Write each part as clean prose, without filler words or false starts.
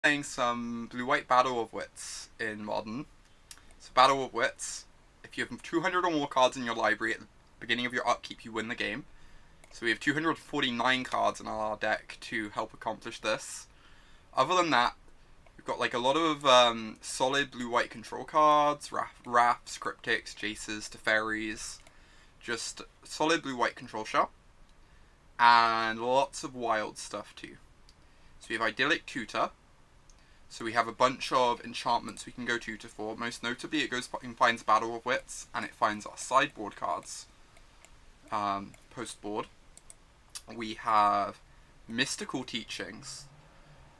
Playing some blue-white Battle of Wits in Modern. So Battle of Wits, if you have 200 or more cards in your library at the beginning of your upkeep, you win the game. So we have 249 cards in our deck to help accomplish this. Other than that, we've got like a lot of solid blue-white control cards, Wraps, Cryptics, Jaces, Teferis, just solid blue-white control shell, and lots of wild stuff too. So we have Idyllic Tutor. So we have a bunch of enchantments we can go tutor for. Most notably, it goes and finds Battle of Wits, and it finds our sideboard cards. Post-board. We have Mystical Teachings,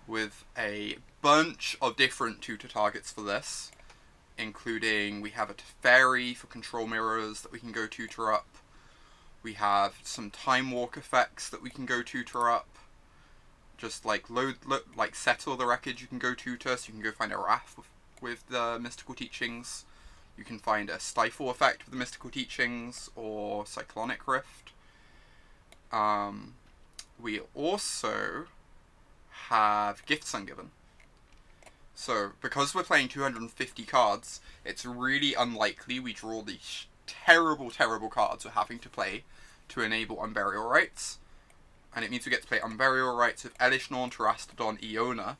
with a bunch of different tutor targets for this, including we have a Teferi for control mirrors that we can go tutor up. We have some Time Walk effects that we can go tutor up. Just like settle the wreckage, you can go tutor, so you can go find a Wrath with the Mystical Teachings. You can find a Stifle effect with the Mystical Teachings, or Cyclonic Rift. We also have Gifts Ungiven. So, because we're playing 250 cards, it's really unlikely we draw these terrible, terrible cards we're having to play to enable Unburial Rites. And it means we get to play Unburial Rites with Elesh, Norn, Terastodon, Iona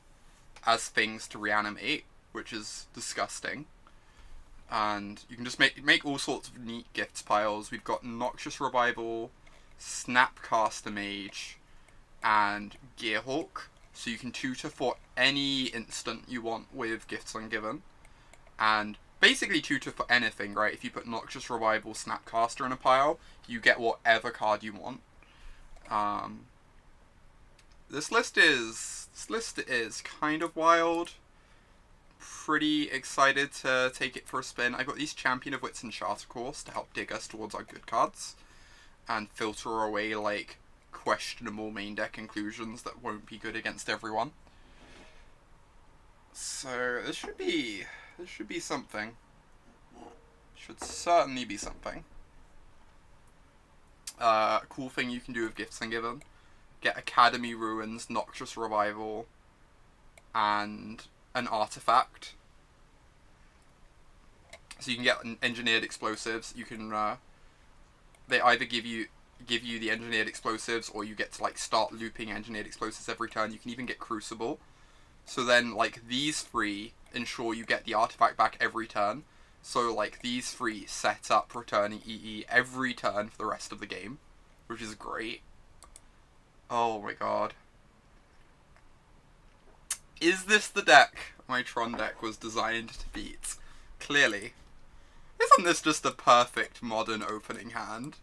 as things to reanimate, which is disgusting. And you can just make all sorts of neat gifts piles. We've got Noxious Revival, Snapcaster Mage, and Gearhawk. So you can tutor for any instant you want with Gifts Ungiven. And basically tutor for anything, right? If you put Noxious Revival, Snapcaster in a pile, you get whatever card you want. This list is kind of wild. Pretty excited to take it for a spin. I've got these Champion of Wits and Charter Course to help dig us towards our good cards and filter away like questionable main deck inclusions that won't be good against everyone. So this should be something. Should certainly be something. Cool thing you can do with Gifts Ungiven. Get Academy Ruins, Noxious Revival, and an artifact. So you can get engineered explosives. You can they either give you the engineered explosives, or you get to like start looping engineered explosives every turn. You can even get Crucible. So then like these three ensure you get the artifact back every turn. So like these three set up returning EE every turn for the rest of the game, which is great. Oh my god. Is this the deck my Tron deck was designed to beat? Clearly. Isn't this just a perfect modern opening hand?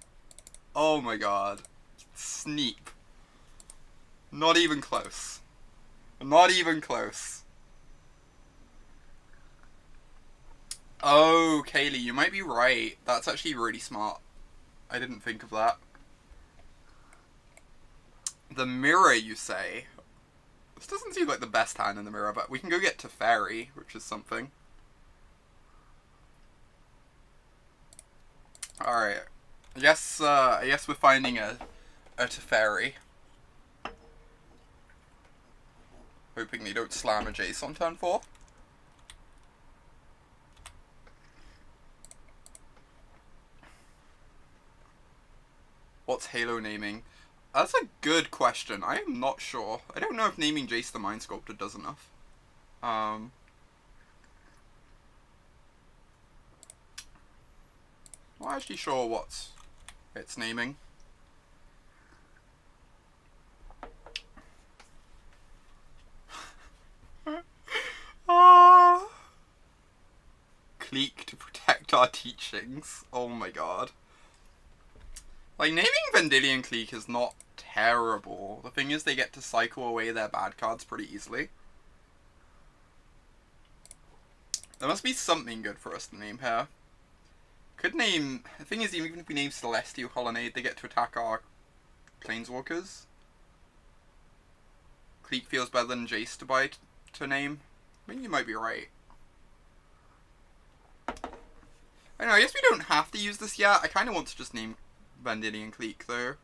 Oh my god. Sneap. Not even close. Not even close. Oh, Kaylee, you might be right. That's actually really smart. I didn't think of that. The mirror, you say? This doesn't seem like the best hand in the mirror, but we can go get Teferi, which is something. Alright. I guess we're finding a Teferi. Hoping they don't slam a Jace on turn 4. What's Halo naming? That's a good question. I am not sure. I don't know if naming Jace the Mind Sculptor does enough. Not actually sure what it's naming. Clique to protect our teachings. Oh my god. Like, naming Vendilion Clique is not terrible. The thing is, they get to cycle away their bad cards pretty easily. There must be something good for us to name here. Could name... The thing is, even if we name Celestial Colonnade, they get to attack our Planeswalkers. Clique feels better than Jace to buy to name. I mean, you might be right. I don't know, I guess we don't have to use this yet. I kind of want to just name Vendilion Clique, though.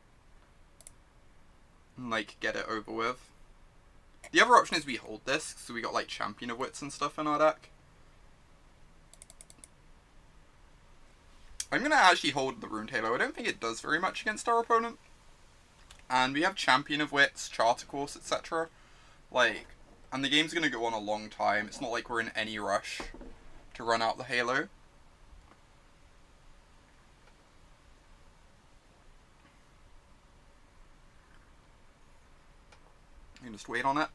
And, like, get it over with. The other option is we hold this, so we got like Champion of Wits and stuff in our deck. I'm going to actually hold the Runed Halo. I don't think it does very much against our opponent. And we have Champion of Wits, Charter Course, etc. Like, and the game's going to go on a long time. It's not like we're in any rush to run out the Halo. You can just wait on it.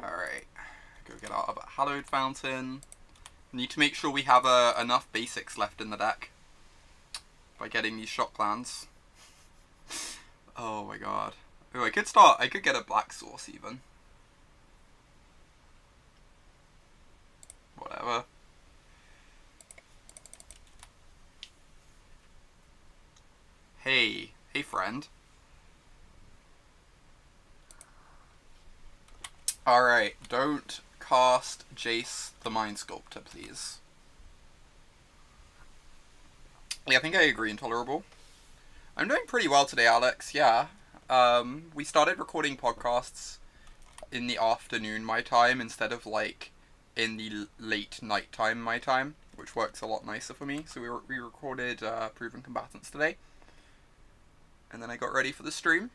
Alright. Go get out of Hallowed Fountain. Need to make sure we have enough basics left in the deck by getting these shot plans. Oh my god. Oh, I could get a black source even. Whatever. Hey friend. Alright, don't cast Jace the Mind Sculptor, please. Yeah, I think I agree, Intolerable. I'm doing pretty well today, Alex, yeah. We started recording podcasts in the afternoon my time instead of, like, in the late night time my time, which works a lot nicer for me. So we recorded Proven Combatants today. And then I got ready for the stream.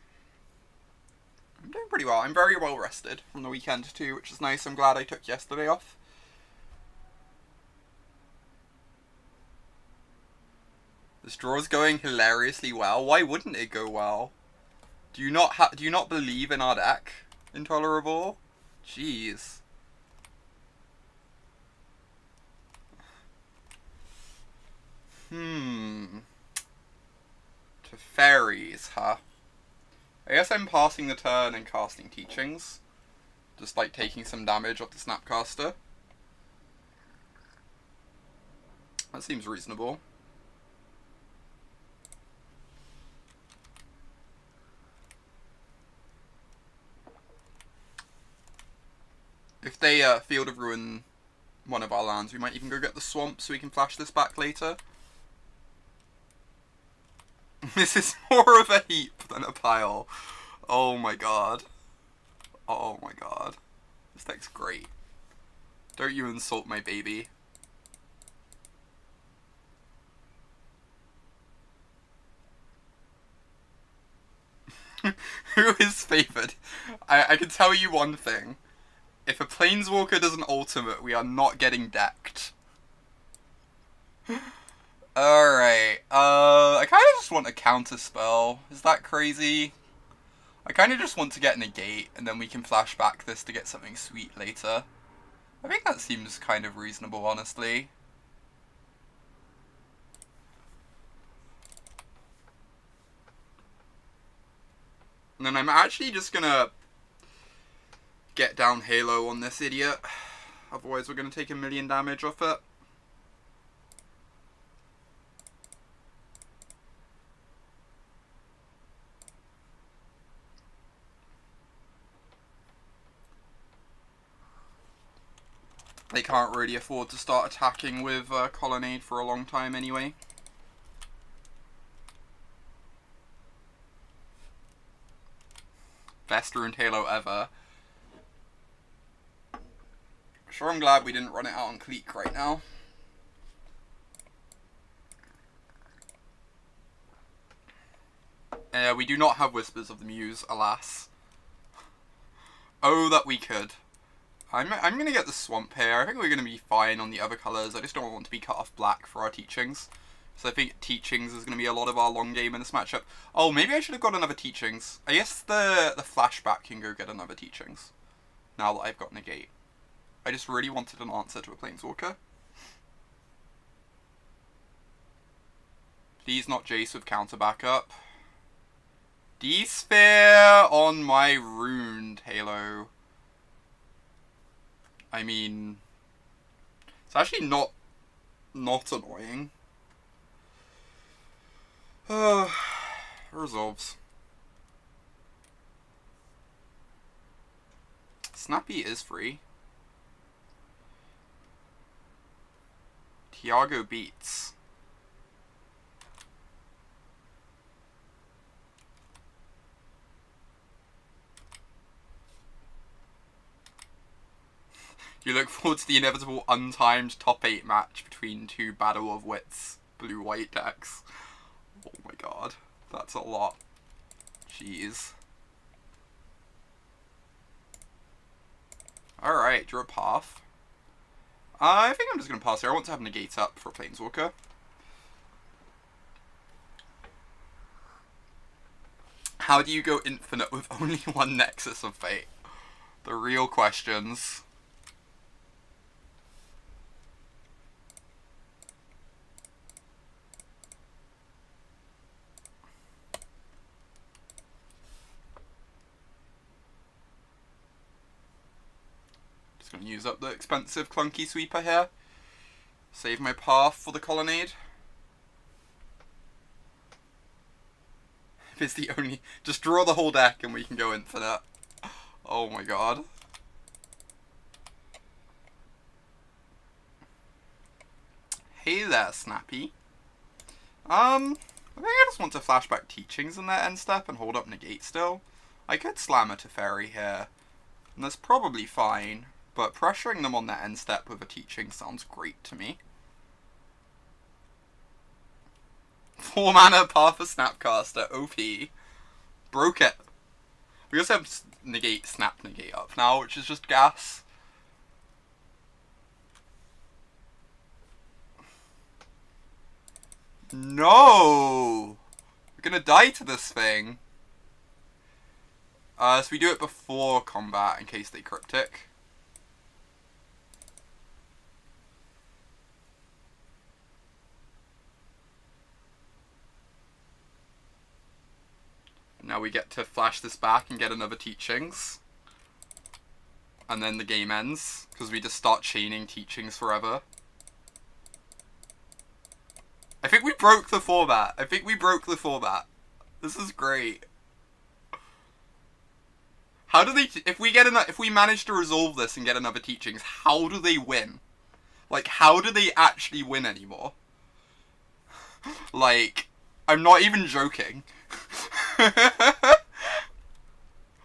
I'm doing pretty well. I'm very well rested from the weekend too, which is nice. I'm glad I took yesterday off. This draw is going hilariously well. Why wouldn't it go well? Do you not believe in our deck, Intolerable? Jeez. To fairies, huh? I guess I'm passing the turn and casting Teachings. Just like taking some damage off the Snapcaster. That seems reasonable. If they Field of Ruin one of our lands, we might even go get the Swamp so we can flash this back later. This is more of a heap than a pile. Oh my god. Oh my god. This deck's great. Don't you insult my baby. Who is favoured? I can tell you one thing. If a Planeswalker does an ultimate, we are not getting decked. Alright, I kind of just want a counter spell. Is that crazy? I kind of just want to get Negate, and then we can flash back this to get something sweet later. I think that seems kind of reasonable, honestly. And then I'm actually just gonna get down Halo on this idiot. Otherwise we're gonna take 1,000,000 damage off it. They can't really afford to start attacking with Colonnade for a long time anyway. Best Ruined Halo ever. Sure, I'm glad we didn't run it out on Cleek right now. We do not have Whispers of the Muse, alas. Oh, that we could. I'm going to get the Swamp here. I think we're going to be fine on the other colours. I just don't want to be cut off black for our Teachings. So I think Teachings is going to be a lot of our long game in this matchup. Oh, maybe I should have got another Teachings. I guess the flashback can go get another Teachings. Now that I've got Negate. I just really wanted an answer to a Planeswalker. Please not Jace with counter backup. D-Sphere on my Ruined Halo. I mean, it's actually not annoying. Resolves. Snappy is free. Tiago beats. You look forward to the inevitable untimed top 8 match between two Battle of Wits blue-white decks. Oh my god, that's a lot. Jeez. Alright, draw a path. I think I'm just going to pass here. I want to have negate up for a Planeswalker. How do you go infinite with only one Nexus of Fate? The real questions. Just going to use up the expensive clunky sweeper here. Save my path for the Colonnade. If it's the only... Just draw the whole deck and we can go infinite. Oh my god. Hey there, Snappy. I think I just want to flashback Teachings in that end step and hold up negate still. I could slam a Teferi here, and that's probably fine, but pressuring them on that end step with a Teaching sounds great to me. 4 mana Path of Snapcaster, OP. Broke it. We also have negate, snap, negate up now, which is just gas. No! We're gonna die to this thing. So we do it before combat in case they cryptic. Now we get to flash this back and get another Teachings. And then the game ends, because we just start chaining Teachings forever. I think we broke the format. This is great. How do they... If we manage to resolve this and get another Teachings, how do they win? Like, how do they actually win anymore? Like, I'm not even joking.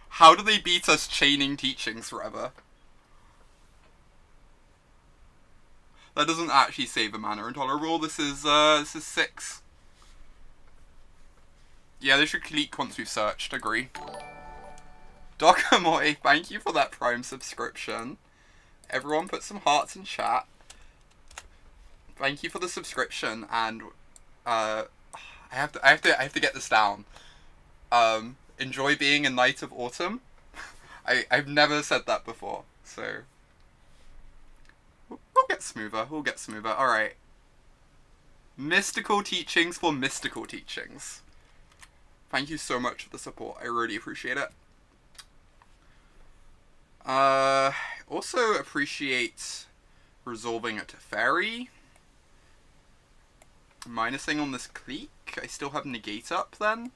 How do they beat us chaining Teachings forever? That doesn't actually save a mana intolerable. This is 6. Yeah, they should clique once we've searched. Agree. Dokamoy, thank you for that Prime subscription. Everyone put some hearts in chat. Thank you for the subscription, and I have to get this down. Enjoy being a Knight of Autumn. I've never said that before, so we'll get smoother. Alright. Mystical Teachings for Mystical Teachings. Thank you so much for the support. I really appreciate it. Also appreciate resolving a Teferi. Minusing on this clique. I still have negate up then.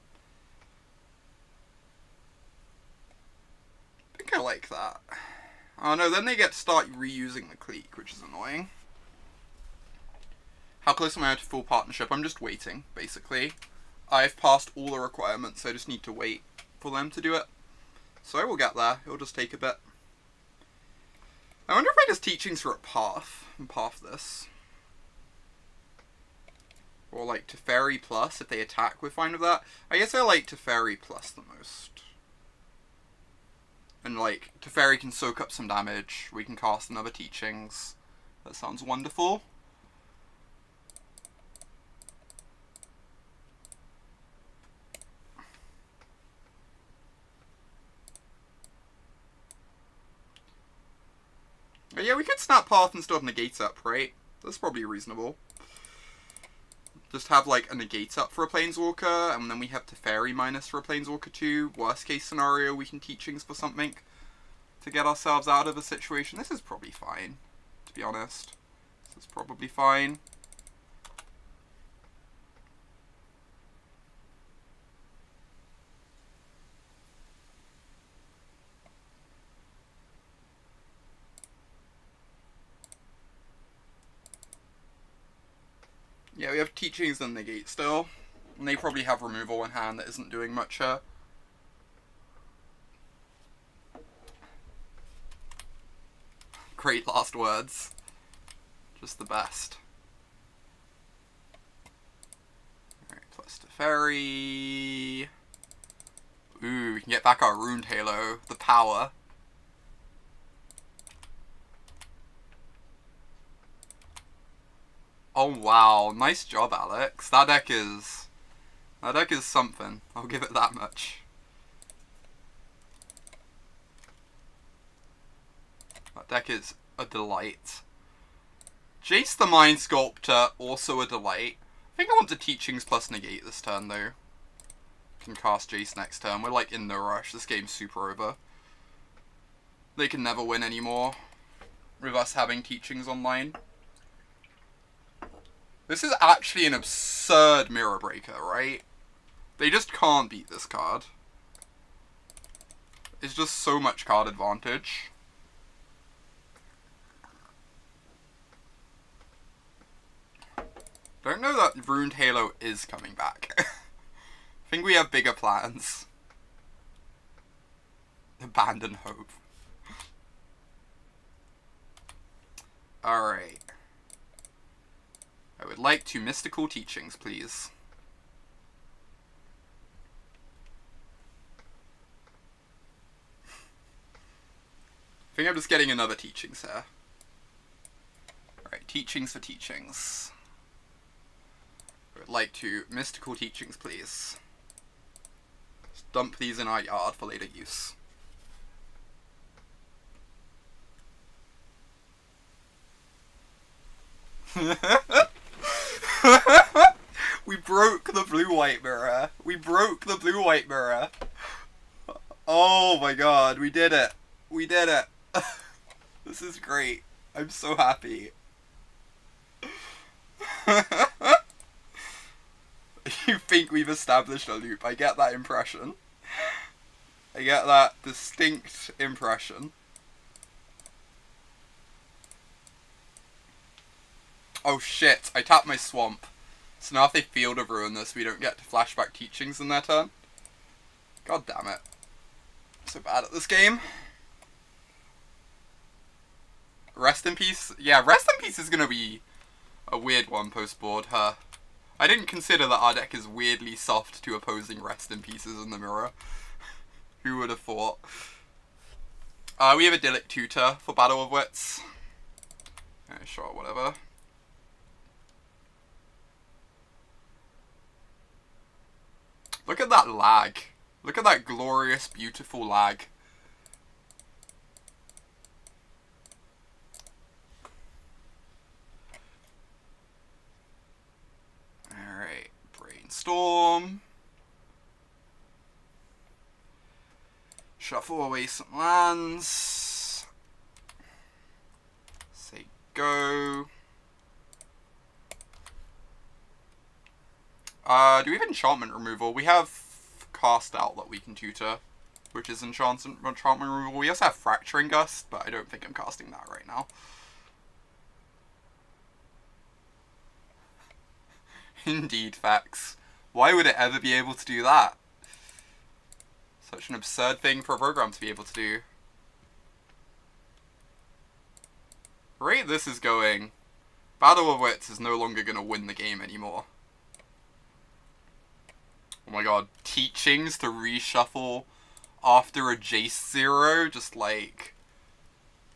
I think I like that. Oh no, then they get to start reusing the clique, which is annoying. How close am I to full partnership? I'm just waiting, basically. I've passed all the requirements, so I just need to wait for them to do it. So we'll get there. It'll just take a bit. I wonder if I just Teachings for a path and path this. Or like Teferi plus, if they attack, we're fine with that. I guess I like Teferi plus the most. And like, Teferi can soak up some damage, we can cast another Teachings. That sounds wonderful. But yeah, we could snap path and still have negate up, right? That's probably reasonable. Just have like a negate up for a Planeswalker, and then we have Teferi minus for a Planeswalker too. Worst case scenario, we can Teachings for something to get ourselves out of a situation. This is probably fine, to be honest. This is probably fine. Yeah, we have Teachings and negate still. And they probably have removal in hand that isn't doing much here. Great last words. Just the best. Alright, plus the fairy. Ooh, we can get back our Ruined Halo. The power. Oh wow, nice job, Alex. That deck is something. I'll give it that much. That deck is a delight. Jace the Mind Sculptor, also a delight. I think I want the Teachings plus Negate this turn though. Can cast Jace next turn. We're like in no rush. This game's super over. They can never win anymore with us having Teachings online. This is actually an absurd Mirror Breaker, right? They just can't beat this card. It's just so much card advantage. Don't know that Ruined Halo is coming back. I think we have bigger plans. Abandon hope. Alright. I would like 2 mystical teachings, please. I think I'm just getting another teachings here. Alright, teachings for teachings. I would like 2 mystical teachings, please. Just dump these in our yard for later use. We broke the blue-white mirror. We broke the blue-white mirror. Oh my god, we did it. We did it. This is great. I'm so happy. You think we've established a loop. I get that impression. I get that distinct impression. Oh shit, I tapped my swamp. So now if they Field of Ruin this, we don't get to flashback teachings in their turn. God damn it. I'm so bad at this game. Rest in Peace? Yeah, Rest in Peace is gonna be a weird one post-board, huh? I didn't consider that our deck is weirdly soft to opposing Rest in Pieces in the mirror. Who would have thought? We have Idyllic Tutor for Battle of Wits. Sure, whatever. Look at that lag. Look at that glorious, beautiful lag. Alright, Brainstorm. Shuffle away some lands. Say go. Do we have enchantment removal? We have Cast Out that we can tutor, which is enchantment removal. We also have Fracturing Gust, but I don't think I'm casting that right now. Indeed, Fax. Why would it ever be able to do that? Such an absurd thing for a program to be able to do. The rate this is going, Battle of Wits is no longer going to win the game anymore. Oh my god, teachings to reshuffle after a Jace 0, just like,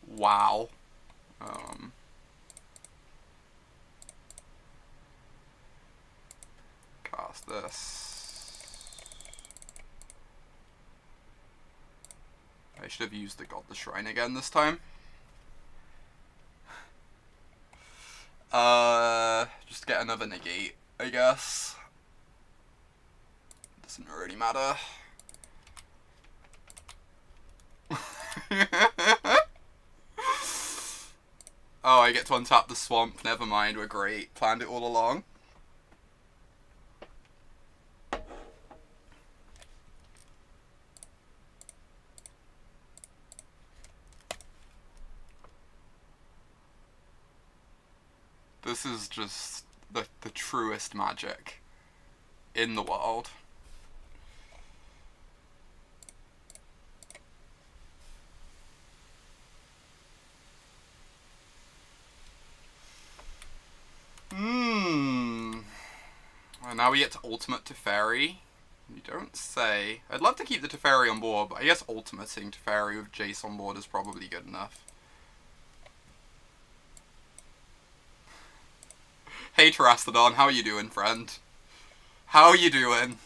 wow. Cast this. I should have used the Godless Shrine again this time. Just get another negate, I guess. Doesn't really matter. Oh, I get to untap the swamp. Never mind, we're great. Planned it all along. This is just the truest magic in the world. And now we get to Ultimate Teferi. You don't say. I'd love to keep the Teferi on board, but I guess ultimating Teferi with Jace on board is probably good enough. Hey Terastodon, how you doing, friend? How you doing?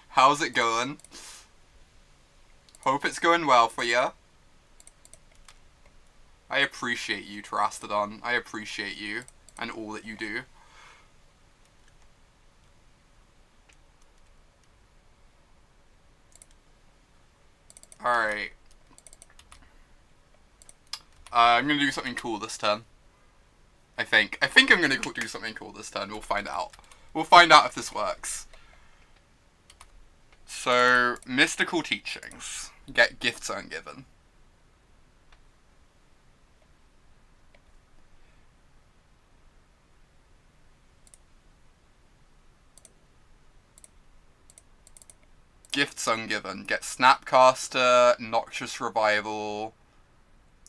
How's it going? Hope it's going well for you. I appreciate you, Terastodon. I appreciate you and all that you do. Alright. I'm gonna do something cool this turn. I think I'm gonna do something cool this turn. We'll find out. We'll find out if this works. So, Mystical Teachings. Get Gifts Ungiven. Gifts Ungiven. Get Snapcaster, Noxious Revival,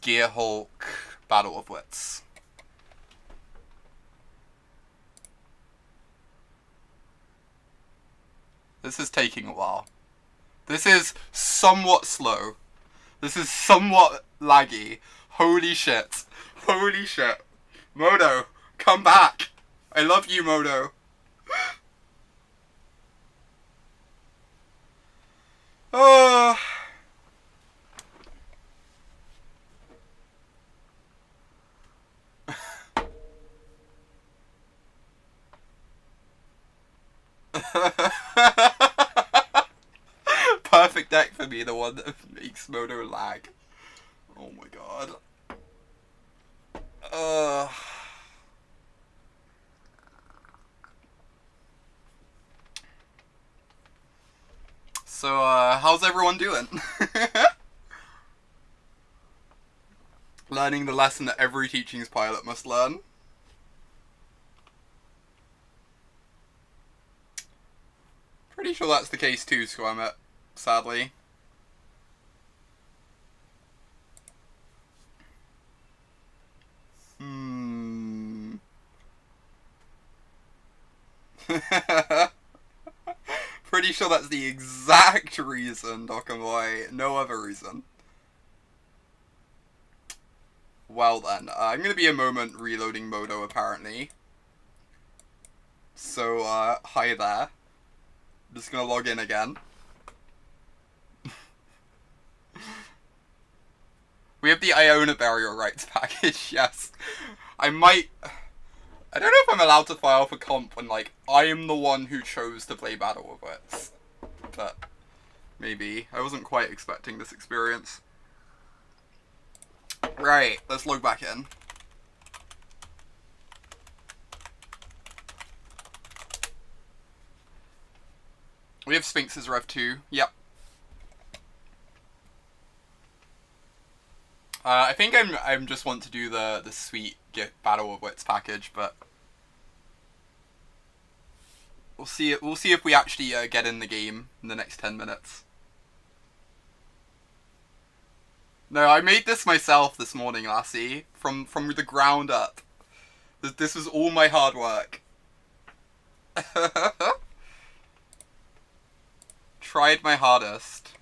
Gearhulk, Battle of Wits. This is taking a while. This is somewhat slow. This is somewhat laggy. Holy shit. Holy shit. Modo, come back. I love you, Modo. Oh. Perfect deck for me, the one that makes Modo lag. Oh my god. So, how's everyone doing? Learning the lesson that every teachings pilot must learn. Pretty sure that's the case too, Squirmet, sadly. Pretty sure that's the exact reason, Dokamoy. No other reason. Well then, I'm gonna be a moment reloading Modo, apparently. So, hi there. I'm just gonna log in again. We have the Iona Burial Rights package, yes. I don't know if I'm allowed to file for comp when, like, I am the one who chose to play Battle of Wits. But, maybe. I wasn't quite expecting this experience. Right, let's log back in. We have Sphinx's Rev 2, yep. I think I'm just want to do the sweet Battle of Wits package, but we'll see if we actually get in the game in the next 10 minutes. No, I made this myself this morning, Lassie, from the ground up. This was all my hard work. Tried my hardest.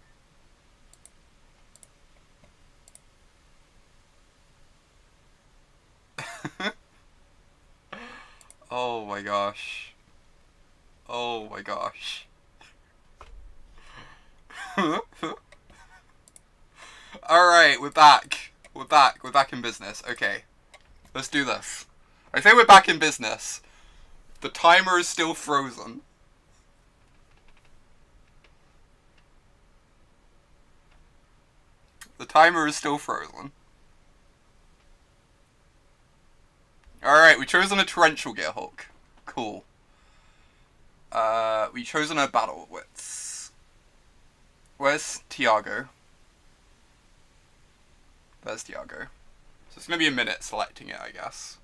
Oh my gosh. Oh my gosh. Alright, we're back. We're back in business. Okay. Let's do this. I say we're back in business. The timer is still frozen. The timer is still frozen. Alright, we've chosen a Torrential Gearhulk. Cool. We've chosen a Battle of Wits. Where's Tiago? There's Tiago. So it's gonna be a minute selecting it, I guess.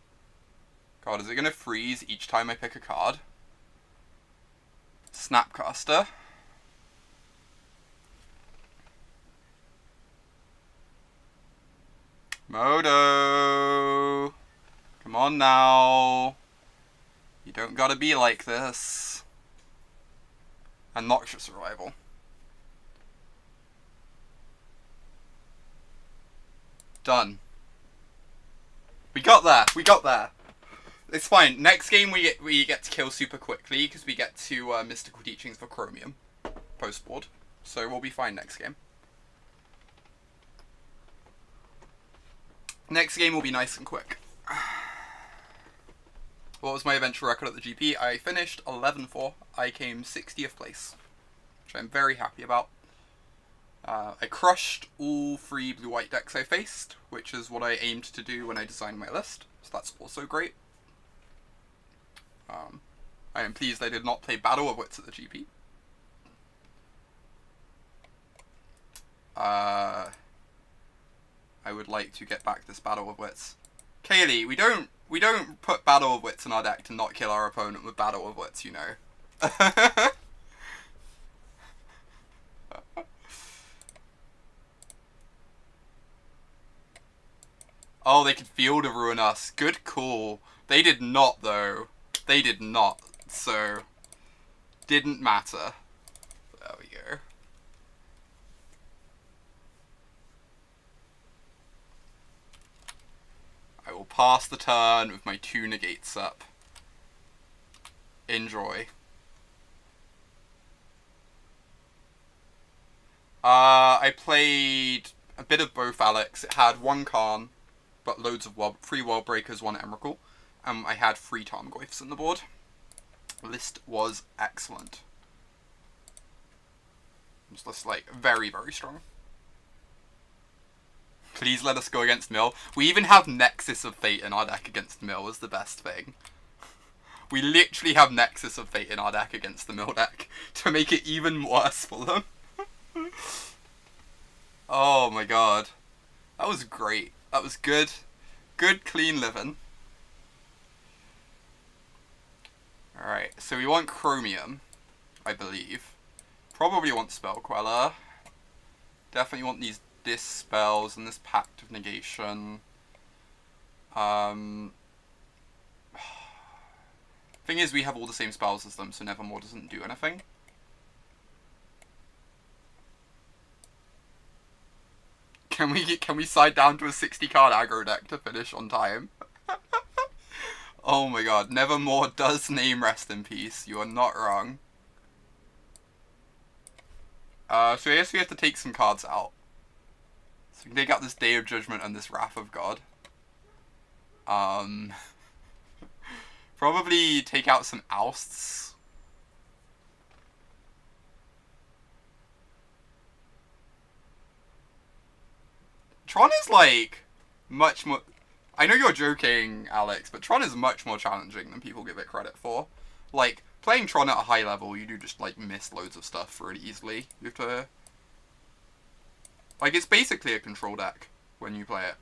God, is it gonna freeze each time I pick a card? Snapcaster. Modo! Come on now. You don't gotta be like this. And Noxious Arrival. Done. We got there. We got there. It's fine. Next game we get to kill super quickly because we get to Mystical Teachings for Chromium post board. So we'll be fine next game. Next game will be nice and quick. What was my eventual record at the GP? I finished 11-4. I came 60th place, which I'm very happy about. I crushed all 3 blue-white decks I faced, which is what I aimed to do when I designed my list, so that's also great. I am pleased I did not play Battle of Wits at the GP. I would like to get back this Battle of Wits. Kaylee, we don't put Battle of Wits in our deck to not kill our opponent with Battle of Wits, you know. Oh, they could Field of Ruin us. Good call. They did not, though. They did not. So, didn't matter. There we go. I will pass the turn with my 2 negates up. Enjoy. I played a bit of both, Alex. It had 1 Karn, but loads of 3 World Breakers, 1 Emrakul. I had 3 Tarmogoyfs on the board. The list was excellent. It's just like very, very strong. Please let us go against Mill. We even have Nexus of Fate in our deck against Mill is the best thing. We literally have Nexus of Fate in our deck against the Mill deck to make it even worse for them. Oh my god. That was great. That was good. Good, clean living. Alright, so we want Chromium, I believe. Probably want Spell Queller. Definitely want these Dispels and this Pact of Negation. Thing is, we have all the same spells as them, so Nevermore doesn't do anything. Can we side down to a 60-card aggro deck to finish on time? Oh my god, Nevermore does name Rest in Peace. You are not wrong. So I guess we have to take some cards out. So we can take out this Day of Judgment and this Wrath of God. Probably take out some Ousts. Tron is like much more... I know you're joking, Alex, but Tron is much more challenging than people give it credit for. Like, playing Tron at a high level, you do just, like, miss loads of stuff really easily. You have to... Like, it's basically a control deck when you play it.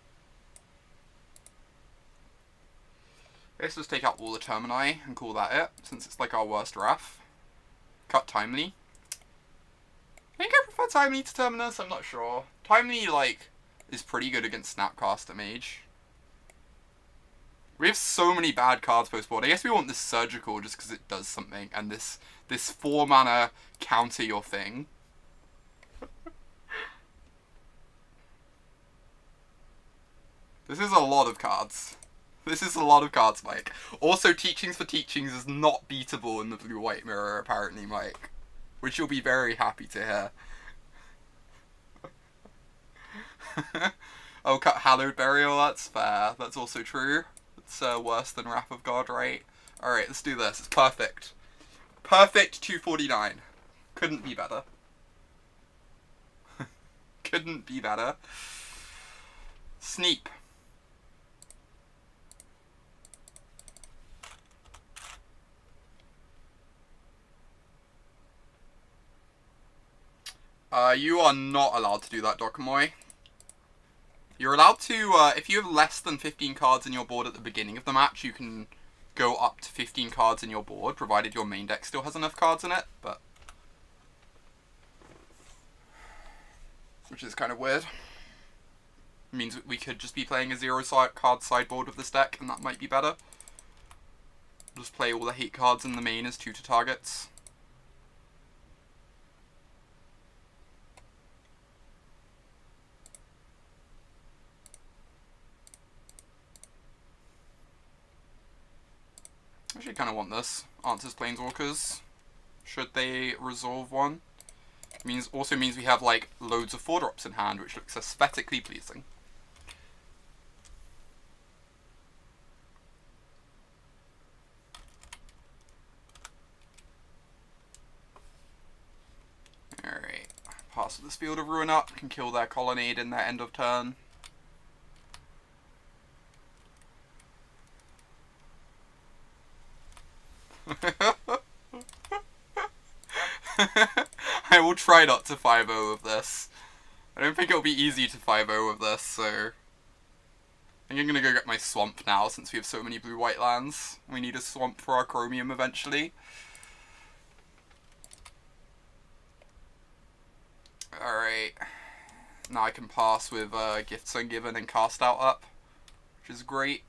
Let's just take out all the Termini and call that it, since it's, like, our worst Wrath. Cut Timely. I think I prefer Timely to Terminus, I'm not sure. Timely, like, is pretty good against Snapcaster Mage. We have so many bad cards post-board. I guess we want this Surgical just because it does something. And this 4-mana counter your thing. This is a lot of cards. This is a lot of cards, Mike. Also, Teachings for Teachings is not beatable in the blue-white mirror, apparently, Mike. Which you'll be very happy to hear. Oh, cut Hallowed Burial, that's fair. That's also true. It's worse than Wrath of God, right? Alright, let's do this. It's perfect. Perfect 249. Couldn't be better. Couldn't be better. Sneep. You are not allowed to do that, Dokamoy. You're allowed to, if you have less than 15 cards in your board at the beginning of the match, you can go up to 15 cards in your board, provided your main deck still has enough cards in it, but... Which is kind of weird. It means we could just be playing a 0-card sideboard with this deck, and that might be better. Just play all the hate cards in the main as tutor targets. Actually kind of want this. Answers Planeswalkers. Should they resolve one. Also means we have like loads of 4-drops in hand, which looks aesthetically pleasing. Alright. Pass this Field of Ruin up, can kill their Colonnade in their end of turn. I will try not to 5-0 with this. I don't think it'll be easy to 5-0 with this, so... I think I'm gonna go get my Swamp now, since we have so many blue-white lands. We need a Swamp for our Chromium eventually. Alright. Now I can pass with Gifts Ungiven and Cast Out up, which is great.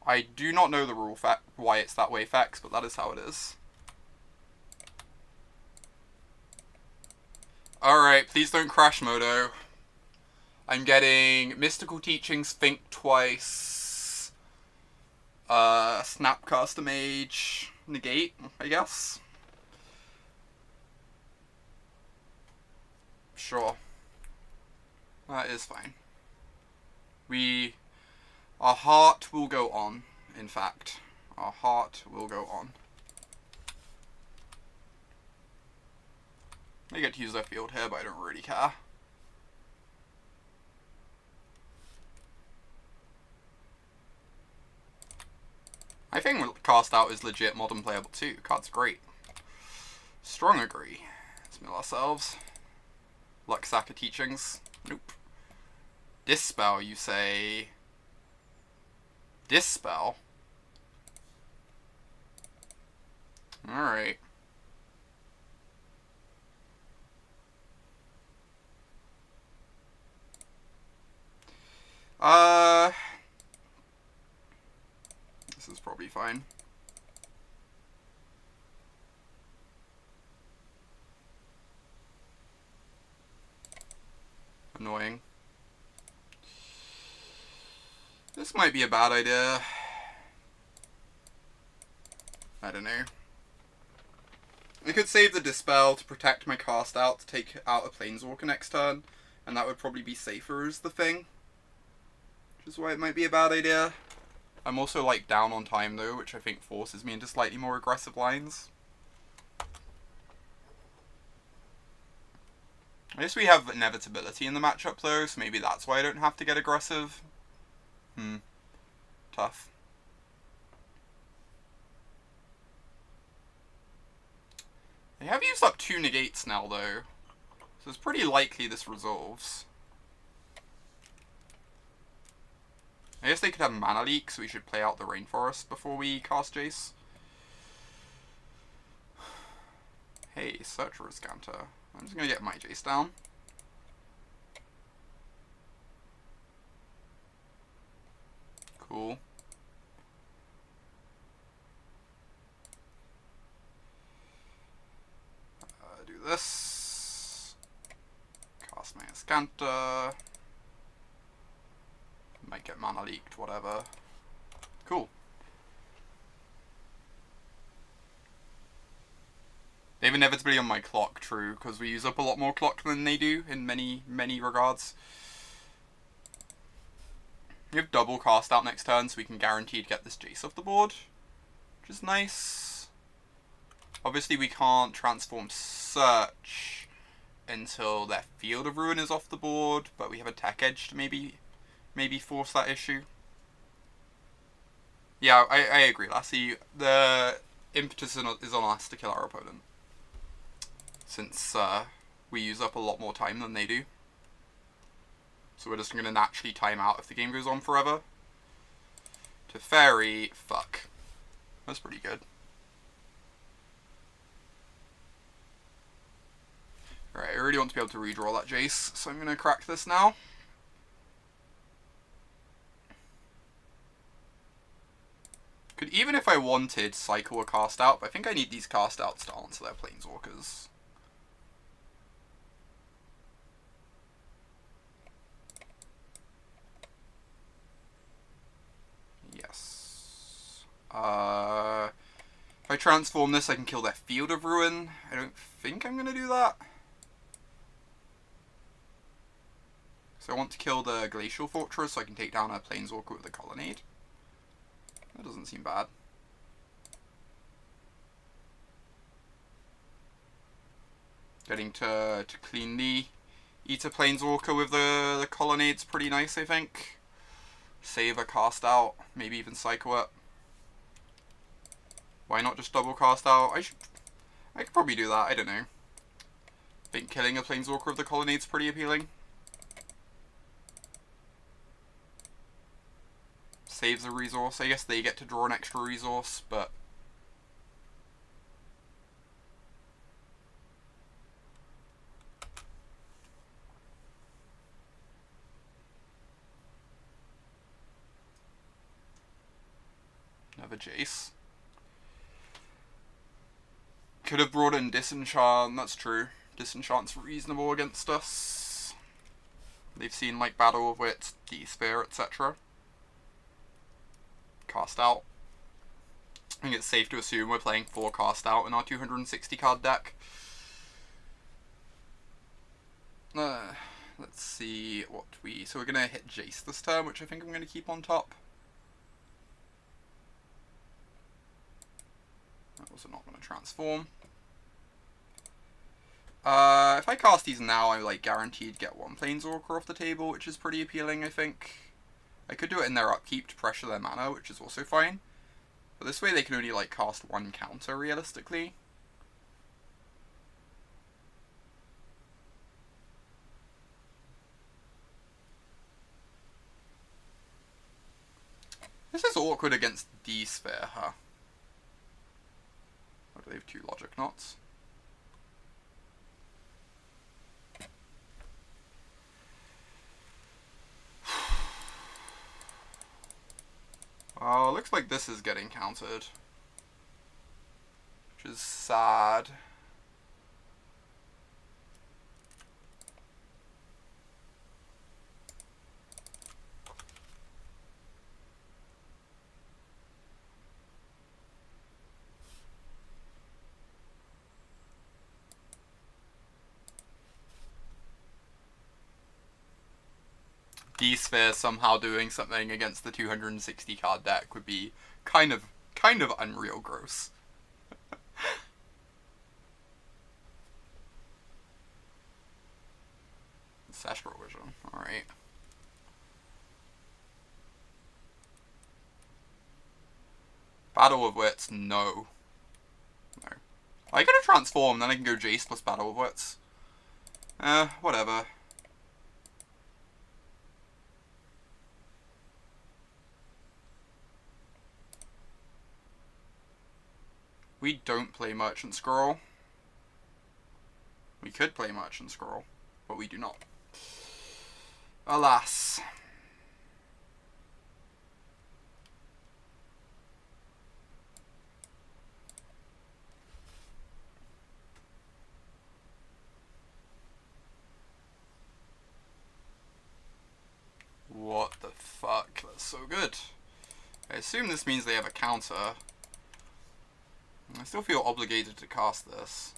I do not know the rule why it's that way, Fex, but that is how it is. Alright, please don't crash, Modo. I'm getting Mystical Teachings, Think Twice, Snapcaster Mage, Negate, I guess. Sure. That is fine. Our heart will go on, in fact. Our heart will go on. They get to use their field here, but I don't really care. I think Cast Out is legit modern playable too. Card's great. Strong agree. Let's mill ourselves. Luxaka Teachings. Nope. Dispel, you say... Dispel? Alright. This is probably fine. Annoying. This might be a bad idea. I don't know. I could save the Dispel to protect my Cast Out to take out a Planeswalker next turn, and that would probably be safer as the thing. Which is why it might be a bad idea. I'm also like down on time though, which I think forces me into slightly more aggressive lines. I guess we have inevitability in the matchup though, so maybe that's why I don't have to get aggressive. Tough. They have used up 2 negates now though, so it's pretty likely this resolves. I guess they could have mana leak, so we should play out the Rainforest before we cast Jace. Hey, Searcher Scanter. I'm just gonna get my Jace down. Cool. Do this. Cast my Scanter. Might get mana leaked, whatever. Cool. They have inevitability on my clock, true, because we use up a lot more clock than they do in many, many regards. We have double Cast Out next turn, so we can guaranteed get this Jace off the board, which is nice. Obviously we can't transform Search until their Field of Ruin is off the board, but we have a Tech Edge to maybe force that issue. Yeah, I agree, Lassie. The impetus is on us to kill our opponent, since we use up a lot more time than they do. So we're just going to naturally time out if the game goes on forever. To Fairy, fuck. That's pretty good. Alright, I really want to be able to redraw that Jace, so I'm going to crack this now. Could even if I wanted cycle a Cast Out, but I think I need these Cast Outs to answer their Planeswalkers. transform this, I can kill their Field of Ruin. I don't think I'm going to do that. So I want to kill the Glacial Fortress so I can take down a Planeswalker with the Colonnade. That doesn't seem bad. Getting to cleanly eat a Planeswalker with the Colonnade's pretty nice, I think. Save a cast out, maybe even cycle it. Why not just double cast out? I could probably do that, I don't know. I think killing a Planeswalker with the Colonnade's pretty appealing. Saves a resource. I guess they get to draw an extra resource, but... Another Jace. Could have brought in Disenchant, that's true. Disenchant's reasonable against us. They've seen like Battle of Wits, D-Sphere, etc. Cast out. I think it's safe to assume we're playing 4 cast out in our 260 card deck. Let's see what we... So we're going to hit Jace this turn, which I think I'm going to keep on top. That was not going to transform. If I cast these now, I'm like guaranteed get 1 Planeswalker off the table, which is pretty appealing, I think. I could do it in their upkeep to pressure their mana, which is also fine. But this way they can only like cast 1 counter, realistically. This is awkward against D-Sphere, huh? Or do they have 2 Logic Knots? Oh, looks like this is getting countered. Which is sad. D-Sphere somehow doing something against the 260 card deck would be kind of unreal gross. Ancestral Vision, alright. Battle of Wits, no. No. I get a transform, then I can go Jace plus Battle of Wits. Whatever. We don't play Merchant Scroll. We could play Merchant Scroll, but we do not. Alas. What the fuck? That's so good. I assume this means they have a counter. I still feel obligated to cast this.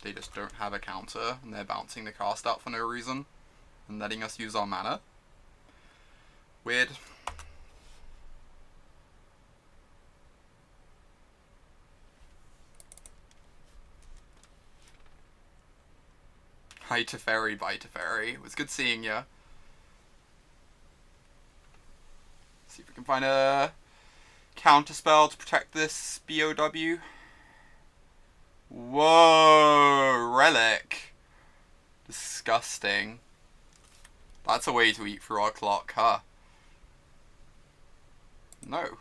They just don't have a counter, and they're bouncing the cast out for no reason, and letting us use our mana. Weird. Hi Teferi, bye Teferi. It was good seeing ya. See if we can find a counterspell to protect this BOW. Whoa, Relic. Disgusting. That's a way to eat through our clock, huh? No.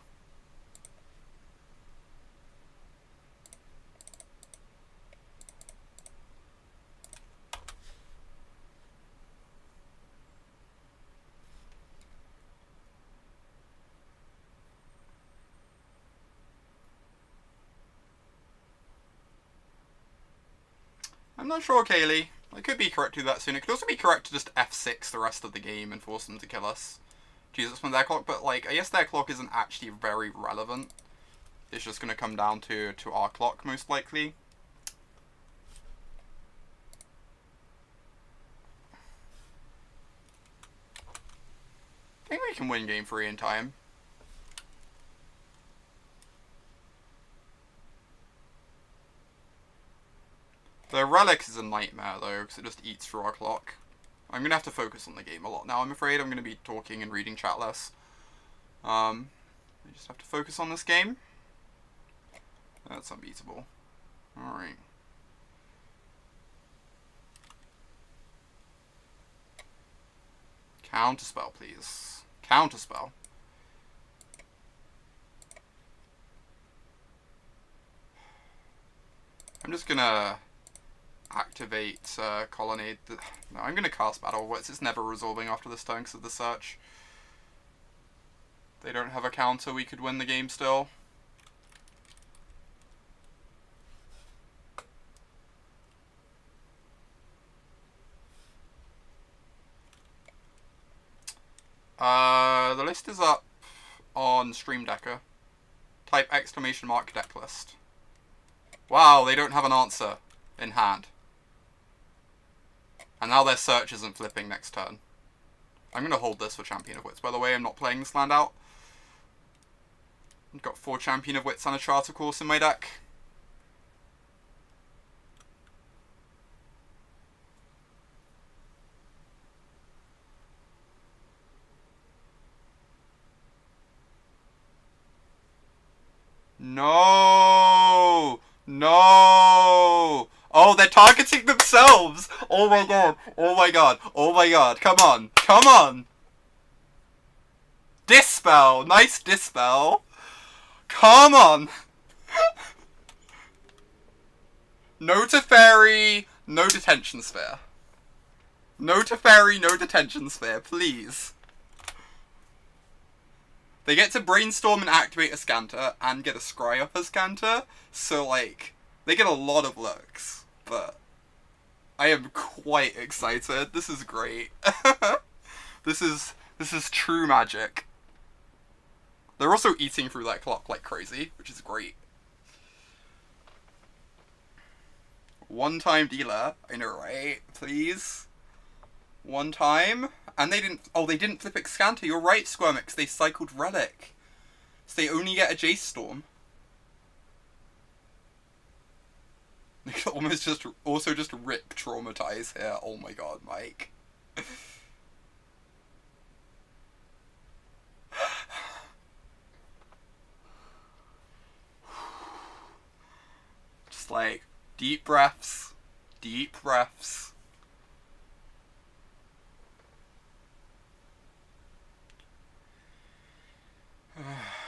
I'm not sure, Kaylee. I could be correct to do that soon. It could also be correct to just F6 the rest of the game and force them to kill us. to use it from their clock, but like I guess their clock isn't actually very relevant. It's just going to come down to our clock most likely. I think we can win game 3 in time. The relic is a nightmare though, because it just eats through our clock. I'm going to have to focus on the game a lot now, I'm afraid. I'm going to be talking and reading chat less. I just have to focus on this game. That's unbeatable. Alright. Counterspell, please. Counterspell. I'm just gonna activate Colonnade. No, I'm gonna cast Battle of Wits. It's never resolving after this turn because of the search. They don't have a counter, we could win the game still. The list is up on Stream Decker. Type !! deck list. Wow, they don't have an answer in hand. And now their search isn't flipping next turn. I'm going to hold this for Champion of Wits, by the way. I'm not playing this land out. I've got 4 Champion of Wits and a Charter Course in my deck. No! No! Oh, they're targeting themselves! Oh my god! Oh my god! Oh my god! Come on! Come on! Dispel! Nice Dispel! Come on! No Teferi, no Detention Sphere. No Teferi, no Detention Sphere, please. They get to brainstorm and activate a Scanter, and get a Scry off a Scanter, so like, they get a lot of looks, but I am quite excited. This is great. This is true magic. They're also eating through that clock like crazy, which is great. One-time dealer, I know, right? Please? One time? And they didn't... Oh, they didn't flip Scanter. You're right, Squirmix. They cycled Relic. So they only get a Jace Storm. They could almost just... Also just rip Traumatize here. Oh my god, Mike. Just like... Deep breaths. Deep breaths.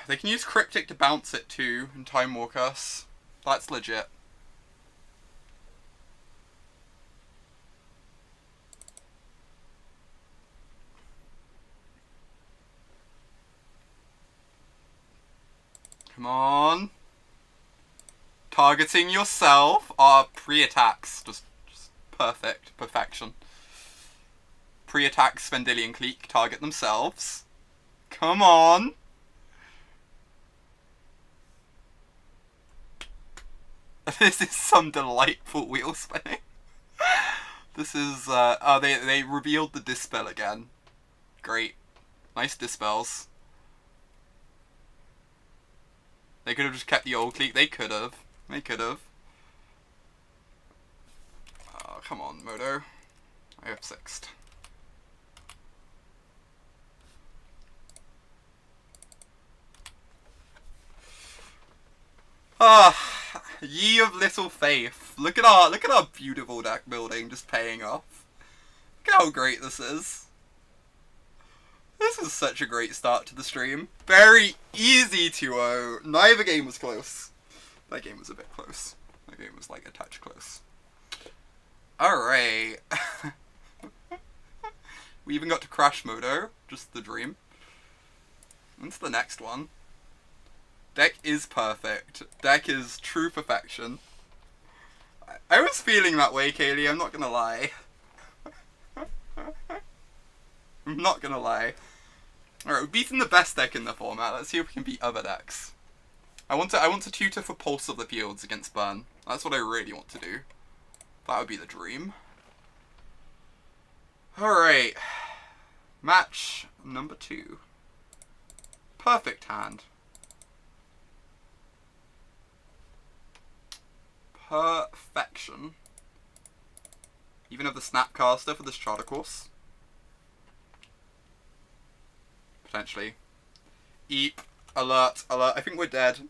They can use Cryptic to bounce it too, and Time Walk us. That's legit. Come on. Targeting yourself. Pre-attacks. Just perfect. Perfection. Pre-attacks, Vendilion Clique, target themselves. Come on. This is some delightful wheel spinning. This is, oh, they revealed the Dispel again. Great. Nice Dispels. They could have just kept the old clique. They could have. They could have. Oh, come on, Moto. I have 6th. Ah, ye of little faith. Look at our beautiful deck building just paying off. Look how great this is. This is such a great start to the stream. Very easy 2-0. Neither game was close. That game was a bit close. That game was like a touch close. Alright. We even got to Crash Modo. Just the dream. When's the next one? Deck is perfect. Deck is true perfection. I was feeling that way, Kaylee, I'm not gonna lie. I'm not gonna lie. Alright, we've beaten the best deck in the format. Let's see if we can beat other decks. I want to tutor for Pulse of the Fields against Burn. That's what I really want to do. That would be the dream. Alright. Match number 2. Perfect hand. Perfection. Even have the Snapcaster for this charter course. Potentially. Eep. Alert. Alert. I think we're dead.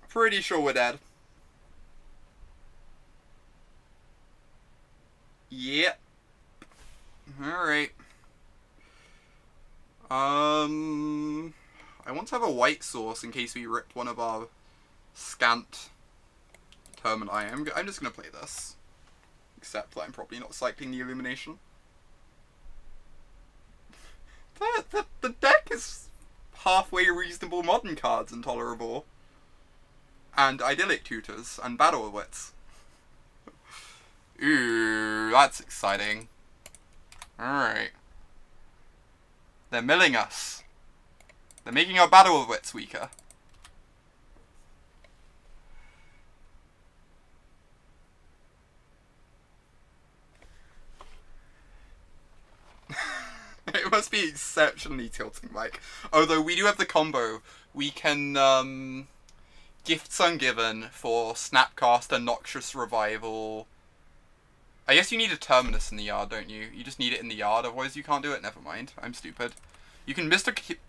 Pretty sure we're dead. Yep. Alright. I want to have a white source in case we ripped one of our scant Termini. I'm just going to play this. Except that I'm probably not cycling the Illumination. The deck is halfway reasonable modern cards intolerable. And Idyllic Tutors and Battle of Wits. Ooh, that's exciting. Alright. They're milling us. They're making our Battle of Wits weaker. It must be exceptionally tilting, Mike. Although we do have the combo. We can, Gifts Ungiven for Snapcaster, Noxious Revival. I guess you need a Terminus in the yard, don't you? You just need it in the yard, otherwise you can't do it. Never mind. I'm stupid. You can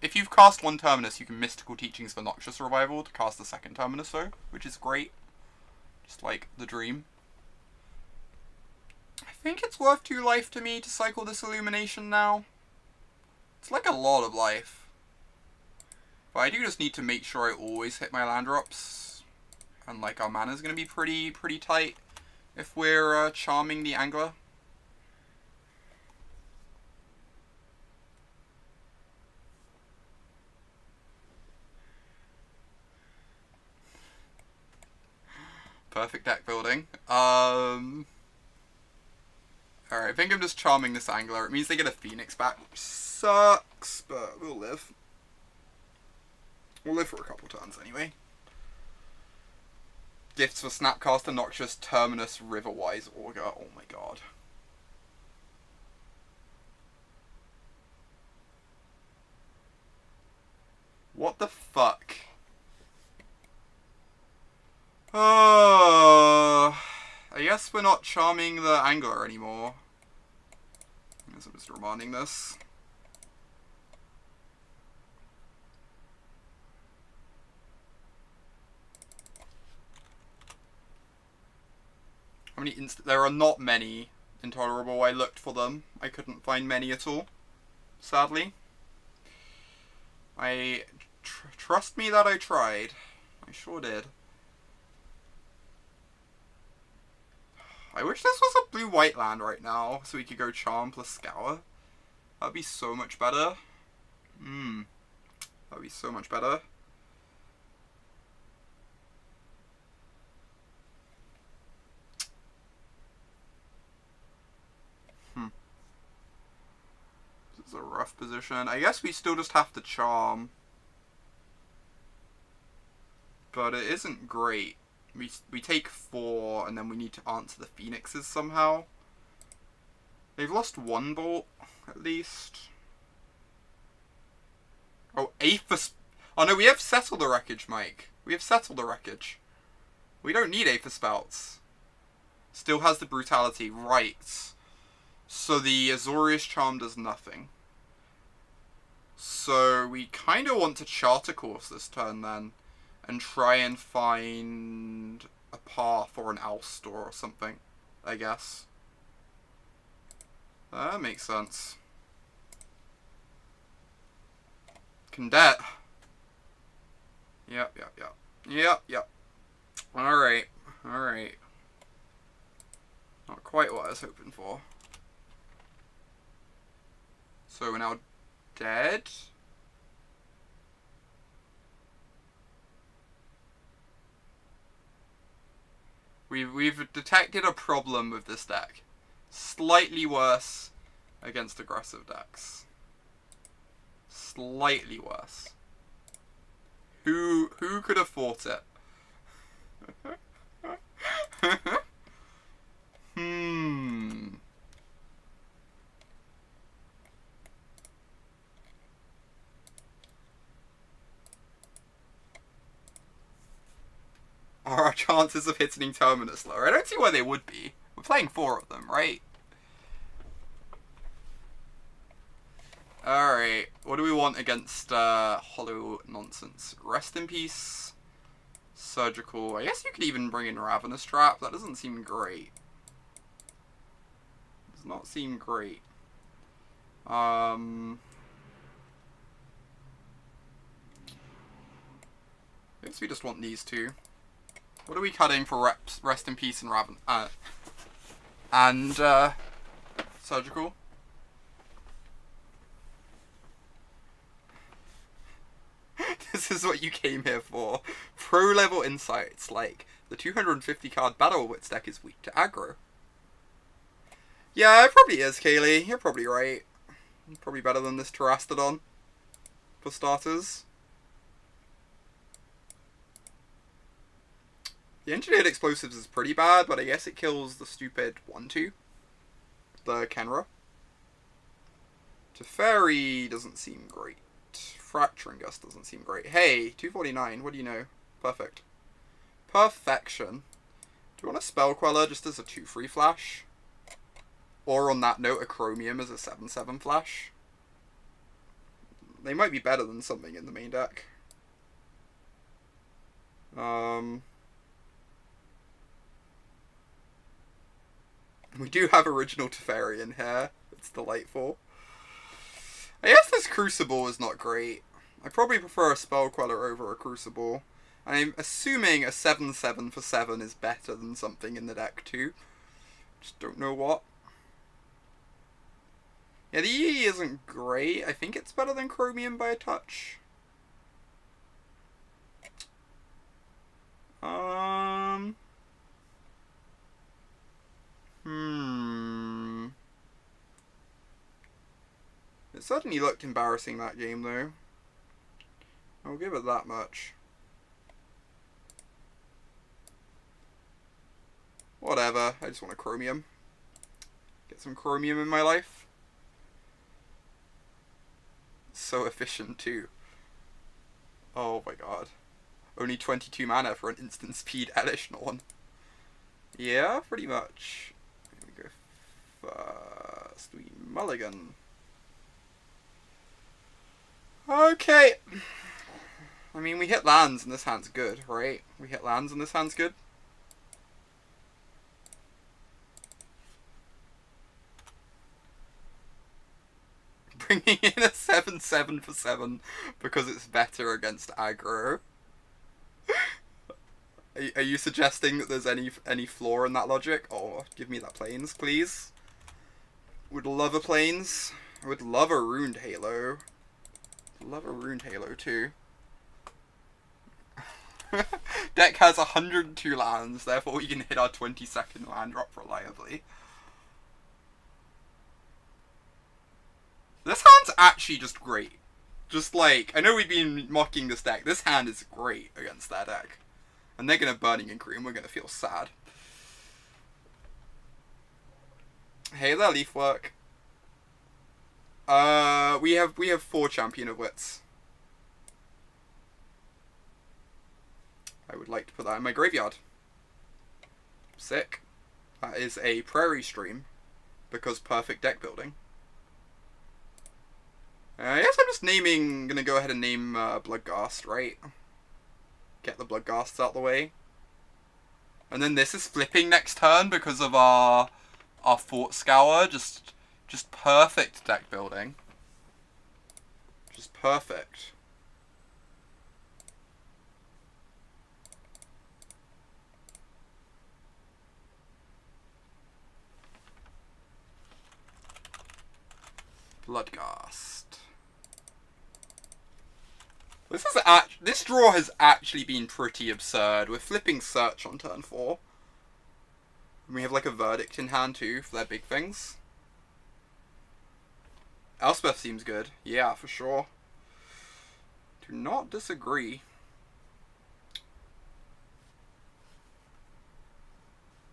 if you've cast one Terminus, you can Mystical Teachings for Noxious Revival to cast the second Terminus, though, which is great. Just like the dream. I think it's worth 2 life to me to cycle this Illumination now. It's like a lot of life. But I do just need to make sure I always hit my land drops. And like our mana's gonna be pretty tight if we're charming the Angler. Perfect deck building. Alright, I think I'm just charming this Angler. It means they get a Phoenix back, which sucks, but we'll live. We'll live for a couple turns anyway. Gifts for Snapcaster, Noxious, Terminus, Riverwise, Augur. Oh my god. What the fuck? Oh, I guess we're not charming the Angler anymore. I guess I'm just reminding this. How many there are not many intolerable. I looked for them. I couldn't find many at all. Sadly. Trust me that I tried. I sure did. I wish this was a blue-white land right now, so we could go Charm plus Scour. That'd be so much better. That'd be so much better. This is a rough position. I guess we still just have to Charm. But it isn't great. We take 4, and then we need to answer the Phoenixes somehow. They've lost 1 bolt, at least. Oh, Aether... Oh no, we have Settle the Wreckage, Mike. We have Settle the Wreckage. We don't need Aether Spouts. Still has the Brutality, right. So the Azorius Charm does nothing. So we kind of want to Charter Course this turn, then. And try and find a path or an oust or something, I guess. That makes sense. Condemn. Yep. Alright. Not quite what I was hoping for. So we're now dead? We've detected a problem with this deck. Slightly worse against aggressive decks. Slightly worse. Who could have thought it? Are our chances of hitting Terminus lower? I don't see why they would be. We're playing 4 of them, right? Alright, what do we want against hollow nonsense? Rest in peace. Surgical. I guess you could even bring in Ravenous Trap. That doesn't seem great. Does not seem great. I guess we just want these two. What are we cutting for Rest in Peace and Surgical? This is what you came here for. Pro level insights, like the 250 card Battle of Wits deck is weak to aggro. Yeah, it probably is, Kaylee. You're probably right. Probably better than this Terastodon, for starters. The Engineered Explosives is pretty bad, but I guess it kills the stupid 1-2. The Kenra. Teferi doesn't seem great. Fracturing Gust doesn't seem great. Hey, 249, what do you know? Perfect. Perfection. Do you want a Spell Queller just as a 2-3 flash? Or on that note, a Chromium as a 7-7 flash? They might be better than something in the main deck. We do have original Teferi in here. It's delightful. I guess this Crucible is not great. I probably prefer a Spell Queller over a Crucible. I'm assuming a 7-7 for 7 is better than something in the deck too. Just don't know what. Yeah, the EE isn't great. I think it's better than Chromium by a touch. It certainly looked embarrassing that game, though. I'll give it that much. Whatever, I just want a Chromium. Get some Chromium in my life. So efficient, too. Oh my god. Only 22 mana for an instant speed Elesh Norn. Yeah, pretty much. Here we go. First, we mulligan. Okay. I mean, we hit lands and this hand's good, right? We hit lands and this hand's good. Bringing in a 7-7 for 7 because it's better against aggro. Are you suggesting that there's any flaw in that logic? Oh, give me that Plains, please. Would love a Plains. I would love a Ruined Halo. Love a Ruined Halo too. Deck has 102 lands, therefore we can hit our 22nd land drop reliably. This hand's actually just great. Just like, I know we've been mocking this deck. This hand is great against that deck. And they're gonna Burning Inquiry and we're gonna feel sad. Hey there, Leafwork. We have 4 Champion of Wits. I would like to put that in my graveyard. Sick. That is a Prairie Stream, because perfect deck building. I guess I'm just gonna go ahead and name Bloodghast, right? Get the Bloodghasts out the way. And then this is flipping next turn because of our Fort Scour. Just perfect deck building. Just perfect. Bloodghast. This draw has actually been pretty absurd. We're flipping Search on turn 4. And we have like a Verdict in hand too for their big things. Elspeth seems good. Yeah, for sure. Do not disagree.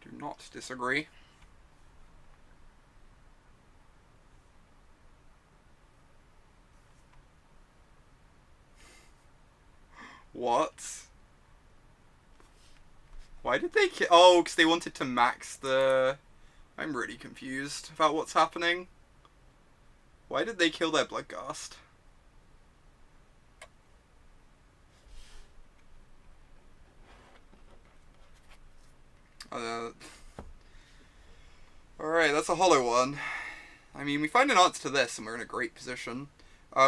Do not disagree. What? Why did they kill? Oh, because they wanted to max the... I'm really confused about what's happening. Why did they kill their Bloodghast? Alright, that's a hollow one. I mean, we find an answer to this and we're in a great position.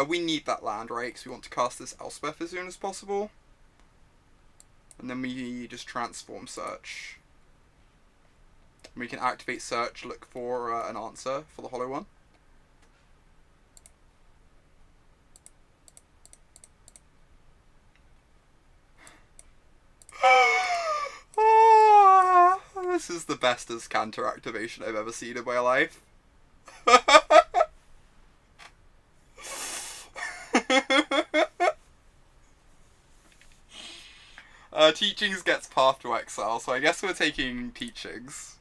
We need that land, right? Because we want to cast this Elspeth as soon as possible. And then we just transform search. We can activate search, look for an answer for the hollow one. Oh, this is the best as counter activation I've ever seen in my life. Teachings gets Path to Exile, so I guess we're taking Teachings.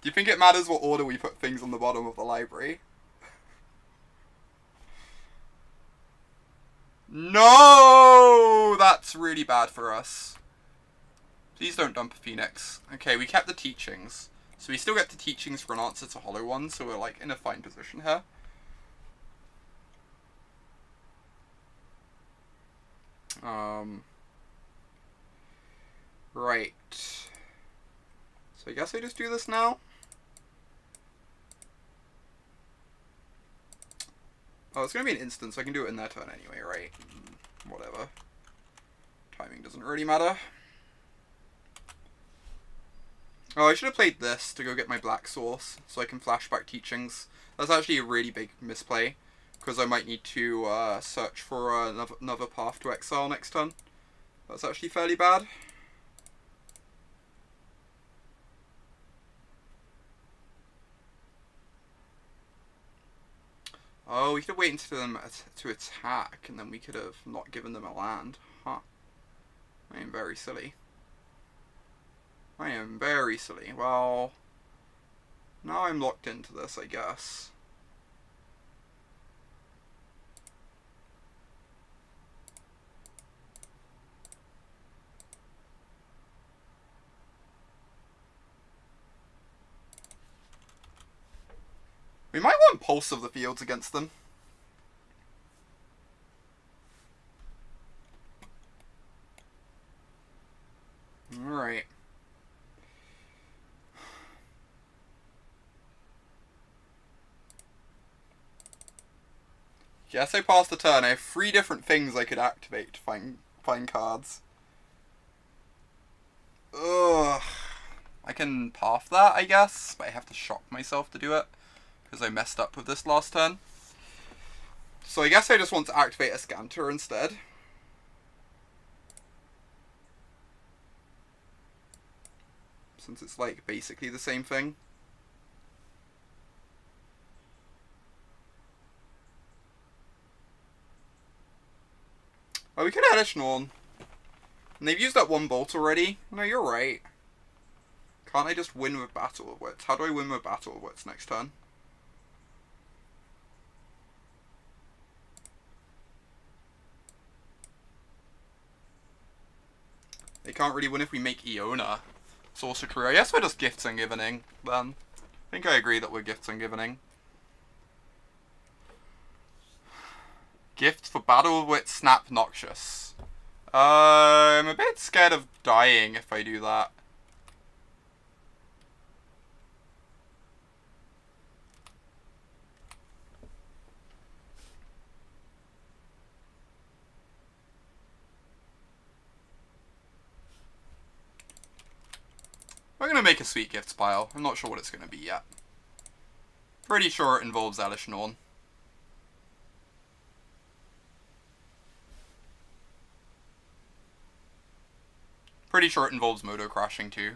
Do you think it matters what order we put things on the bottom of the library? No! That's really bad for us. Please don't dump a Phoenix. Okay, we kept the Teachings. So we still get the Teachings for an answer to Hollow One, so we're like in a fine position here. Right. So I guess I just do this now. Oh, it's going to be an instant, so I can do it in their turn anyway, right? Whatever. Timing doesn't really matter. Oh, I should have played this to go get my black source, so I can flashback Teachings. That's actually a really big misplay, because I might need to search for another Path to Exile next turn. That's actually fairly bad. Oh, we could have waited until them to attack, and then we could have not given them a land. Huh. I am very silly. I am very silly. Well, now I'm locked into this, I guess. We might want Pulse of the Fields against them. Alright. Yes, I passed the turn. I have 3 different things I could activate to find cards. Ugh. I can path that, I guess, but I have to shock myself to do it, because I messed up with this last turn. So I guess I just want to activate a Scanter instead. Since it's like basically the same thing. Oh, we could Elesh Norn. And they've used that 1 bolt already. No, you're right. Can't I just win with Battle of Wits? How do I win with Battle of Wits next turn? They can't really win if we make Iona. It's also true. I guess we're just Gifts Ungivening, then. I think I agree that we're Gifts Ungivening. Gift for Battle of Wits Snap Noxious. I'm a bit scared of dying if I do that. We're going to make a Sweet Gifts pile. I'm not sure what it's going to be yet. Pretty sure it involves Elesh Norn. Pretty sure it involves Modo crashing too.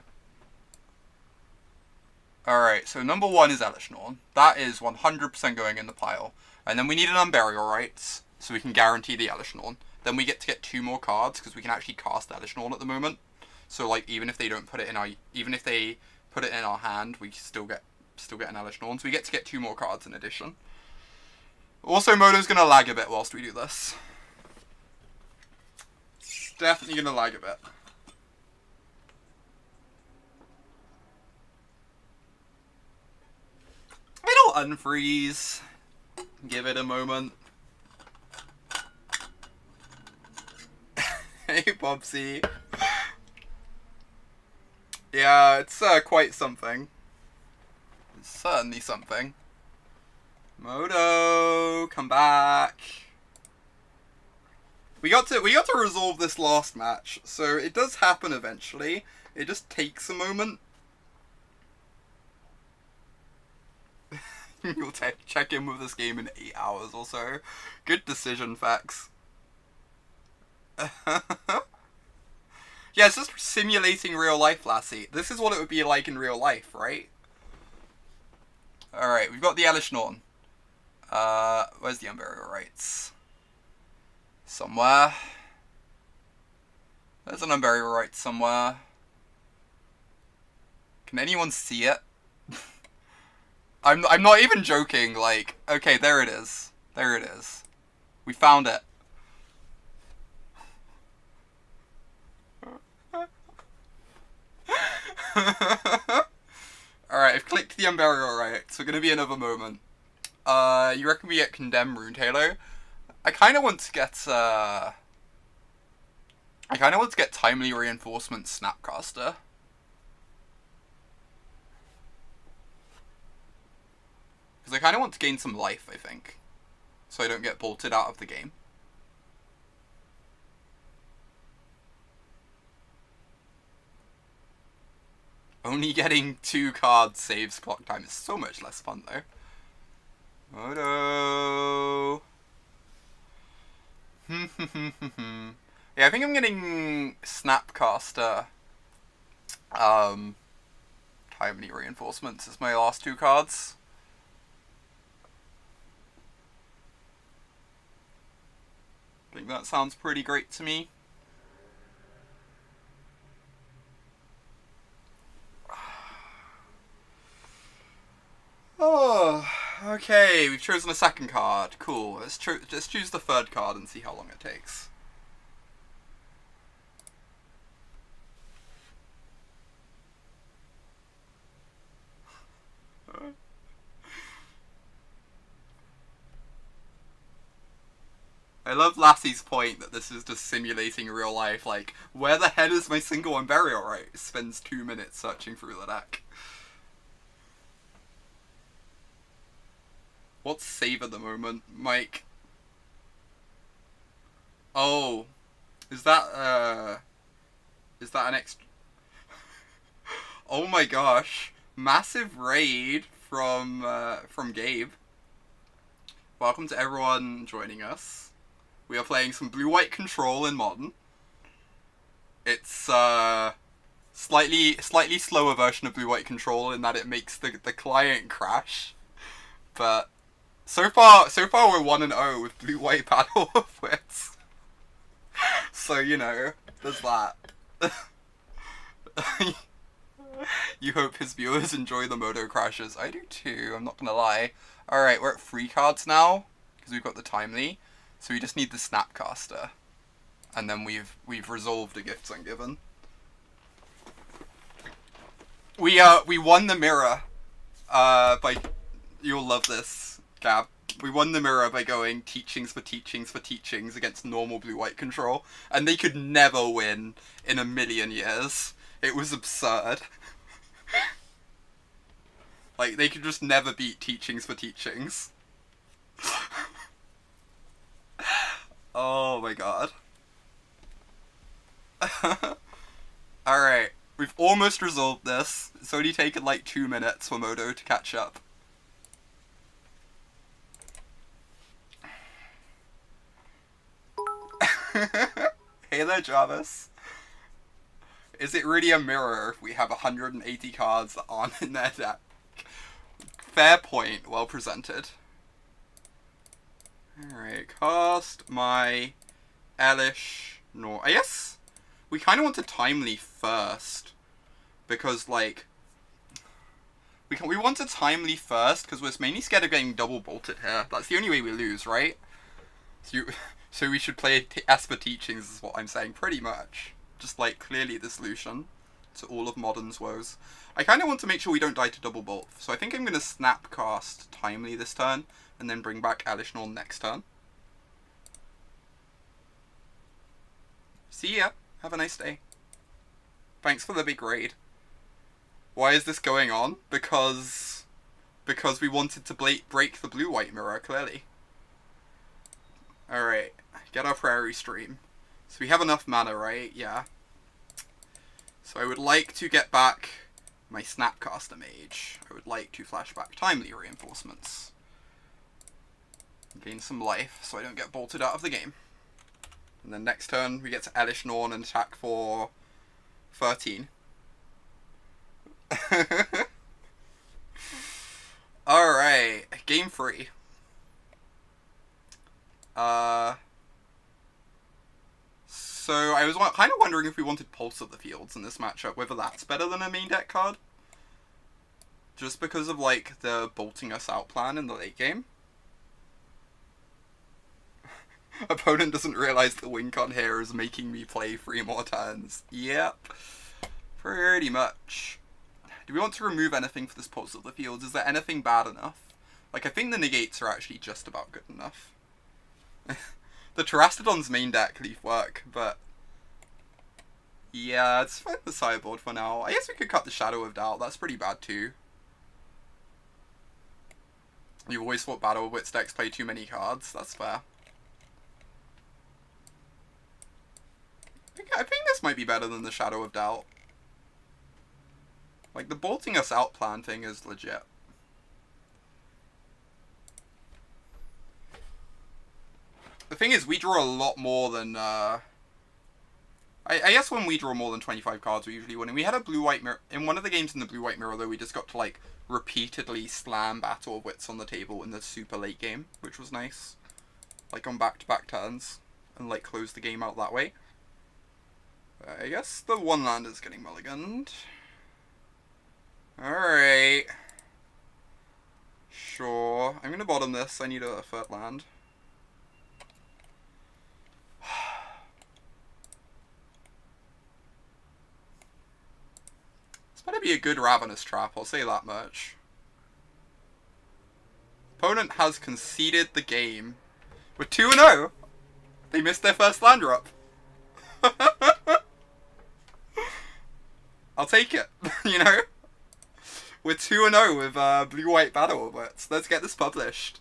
Alright, so number 1 is Elesh Norn. That is 100% going in the pile. And then we need an Unburial Rites, so we can guarantee the Elesh Norn. Then we get to get 2 more cards, because we can actually cast Elesh Norn at the moment. So, like, even if they don't put it in our... Even if they put it in our hand, we still get an Elesh Norn. So we get to get 2 more cards in addition. Also, Modo's going to lag a bit whilst we do this. It's definitely going to lag a bit. It'll unfreeze. Give it a moment. Hey, Bobsy. Yeah, it's quite something. It's certainly something. Modo, come back. We got to resolve this last match, so it does happen eventually. It just takes a moment. You'll check in with this game in 8 hours or so. Good decision, Fax. Yeah, it's just simulating real life, Lassie. This is what it would be like in real life, right? Alright, we've got the Elesh Norn. Where's the Unburial Rites? Somewhere. There's an Unburial Rites somewhere. Can anyone see it? I'm not even joking, like, okay, there it is. There it is. We found it. Alright, I've clicked the Unburial Rites. We're gonna be another moment. You reckon we get Condemn Rune Halo? I kinda want to get, Timely Reinforcement Snapcaster. Because I kind of want to gain some life, I think. So I don't get bolted out of the game. Only getting 2 cards saves clock time is so much less fun, though. Modo. Yeah, I think I'm getting Snapcaster. Timely Reinforcements as my last 2 cards. I think that sounds pretty great to me. Oh, okay, we've chosen a second card. Cool, let's choose the third card and see how long it takes. I love Lassie's point that this is just simulating real life, like, where the hell is my single Unburial Rite? Spends 2 minutes searching through the deck. What's save at the moment, Mike? Oh, is that an extra? Oh my gosh, massive raid from Gabe. Welcome to everyone joining us. We are playing some blue-white control in Modern. It's slightly slower version of blue-white control in that it makes the client crash. But so far we're 1-0 with blue-white Battle of Wits. So, you know, there's that. You hope his viewers enjoy the Modo crashes. I do too, I'm not gonna lie. Alright, we're at 3 cards now, because we've got the Timely. So we just need the Snapcaster. And then we've resolved the Gifts Ungiven. We won the mirror by... You'll love this, Gab. We won the mirror by going teachings for teachings for teachings against normal blue-white control. And they could never win in a million years. It was absurd. Like, they could just never beat teachings for teachings. Oh my god. Alright, we've almost resolved this. It's only taken like 2 minutes for Modo to catch up. Hey there, Jarvis. Is it really a mirror if we have 180 cards that aren't in their deck? Fair point. Well presented. Alright, cast my Elesh Norn. I guess we kind of want to Timely first. Because, like, we want to Timely first because we're mainly scared of getting double bolted here. That's the only way we lose, right? So we should play Esper Teachings is what I'm saying, pretty much. Just, like, clearly the solution to all of Modern's woes. I kind of want to make sure we don't die to double bolt. So I think I'm going to Snapcast Timely this turn, and then bring back Elesh Norn next turn. See ya. Have a nice day. Thanks for the big raid. Why is this going on? Because we wanted to break the blue-white mirror, clearly. Alright, get our Prairie Stream. So we have enough mana, right? Yeah. So I would like to get back my Snapcaster Mage. I would like to flash back Timely Reinforcements. Gain some life so I don't get bolted out of the game. And then next turn we get to Elesh Norn and attack for 13. Alright, game 3. So I was kind of wondering if we wanted Pulse of the Fields in this matchup, whether that's better than a main deck card. Just because of, like, the bolting us out plan in the late game. Opponent doesn't realize the win con here is making me play 3 more turns. Yep. Pretty much. Do we want to remove anything for this Pulse of the Fields? Is there anything bad enough? Like, I think the negates are actually just about good enough. The Terastodon's main deck leaf work, but... yeah, it's fine the sideboard for now. I guess we could cut the Shadow of Doubt. That's pretty bad too. You've always thought Battle of Wits decks play too many cards. That's fair. I think this might be better than the Shadow of Doubt. Like, the bolting us out plan thing is legit. The thing is, we draw a lot more than, I guess when we draw more than 25 cards, we're usually winning. We had a blue-white mirror. In one of the games in the blue-white mirror, though, we just got to, like, repeatedly slam Battle of Wits on the table in the super late game, which was nice. Like, on back-to-back turns. And, like, close the game out that way. I guess the one land is getting mulliganed. Alright. Sure. I'm gonna bottom this. I need a third land. This better be a good Ravenous Trap, I'll say that much. Opponent has conceded the game. We're 2-0! They missed their first land drop. I'll take it, you know? We're 2-0 with Blue-White Battle of Wits. Let's get this published.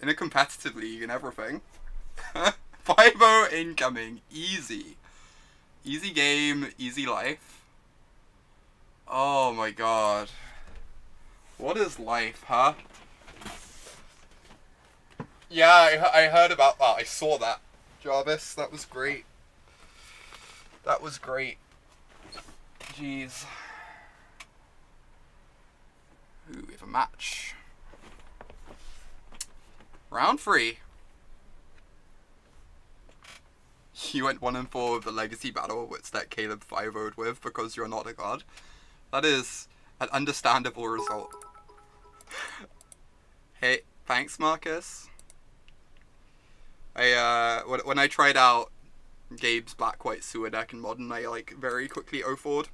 In a competitive league and everything. 5-0 incoming. Easy. Easy game, easy life. Oh my god. What is life, huh? Yeah, I heard about that. I saw that. Jarvis, that was great. That was great. Jeez. Ooh, we have a match. Round 3. You went 1-4 with the Legacy Battle of Wits deck Caleb 5-0'd with because you're not a god. That is an understandable result. Hey, thanks Marcus. When I tried out Gabe's Black-White Sewer deck in Modern, I, like, very quickly 0-4'd.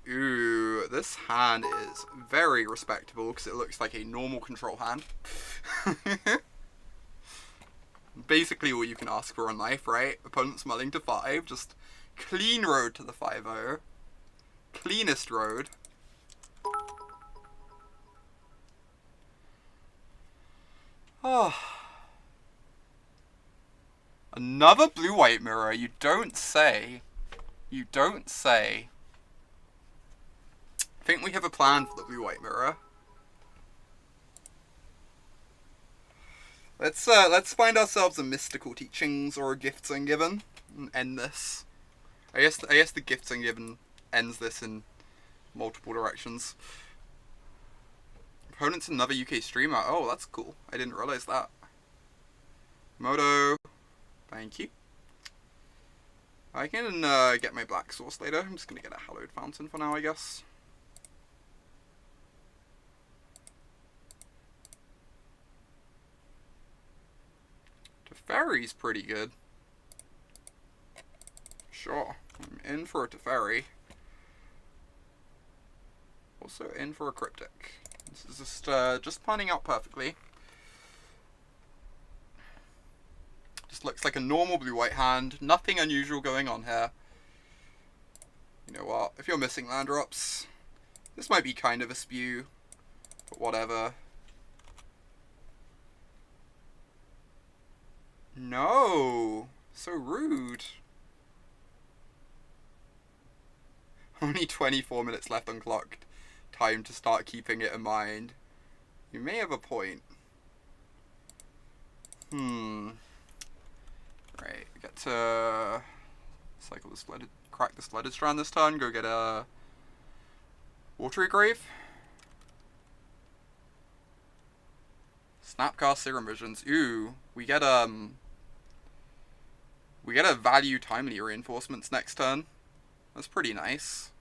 Ooh, this hand is very respectable because it looks like a normal control hand. Basically all you can ask for in life, right? Opponent's mulling to 5, just clean road to the 5-0. Cleanest road. Oh. Another blue-white mirror, you don't say. You don't say. I think we have a plan for the blue-white mirror. Let's find ourselves a Mystical Teachings or a Gifts Ungiven and end this. I guess the Gifts Ungiven ends this in multiple directions. Opponent's another UK streamer. Oh, that's cool. I didn't realize that. Moto. Thank you. I can get my black source later. I'm just going to get a Hallowed Fountain for now, I guess. Teferi's pretty good. Sure. I'm in for a Teferi. Also in for a Cryptic. This is just planning out perfectly. Just looks like a normal blue-white hand. Nothing unusual going on here. You know what? If you're missing land drops, this might be kind of a spew, but whatever. No! So rude. Only 24 minutes left unclocked. Time to start keeping it in mind. You may have a point. Right, get to cycle this flooded, crack this Flooded Strand this turn, go get a Watery Grave. Snapcast Serum Visions. Ooh, we get a value timely reinforcements next turn. That's pretty nice.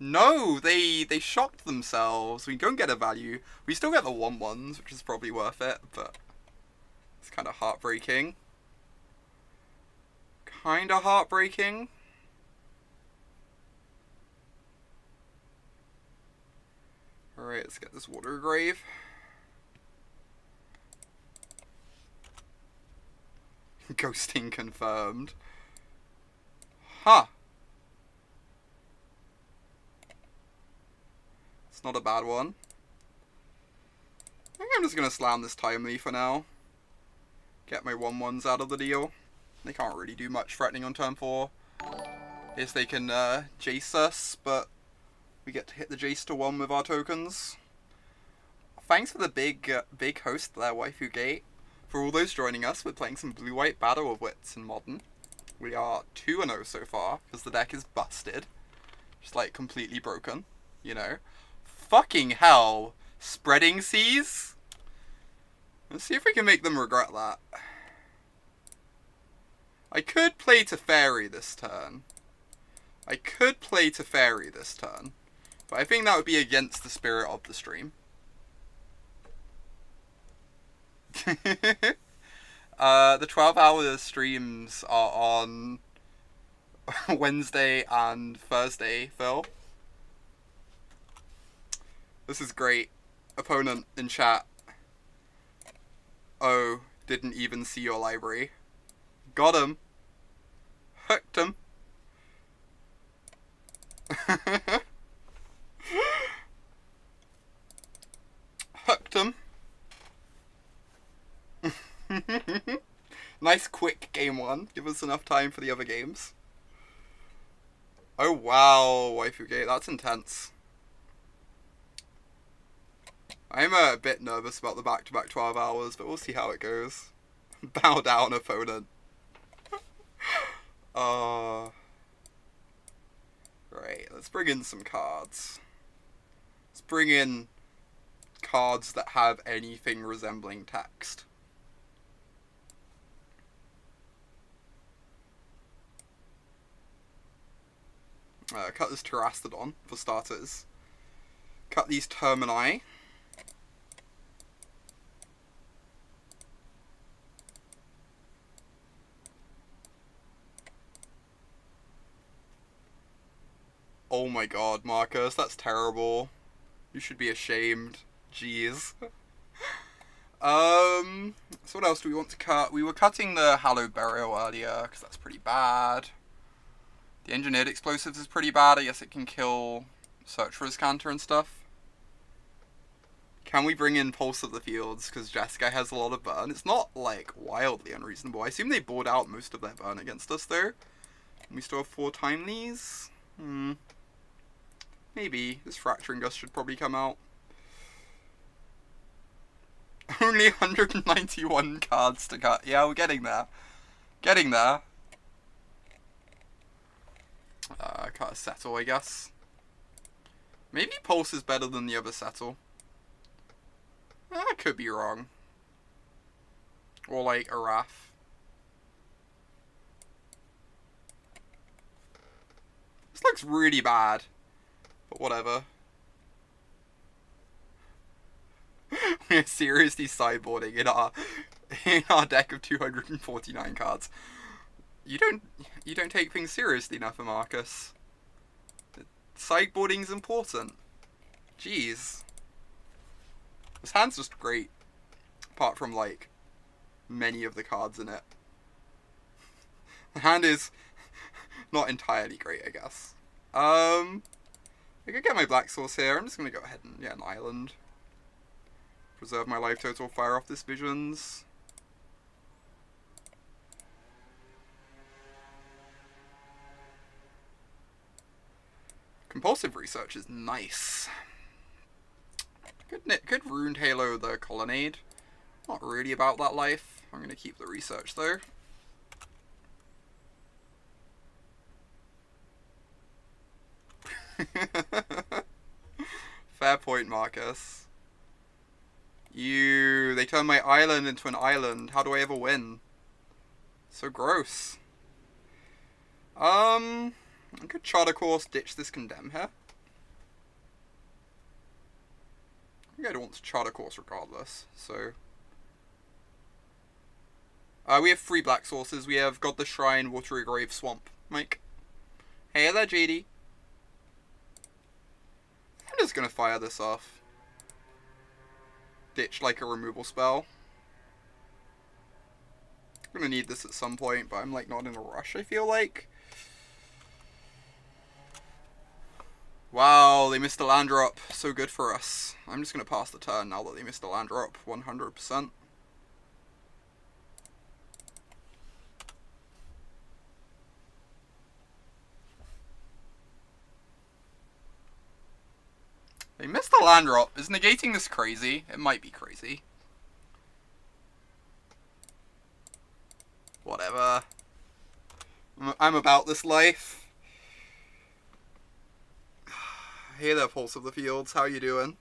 No, they shocked themselves. We don't get a value. We still get the 1/1s, which is probably worth it, but it's kind of heartbreaking. Kind of heartbreaking. Alright, let's get this Water Grave. Ghosting confirmed. Huh. It's not a bad one. I think I'm just going to slam this timely for now. Get my 1/1s out of the deal. They can't really do much threatening on turn 4. Yes, they can Jace us, but we get to hit the Jace to 1 with our tokens. Thanks for the big host there, Waifu Gate. For all those joining us, we're playing some blue-white Battle of Wits in Modern. We are 2-0 so far, because the deck is busted. Just like completely broken, you know. Fucking hell! Spreading Seas? Let's see if we can make them regret that. I could play Teferi this turn. But I think that would be against the spirit of the stream. The 12-hour streams are on Wednesday and Thursday, Phil. This is great. Opponent in chat. Oh, didn't even see your library. Got him. Hooked him. Hooked him. Nice quick game 1. Give us enough time for the other games. Oh wow, Waifu Gate, that's intense. I'm a bit nervous about the back-to-back 12 hours, but we'll see how it goes. Bow down, opponent. Right, let's bring in some cards. Let's bring in cards that have anything resembling text. Cut this Terastodon, for starters. Cut these Termini. Oh my god, Marcus, that's terrible. You should be ashamed. Jeez. So what else do we want to cut? We were cutting the Hallowed Burial earlier, because that's pretty bad. The Engineered Explosives is pretty bad. I guess it can kill Search for his counter and stuff. Can we bring in Pulse of the Fields? Because Jeskai has a lot of burn. It's not, like, wildly unreasonable. I assume they board out most of their burn against us, though. And we still have 4 timelies? Maybe. This Fracturing Gust should probably come out. Only 191 cards to cut. Yeah, we're getting there. Getting there. cut a settle, I guess. Maybe Pulse is better than the other settle. I could be wrong. Or like a Wrath. This looks really bad. But whatever. We're seriously sideboarding in our deck of 249 cards. You don't take things seriously enough, Marcus. Sideboarding's important. Jeez. This hand's just great. Apart from, like, many of the cards in it. The hand is not entirely great, I guess. I could get my black source here. I'm just gonna go ahead and, an island. Preserve my life total, fire off this visions. Compulsive Research is nice. Good Runed Halo the Colonnade. Not really about that life. I'm going to keep the research though. Fair point, Marcus. They turned my island into an island. How do I ever win? So gross. I could Charter Course ditch this Condemn here. I think I'd want to Charter Course regardless, so... we have 3 black sources. We have Godless Shrine, Watery Grave, Swamp. Mike. Hey there, JD. I'm just gonna fire this off. Ditch like a removal spell. I'm gonna need this at some point, but I'm like not in a rush, I feel like. Wow, they missed a land drop. So good for us. I'm just going to pass the turn now that they missed a land drop. 100%. They missed a land drop. Is negating this crazy? It might be crazy. Whatever. I'm about this life. Hey there, Pulse of the Fields. How you doing?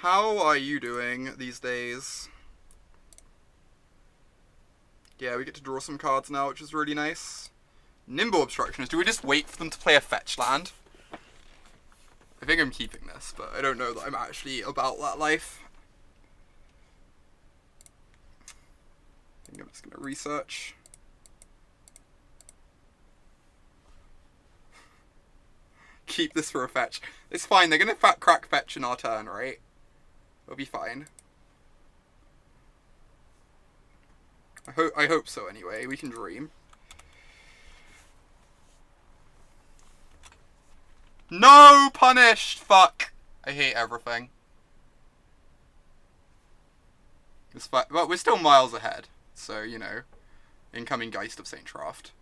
How are you doing these days? Yeah, we get to draw some cards now, which is really nice. Nimble Obstructionist. Do we just wait for them to play a fetch land? I think I'm keeping this, but I don't know that I'm actually about that life. I think I'm just going to research. Keep this for a fetch. It's fine, they're gonna crack fetch in our turn, right? It'll be fine. I hope so anyway, we can dream. No! Punished! Fuck! I hate everything. But we're still miles ahead, so, you know. Incoming Geist of St. Traft.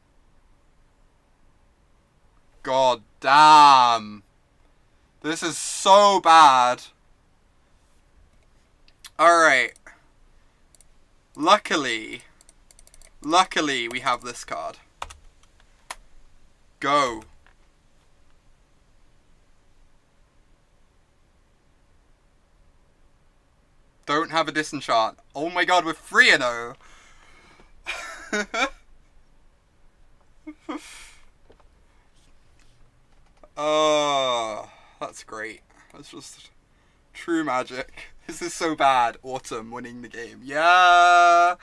God damn. This is so bad. Alright. Luckily we have this card. Go. Don't have a disenchant. Oh my god, we're 3-0. Oh, that's great. That's just true magic. This is so bad. Autumn winning the game. Yeah,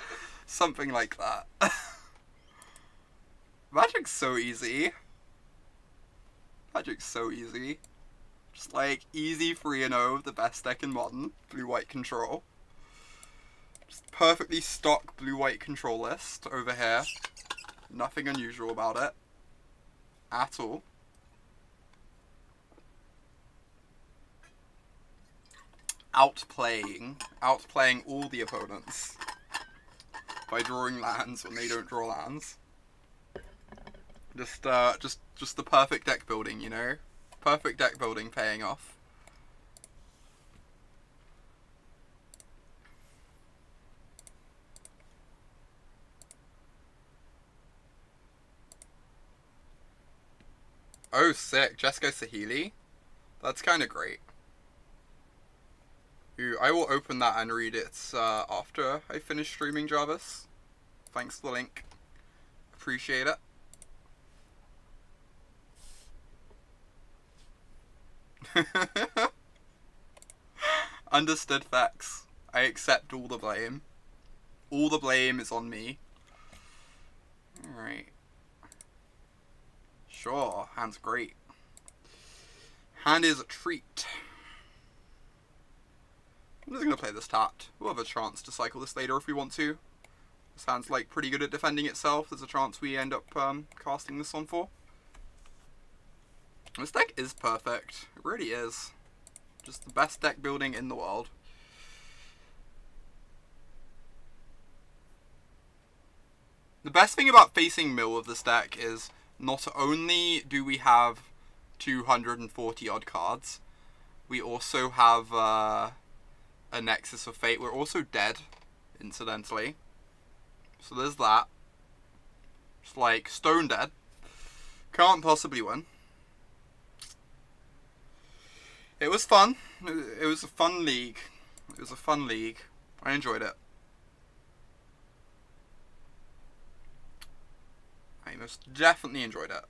something like that. Magic's so easy. Magic's so easy. Just like easy 3-0, the best deck in Modern. Blue-white control. Just perfectly stock blue-white control list over here. Nothing unusual about it. At all. Outplaying all the opponents by drawing lands when they don't draw lands. Just the perfect deck building, you know? Perfect deck building paying off. Oh, sick. Jessica Sahili. That's kind of great. Ooh, I will open that and read it after I finish streaming, Jarvis. Thanks for the link. Appreciate it. Understood facts. I accept all the blame. All the blame is on me. Alright. Sure, hand's great. Hand is a treat. I'm just going to play this tapped. We'll have a chance to cycle this later if we want to. This hand's like pretty good at defending itself. There's a chance we end up casting this on for. This deck is perfect. It really is. Just the best deck building in the world. The best thing about facing mill of this deck is not only do we have 240 odd cards, we also have a Nexus of Fate. We're also dead, incidentally. So there's that. It's like stone dead. Can't possibly win. It was fun. It was a fun league. It was a fun league. I enjoyed it. I most definitely enjoyed it.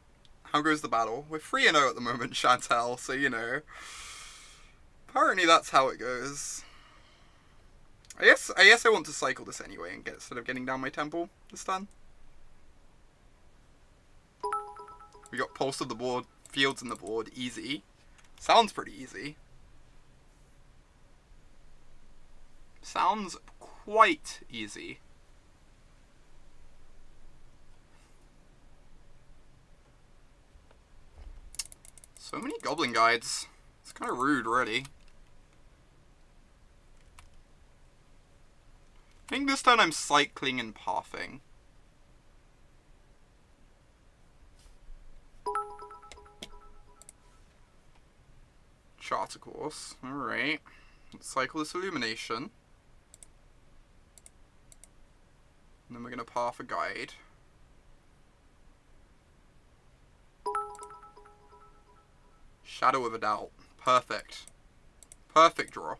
How goes the battle? We're 3-0 at the moment, Chantel, so you know. Apparently that's how it goes. I guess I want to cycle this anyway and get sort of getting down my temple this turn. We got Pulse of the board, Fields in the board, easy. Sounds pretty easy. Sounds quite easy. So many Goblin Guides. It's kind of rude, really. I think this turn I'm cycling and pathing. Charter course. Alright. Let's cycle this Illumination. And then we're going to path a guide. Shadow of a Doubt. Perfect. Perfect draw.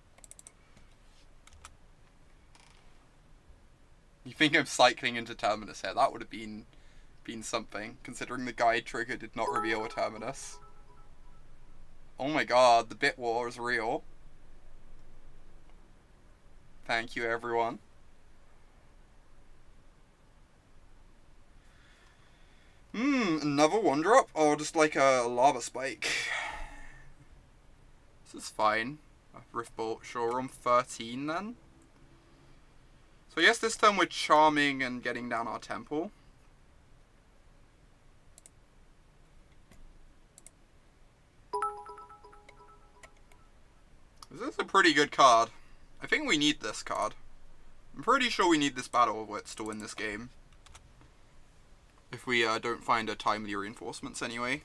You think I'm cycling into Terminus here? That would have been something, considering the guide trigger did not reveal a Terminus. Oh my god, the bit war is real. Thank you, everyone. Another 1-drop? Or just like a lava spike? This is fine. A Rift Bolt, sure, we're on 13 then. So I guess this turn we're charming and getting down our temple. This is a pretty good card. I think we need this card. I'm pretty sure we need this Battle of Wits to win this game. If we don't find a timely reinforcements anyway.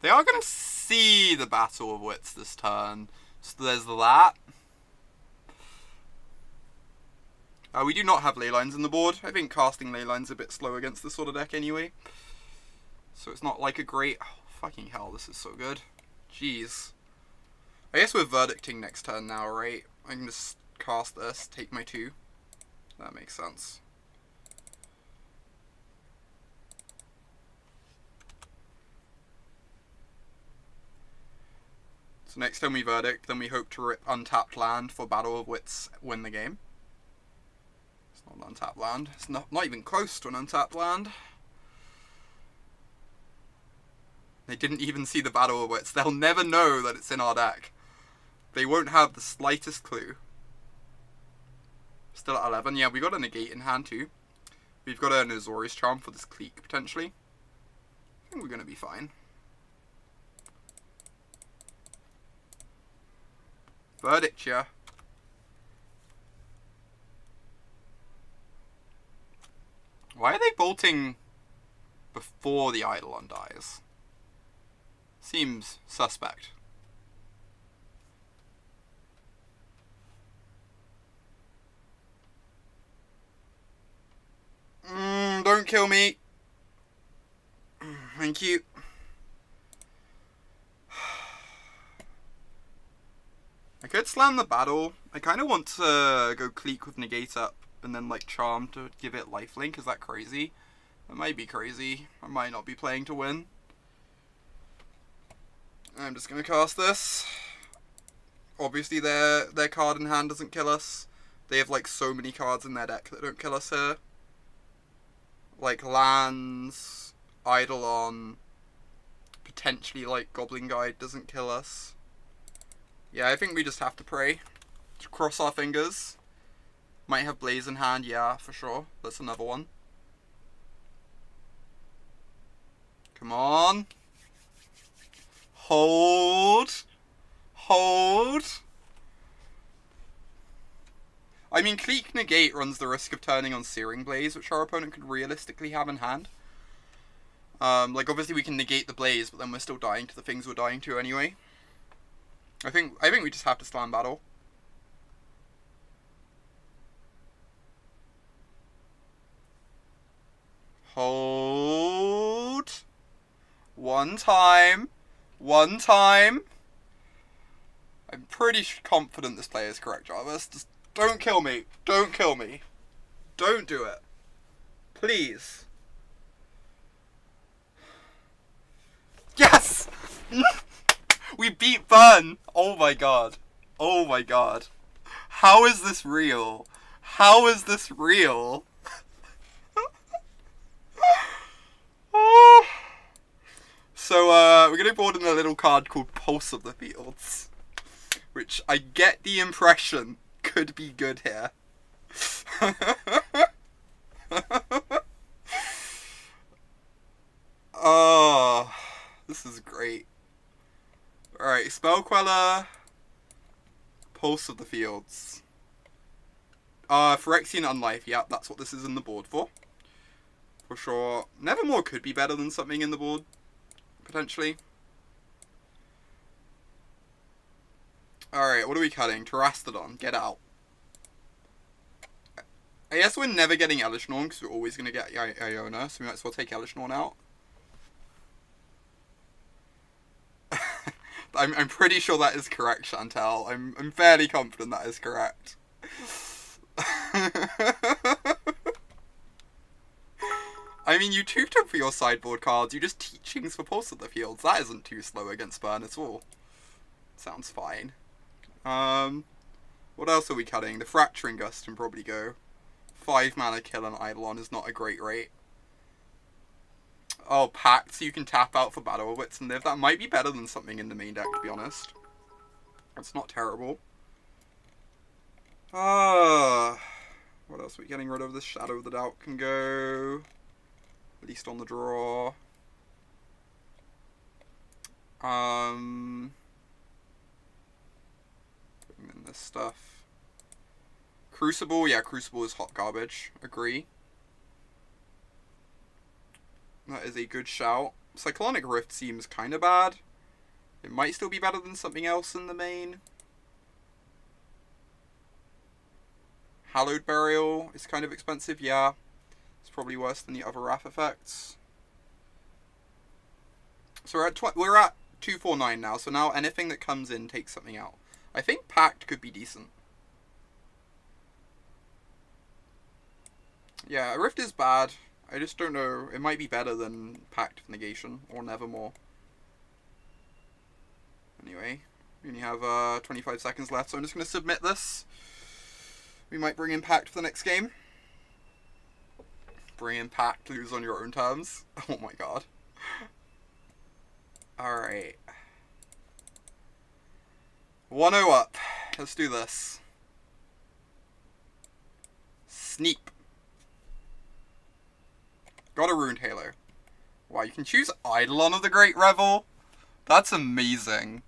They are going to see the Battle of Wits this turn. So there's that. We do not have ley lines in the board. I think casting ley lines a bit slow against this sort of deck anyway. So it's not like a great... Oh, fucking hell, this is so good. Jeez. I guess we're verdicting next turn now, right? I can just cast this, take my 2. That makes sense. So next time we verdict, then we hope to rip untapped land for Battle of Wits, win the game. It's not an untapped land. It's not even close to an untapped land. They didn't even see the Battle of Wits. They'll never know that it's in our deck. They won't have the slightest clue. Still at 11. Yeah, we got a negate in hand too. We've got an Azorius Charm for this clique, potentially. I think we're going to be fine. Verdict, yeah. Why are they bolting before the Eidolon dies? Seems suspect. Don't kill me. Thank you. I could slam the battle. I kind of want to go Cleek with Negate up and then like Charm to give it lifelink. Is that crazy? That might be crazy. I might not be playing to win. I'm just going to cast this. Obviously their card in hand doesn't kill us. They have like so many cards in their deck that don't kill us here. Like lands, Eidolon, potentially like Goblin Guide doesn't kill us. Yeah, I think we just have to pray. To cross our fingers. Might have Blaze in hand, yeah, for sure. That's another one. Come on. Hold. Hold. I mean, Cleek Negate runs the risk of turning on Searing Blaze, which our opponent could realistically have in hand. Like, obviously we can negate the Blaze, but then we're still dying to the things we're dying to anyway. I think we just have to slam battle. Hold. One time. One time. I'm pretty confident this player is correct, Jarvis. Just don't kill me. Don't kill me. Don't do it. Please. Yes! We beat Burn! Oh my god. Oh my god. How is this real? How is this real? So, we're going to board in a little card called Pulse of the Fields. Which I get the impression could be good here. Oh, this is great. Alright, Spell Queller, Pulse of the Fields. Phyrexian Unlife, yeah, that's what this is in the board for. For sure. Nevermore could be better than something in the board, potentially. Alright, what are we cutting? Terastodon, get out. I guess we're never getting Elesh Norn because we're always going to get Iona, so we might as well take Elesh Norn out. I'm pretty sure that is correct, Chantal. I'm fairly confident that is correct. I mean, you tutor for your sideboard cards, you just teachings for Pulse of the Fields. That isn't too slow against Burn at all. Sounds fine. What else are we cutting? The Fracturing Gust can probably go. 5 mana kill on Eidolon is not a great rate. Oh, Pact, so you can tap out for Battle of Wits and live. That might be better than something in the main deck, to be honest. That's not terrible. What else are we getting rid of? This Shadow of the Doubt can go. At least on the draw. Putting in this stuff. Crucible, yeah, Crucible is hot garbage. Agree. That is a good shout. Cyclonic Rift seems kind of bad. It might still be better than something else in the main. Hallowed Burial is kind of expensive, yeah. It's probably worse than the other Wrath effects. So we're at 249 now, so now anything that comes in takes something out. I think Pact could be decent. Yeah, Rift is bad. I just don't know. It might be better than Pact of Negation or Nevermore. Anyway, we only have 25 seconds left, so I'm just going to submit this. We might bring in Pact for the next game. Bring in Pact, lose on your own terms. Oh my god. Alright. 1-0 up. Let's do this. Sneep. Got a Ruined Halo. Wow, you can choose Eidolon of the Great Revel? That's amazing.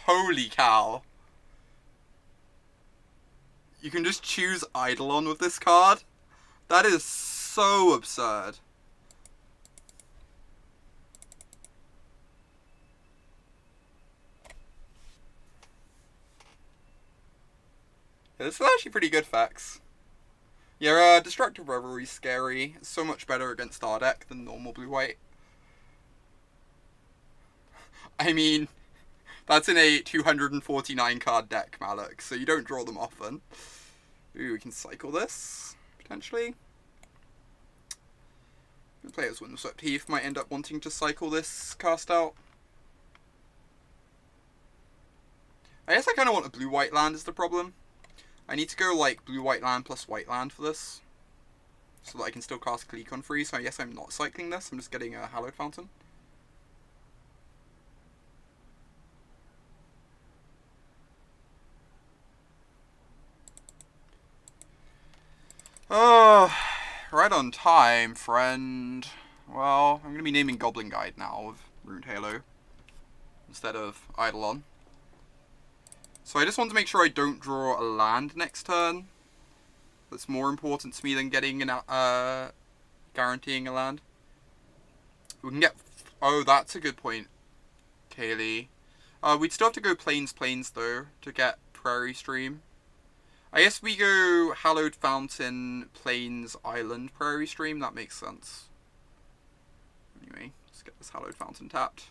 Holy cow. You can just choose Eidolon with this card? That is so absurd. Yeah, this is actually pretty good, Fax. Yeah, Destructive Revelry's scary. It's so much better against our deck than normal blue-white. I mean, that's in a 249 card deck, Malak, so you don't draw them often. Ooh, we can cycle this, potentially. Players Windswept Heath might end up wanting to cycle this cast out. I guess I kind of want a blue-white land is the problem. I need to go like blue-white land plus white land for this. So that I can still cast Clique on free, so I guess I'm not cycling this, I'm just getting a Hallowed Fountain. Oh, right on time, friend. Well, I'm going to be naming Goblin Guide now with Ruined Halo instead of Eidolon. So I just want to make sure I don't draw a land next turn. That's more important to me than getting an guaranteeing a land. We can get... Oh, that's a good point, Kaylee. We'd still have to go Plains though to get Prairie Stream. I guess we go Hallowed Fountain, Plains, Island, Prairie Stream. That makes sense. Anyway, let's get this Hallowed Fountain tapped.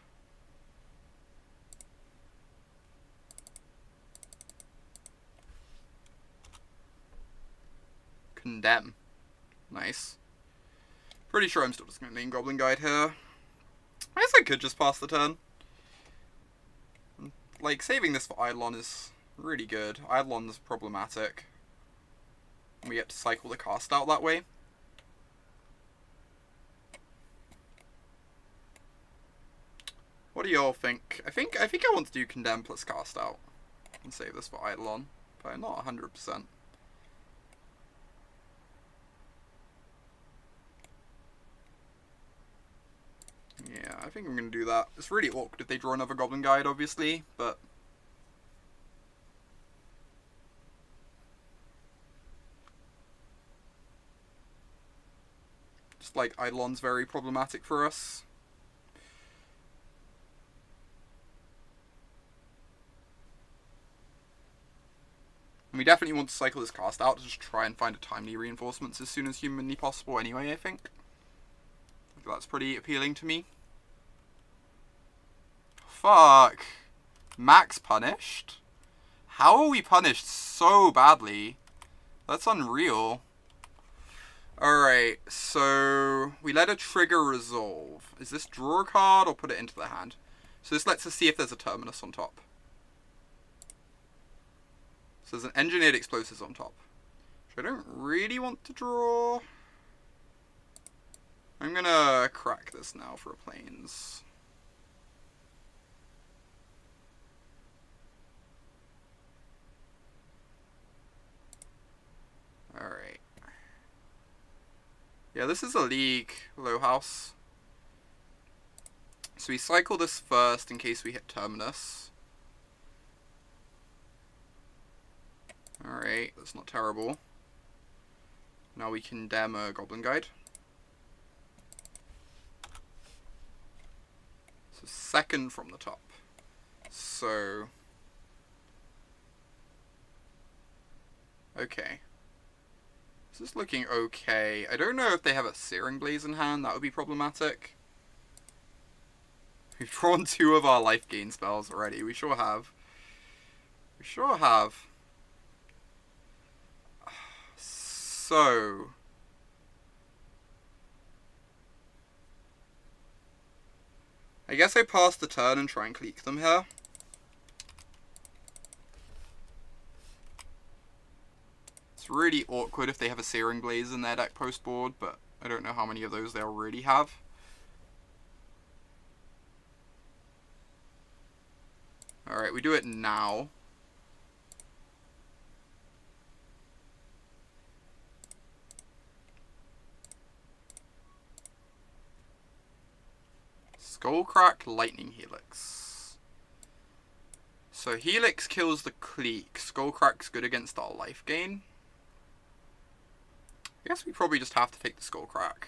Condemn. Nice. Pretty sure I'm still just going to name Goblin Guide here. I guess I could just pass the turn. Like, saving this for Eidolon is really good. Eidolon's problematic. We get to cycle the cast out that way. What do y'all think? I think I want to do Condemn plus cast out and save this for Eidolon, but I'm not 100%. Yeah, I think I'm going to do that. It's really awkward if they draw another Goblin Guide, obviously, but... just like Eidolon's very problematic for us. And we definitely want to cycle this cast out to just try and find a timely reinforcements as soon as humanly possible anyway, I think. That's pretty appealing to me. Fuck. Max punished? How are we punished so badly? That's unreal. Alright, so we let a trigger resolve. Is this draw a card or put it into the hand? So this lets us see if there's a terminus on top. So there's an engineered explosives on top. Which I don't really want to draw. I'm gonna crack this now for a plains. Alright. Yeah, this is a league low house. So we cycle this first in case we hit terminus. Alright, that's not terrible. Now we condemn a Goblin Guide. So second from the top. So... okay. This is looking okay. I don't know if they have a Searing Blaze in hand. That would be problematic. We've drawn 2 of our life gain spells already. We sure have. We sure have. So... I guess I pass the turn and try and clique them here. It's really awkward if they have a Searing Blaze in their deck post-board, but I don't know how many of those they'll really have. Alright, we do it now. Skullcrack, Lightning Helix. So Helix kills the Clique. Skullcrack's good against our life gain. I guess we probably just have to take the Skullcrack.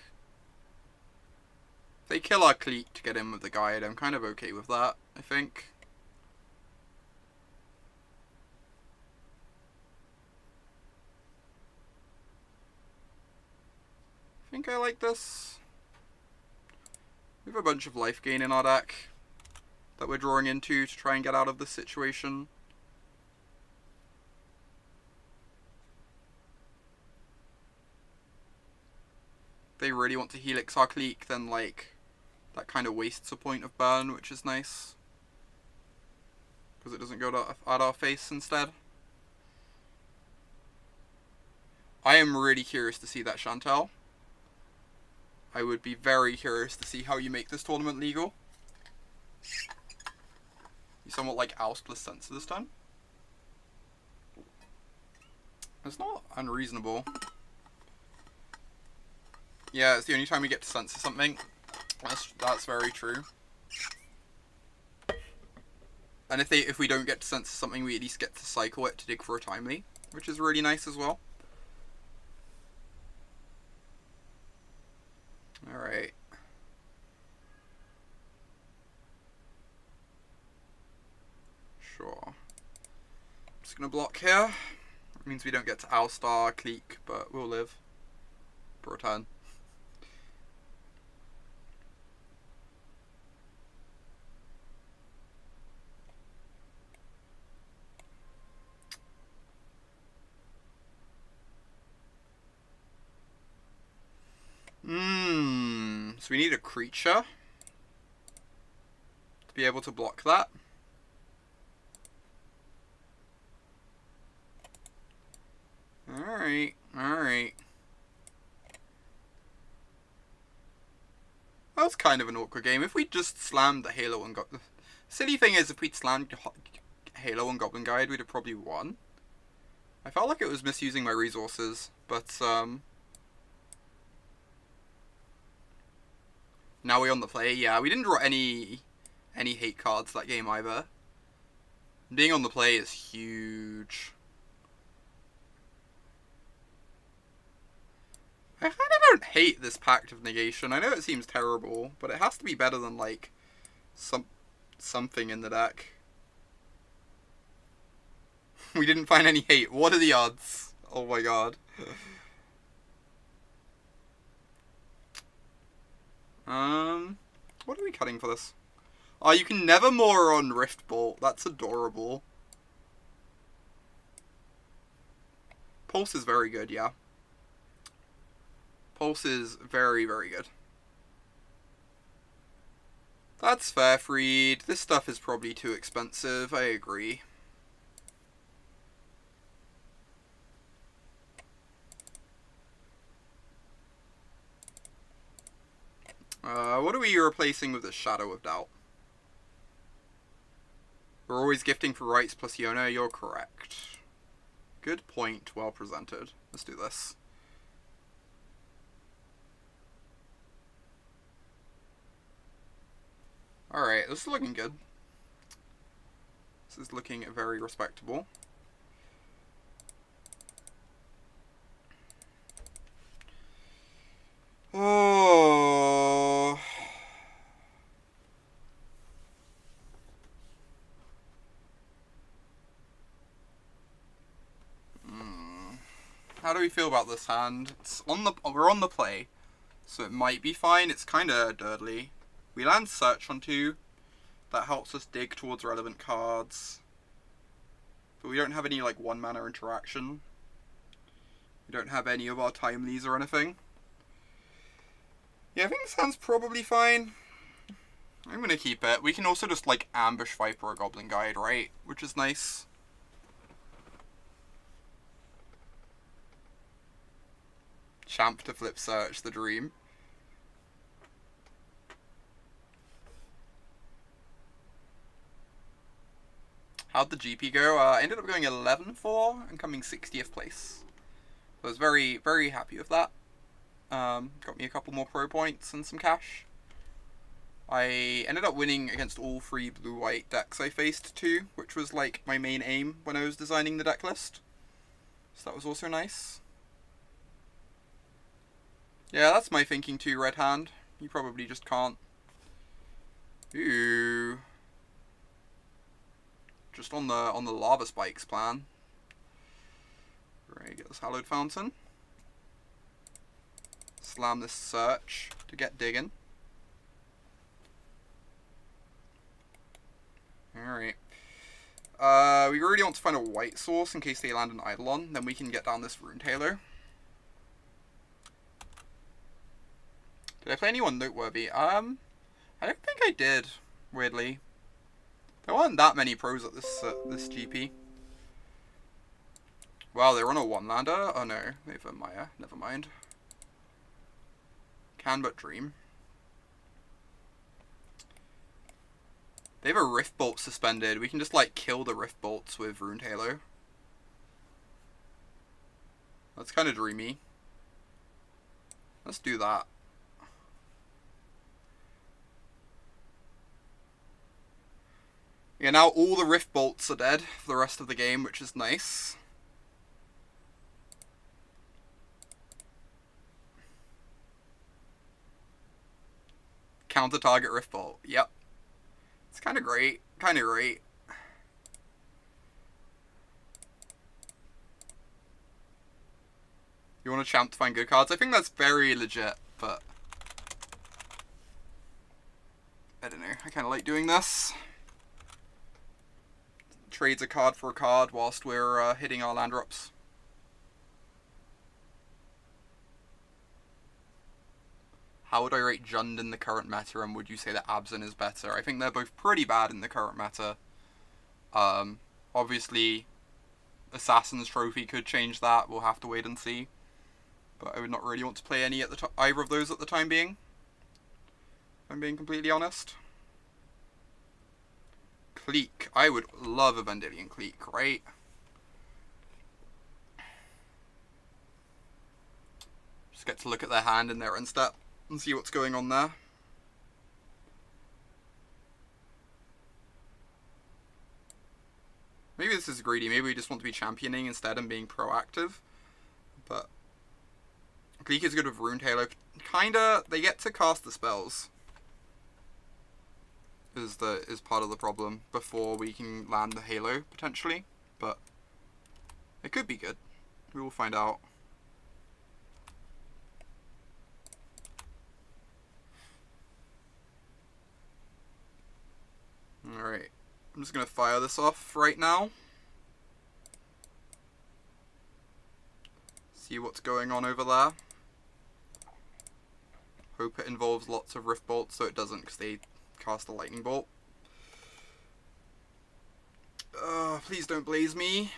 If they kill our Clique to get in with the guide, I'm kind of okay with that, I think. I think I like this. We have a bunch of life gain in our deck that we're drawing into to try and get out of this situation. If they really want to Helix our Clique, then like that kind of wastes a point of burn, which is nice. Because it doesn't go at our face instead. I am really curious to see that, Chantel. I would be very curious to see how you make this tournament legal. You somewhat like Oust plus Censor this time. It's not unreasonable. Yeah, it's the only time we get to Censor something. That's very true. And if we don't get to Censor something, we at least get to cycle it to dig for a timely, which is really nice as well. Alright. Sure. Just gonna block here. It means we don't get to oust our Clique, but we'll live for a turn. So we need a creature to be able to block that. Alright, alright. That was kind of an awkward game. If we just slammed the Halo and got... The silly thing is, if we'd slammed Halo and Goblin Guide, we'd have probably won. I felt like it was misusing my resources, but now we're on the play. Yeah, we didn't draw any hate cards that game either. Being on the play is huge. I kind of don't hate this Pact of Negation. I know it seems terrible, but it has to be better than like something in the deck. We didn't find any hate. What are the odds? Oh my god. What are we cutting for this? Oh, you can never more on Rift Bolt. That's adorable. Pulse is very good, yeah. Pulse is very, very good. That's fair, Freed. This stuff is probably too expensive. I agree. What are we replacing with the Shadow of Doubt? We're always gifting for rights plus Iona. You're correct. Good point. Well presented. Let's do this. Alright, this is looking good. This is looking very respectable. Oh. How do we feel about this hand? We're on the play, so it might be fine. It's kind of dirtly. We land Search on 2. That helps us dig towards relevant cards. But we don't have any like 1-mana interaction. We don't have any of our timelies or anything. Yeah, I think this hand's probably fine. I'm gonna keep it. We can also just like ambush Viper or Goblin Guide, right? Which is nice. Champ to flip Search, the dream. How'd the GP go? Ended up going 11-4 and coming 60th place. I was very, very happy with that. Got me a couple more pro points and some cash. I ended up winning against all 3 blue-white decks I faced too, which was like my main aim when I was designing the deck list. So that was also nice. Yeah, that's my thinking too, Red Hand. You probably just can't. Ooh. Just on the Lava Spikes plan. Right, get this Hallowed Fountain. Slam this search to get digging. Alright. We really want to find a white source in case they land an Eidolon, then we can get down this Rune Tailor. Did I play anyone noteworthy? I don't think I did, weirdly. There weren't that many pros at this GP. Wow, they're on a one-lander? Oh no, they have a Maya. Never mind. Can but dream. They have a Rift Bolt suspended. We can just, like, kill the Rift Bolts with Rune Halo. That's kind of dreamy. Let's do that. Yeah, now all the Rift Bolts are dead for the rest of the game, which is nice. Counter target Rift Bolt. Yep. It's kind of great. Kind of great. You want a champ to find good cards? I think that's very legit, but I don't know. I kind of like doing this. Trades a card for a card whilst we're hitting our land drops. How would I rate Jund in the current meta, and would you say that Abzan is better? I think they're both pretty bad in the current meta. Obviously, Assassin's Trophy could change that. We'll have to wait and see. But I would not really want to play any at the either of those at the time being. If I'm being completely honest. Clique. I would love a Vendilion Clique, right? Just get to look at their hand and their end step and see what's going on there. Maybe this is greedy. Maybe we just want to be championing instead and being proactive. But Clique is good with Rune Halo. Kinda, they get to cast the spells. Is part of the problem before we can land the Halo, potentially. But it could be good. We will find out. Alright. I'm just going to fire this off right now. See what's going on over there. Hope it involves lots of Rift Bolts, so it doesn't, because they cast a Lightning Bolt. Please don't blaze me.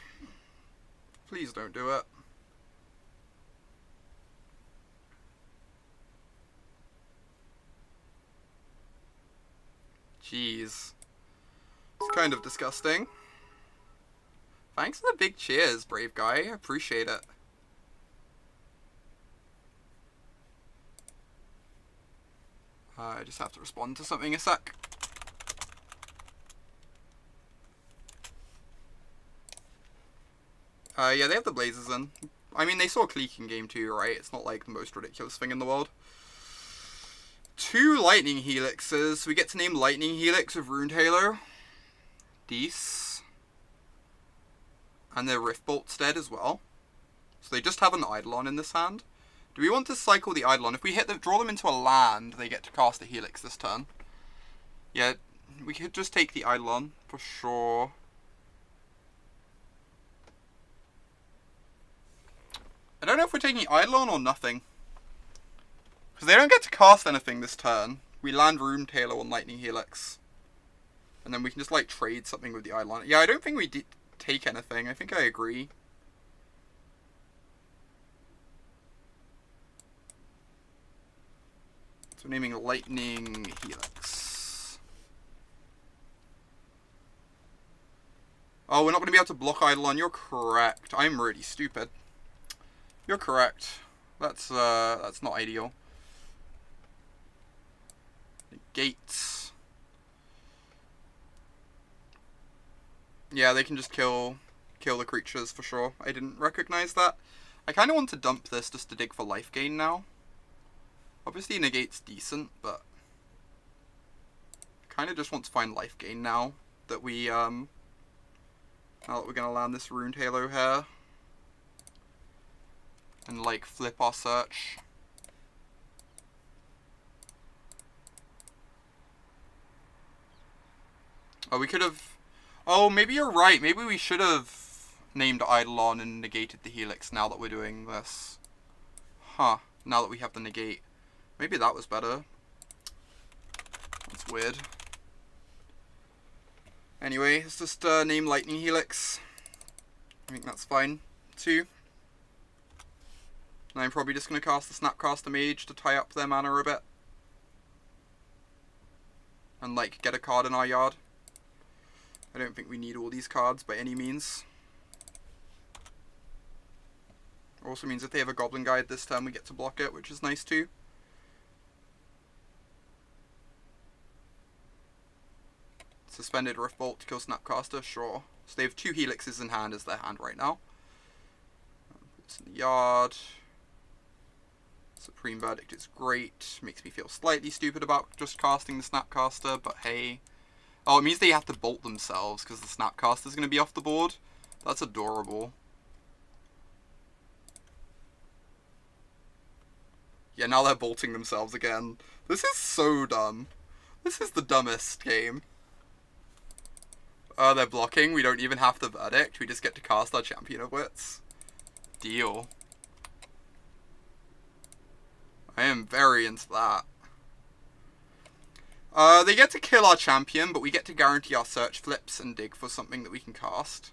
Please don't do it. Jeez. It's kind of disgusting. Thanks for the big cheers, brave guy. I appreciate it. I just have to respond to something a sec. Yeah, they have the blazes in. I mean, they saw Clique in game 2, right? It's not like the most ridiculous thing in the world. 2 Lightning Helixes. We get to name Lightning Helix with Rune Halo. Dees. And their Rift Bolt's dead as well. So they just have an Eidolon in this hand. Do we want to cycle the Eidolon? If we hit them, draw them into a land, they get to cast a Helix this turn. Yeah, we could just take the Eidolon for sure. I don't know if we're taking Eidolon or nothing. Because they don't get to cast anything this turn. We land Rune Tailor on Lightning Helix. And then we can just, like, trade something with the Eidolon. Yeah, I don't think we take anything. I think I agree. So we're naming Lightning Helix. Oh, we're not going to be able to block Eidolon. You're correct. I'm really stupid. You're correct. That's not ideal. Gates. Yeah, they can just kill the creatures for sure. I didn't recognize that. I kind of want to dump this just to dig for life gain now. Obviously negate's decent, but I kind of just want to find life gain now that we now that we're gonna land this Rune Halo here and like flip our search. Oh, we could have... Oh, maybe you're right. Maybe we should have named Eidolon and negated the Helix now that we're doing this. Huh. Now that we have the negate. Maybe that was better. That's weird. Anyway, let's just name Lightning Helix. I think that's fine, too. And I'm probably just going to cast the Snapcaster Mage to tie up their mana a bit. And, like, get a card in our yard. I don't think we need all these cards by any means. Also means if they have a Goblin Guide this turn, we get to block it, which is nice too. Suspended Riftbolt to kill Snapcaster, sure. So they have 2 Helixes in hand as their hand right now. Put this in the yard. Supreme Verdict is great. Makes me feel slightly stupid about just casting the Snapcaster, but hey. Oh, it means they have to bolt themselves because the Snapcaster is going to be off the board. That's adorable. Yeah, now they're bolting themselves again. This is so dumb. This is the dumbest game. They're blocking. We don't even have the Verdict. We just get to cast our Champion of Wits. Deal. I am very into that. They get to kill our champion, but we get to guarantee our search flips and dig for something that we can cast.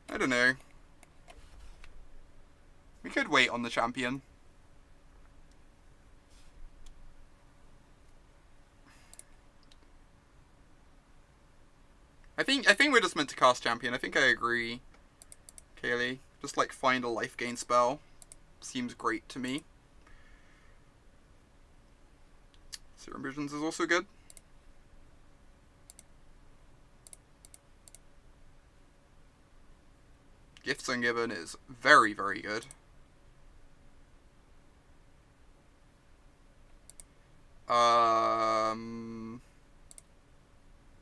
I don't know. We could wait on the champion. I think we're just meant to cast champion. I think I agree, Kaylee. Just like find a life gain spell. Seems great to me. Serum Visions is also good. Gifts Ungiven is very, very good.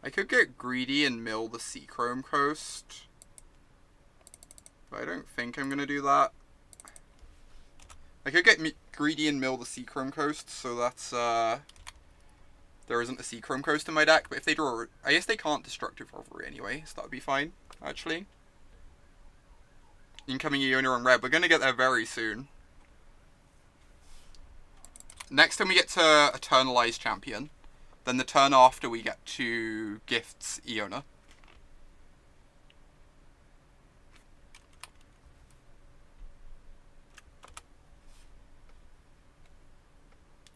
I could get greedy and mill the Seachrome Coast, but I don't think I'm gonna do that. I could get greedy and mill the Seachrome Coast, so that's there isn't a Seachrome Coast in my deck. But if they draw, I guess they can't Destructive Revelry anyway, so that would be fine. Actually, incoming Iona on red. We're gonna get there very soon. Next time we get to Eternalize Champion. Then the turn after we get to Gifts Iona.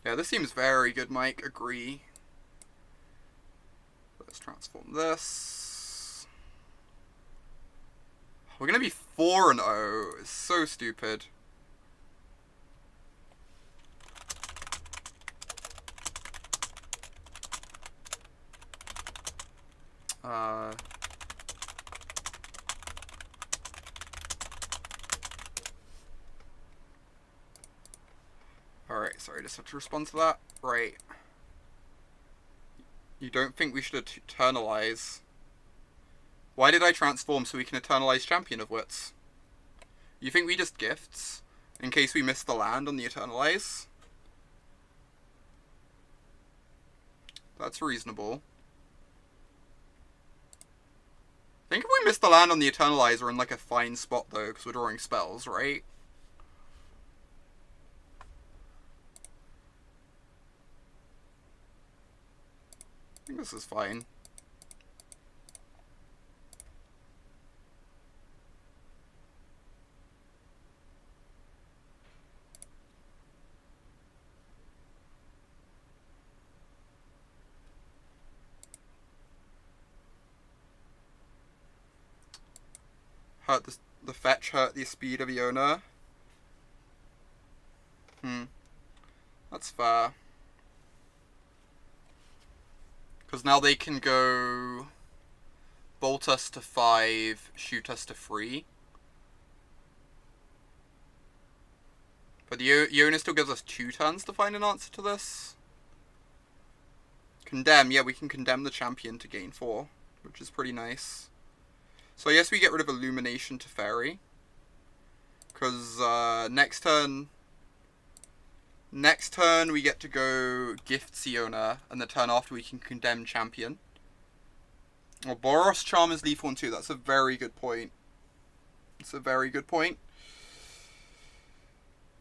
Yeah, this seems very good, Mike. Agree. Let's transform this. We're gonna be 4-0. It's so stupid. Alright, sorry, just have to respond to that. Right. You don't think we should eternalize? Why did I transform so we can eternalize Champion of Wits? You think we just gifts? In case we miss the land on the eternalize? That's reasonable. I think if we miss the land on the Eternalize, we're in like a fine spot though, because we're drawing spells, right? I think this is fine. Hurt the fetch hurt the speed of Iona. That's fair. Because now they can go bolt us to 5, shoot us to 3. But the Iona still gives us 2 turns to find an answer to this. Condemn, yeah, we can condemn the champion to gain 4, which is pretty nice. So I guess we get rid of Illumination to Fairy. Because next turn Next turn we get to go Gifts Iona, and the turn after we can Condemn Champion. Well, Azorius Charm is lethal too. That's a very good point. It's a very good point.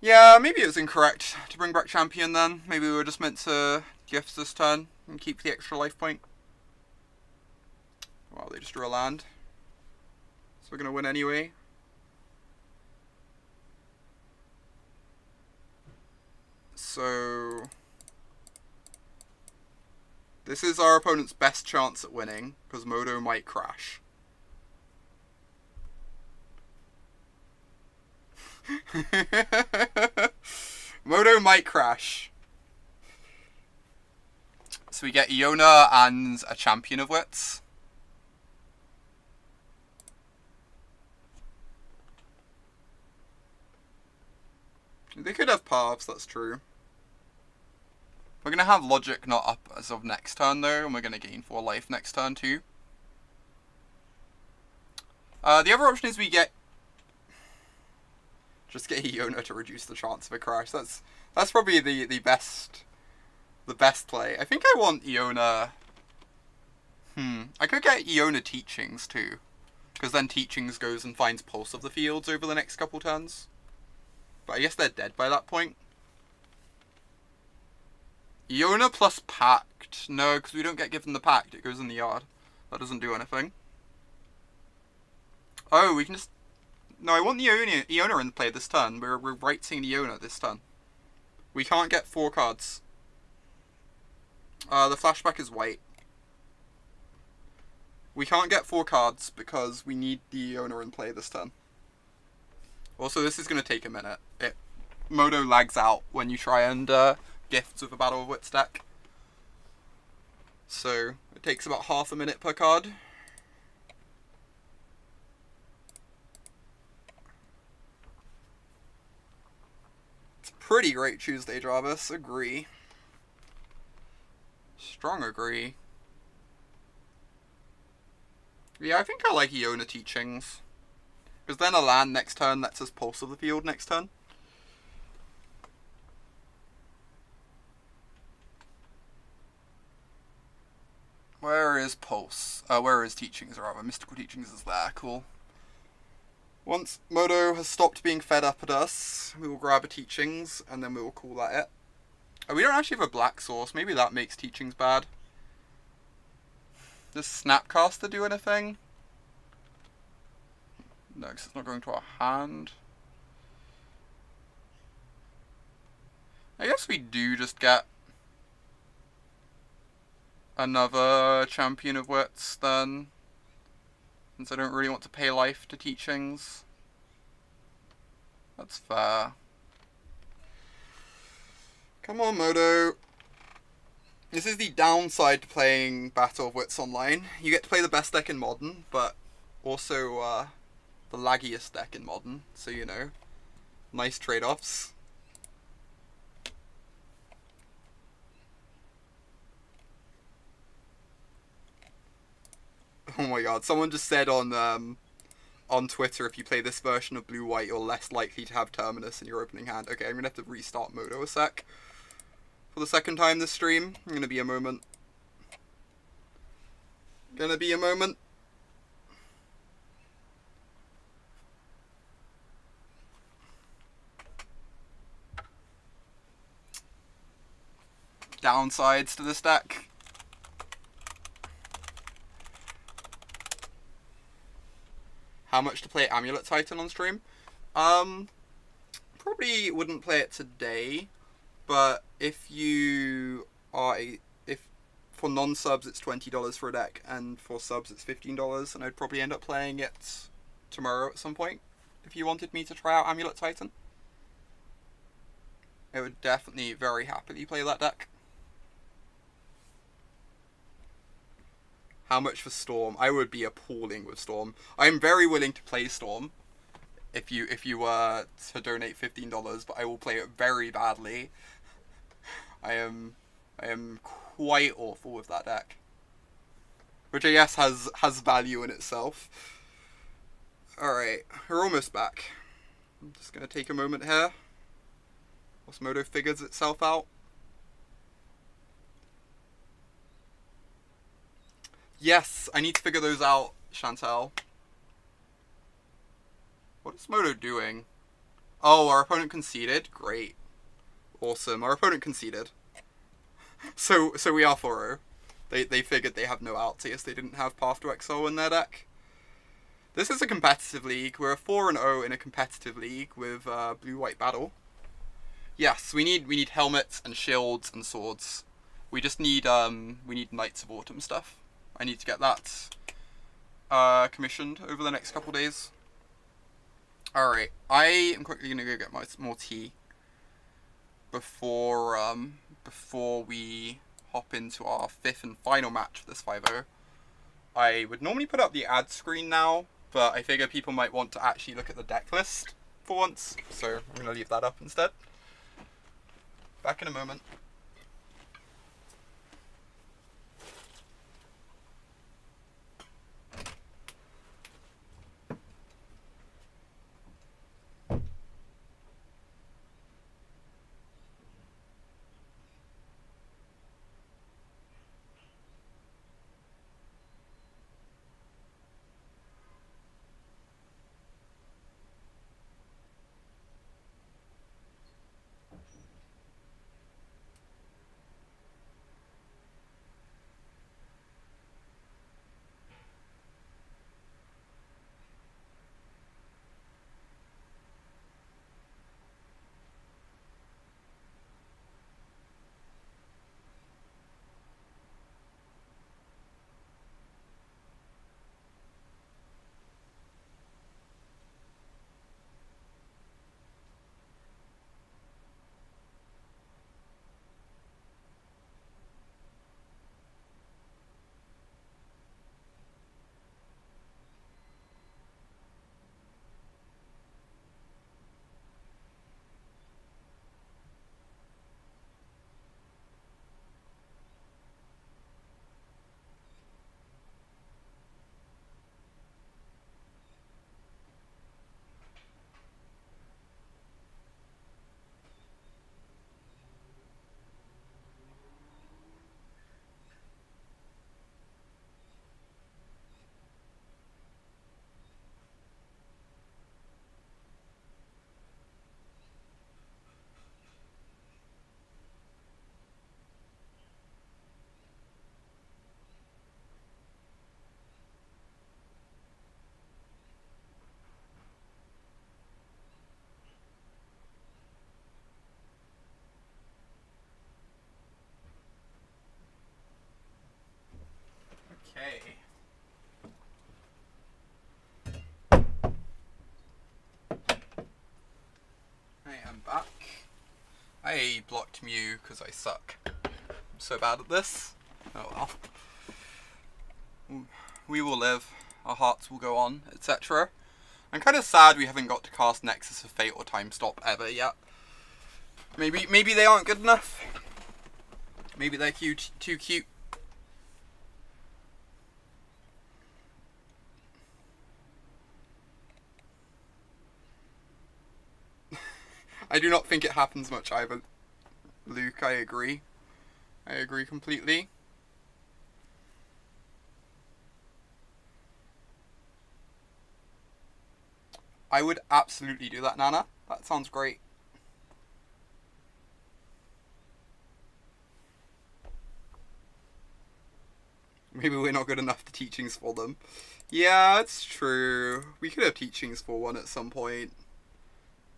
Yeah, maybe it was incorrect to bring back Champion then. Maybe we were just meant to Gifts this turn and keep the extra life point. Wow, they just drew a land. So we're going to win anyway. So this is our opponent's best chance at winning, because Modo might crash. Modo might crash. So we get Iona and a Champion of Wits. They could have paths, that's true. We're going to have Logic not up as of next turn though, and we're going to gain 4 life next turn too. The other option is we get... just get Iona to reduce the chance of a crash. That's probably the best play. I think I want Iona... I could get Iona Teachings too, because then Teachings goes and finds Pulse of the Fields over the next couple turns. But I guess they're dead by that point. Iona plus Pact. No, because we don't get given the Pact. It goes in the yard. That doesn't do anything. Oh, we can just... No, I want the Iona in play this turn. We're right-seeing Iona this turn. We can't get 4 cards. The flashback is white. We can't get 4 cards because we need the Iona in play this turn. Also, this is going to take a minute. Modo lags out when you try and Gifts with a Battle of Wits deck. So, it takes about half a minute per card. It's a pretty great Tuesday, Jarvis. Agree. Strong agree. Yeah, I think I like Iona Teachings. Because then a land next turn lets us Pulse of the Field next turn. Where is Pulse? Where is Teachings, rather? Mystical Teachings is there. Cool. Once Modo has stopped being fed up at us, we will grab a Teachings, and then we will call that it. Oh, we don't actually have a black source. Maybe that makes Teachings bad. Does Snapcaster do anything? No, because it's not going to our hand. I guess we do just get another Champion of Wits then, since I don't really want to pay life to Teachings. That's fair. Come on, Modo. This is the downside to playing Battle of Wits online. You get to play the best deck in Modern, but also the laggiest deck in Modern, so you know, nice trade-offs. Oh my god, someone just said on Twitter, if you play this version of Blue-White, you're less likely to have Terminus in your opening hand. Okay, I'm gonna have to restart Modo a sec. For the second time this stream, gonna be a moment. Gonna be a moment. Downsides to this deck. How much to play Amulet Titan on stream? Probably wouldn't play it today, but if you are for non-subs it's $20 for a deck, and for subs it's $15, and I'd probably end up playing it tomorrow at some point if you wanted me to try out Amulet Titan. I would definitely very happily play that deck. How much for Storm? I would be appalling with Storm. I'm very willing to play Storm if you were to donate $15, but I will play it very badly. I am quite awful with that deck, which I guess has value in itself. All right, we're almost back. I'm just gonna take a moment here. Osmodo figures itself out. Yes, I need to figure those out, Chantal. What is Moto doing? Oh, our opponent conceded? Great. Awesome. Our opponent conceded. So we are 4-0. They figured they have no Altius. They didn't have Path to Exile in their deck. This is a competitive league. We're 4-0 in a competitive league with blue-white battle. Yes, we need helmets and shields and swords. We just need we need Knights of Autumn stuff. I need to get that commissioned over the next couple days. Alright, I am quickly gonna go get more tea before we hop into our 5th and final match of this 5-0. I would normally put up the ad screen now, but I figure people might want to actually look at the deck list for once, so I'm gonna leave that up instead. Back in a moment. Okay. I am back. I blocked Mew because I suck. I'm so bad at this. Oh well. We will live. Our hearts will go on, etc. I'm kind of sad we haven't got to cast Nexus of Fate or Time Stop ever yet. Maybe they aren't good enough. Maybe they're too cute. I do not think it happens much either, Luke. I agree. I agree completely. I would absolutely do that, Nana. That sounds great. Maybe we're not good enough to teachings for them. Yeah, it's true. We could have teachings for one at some point.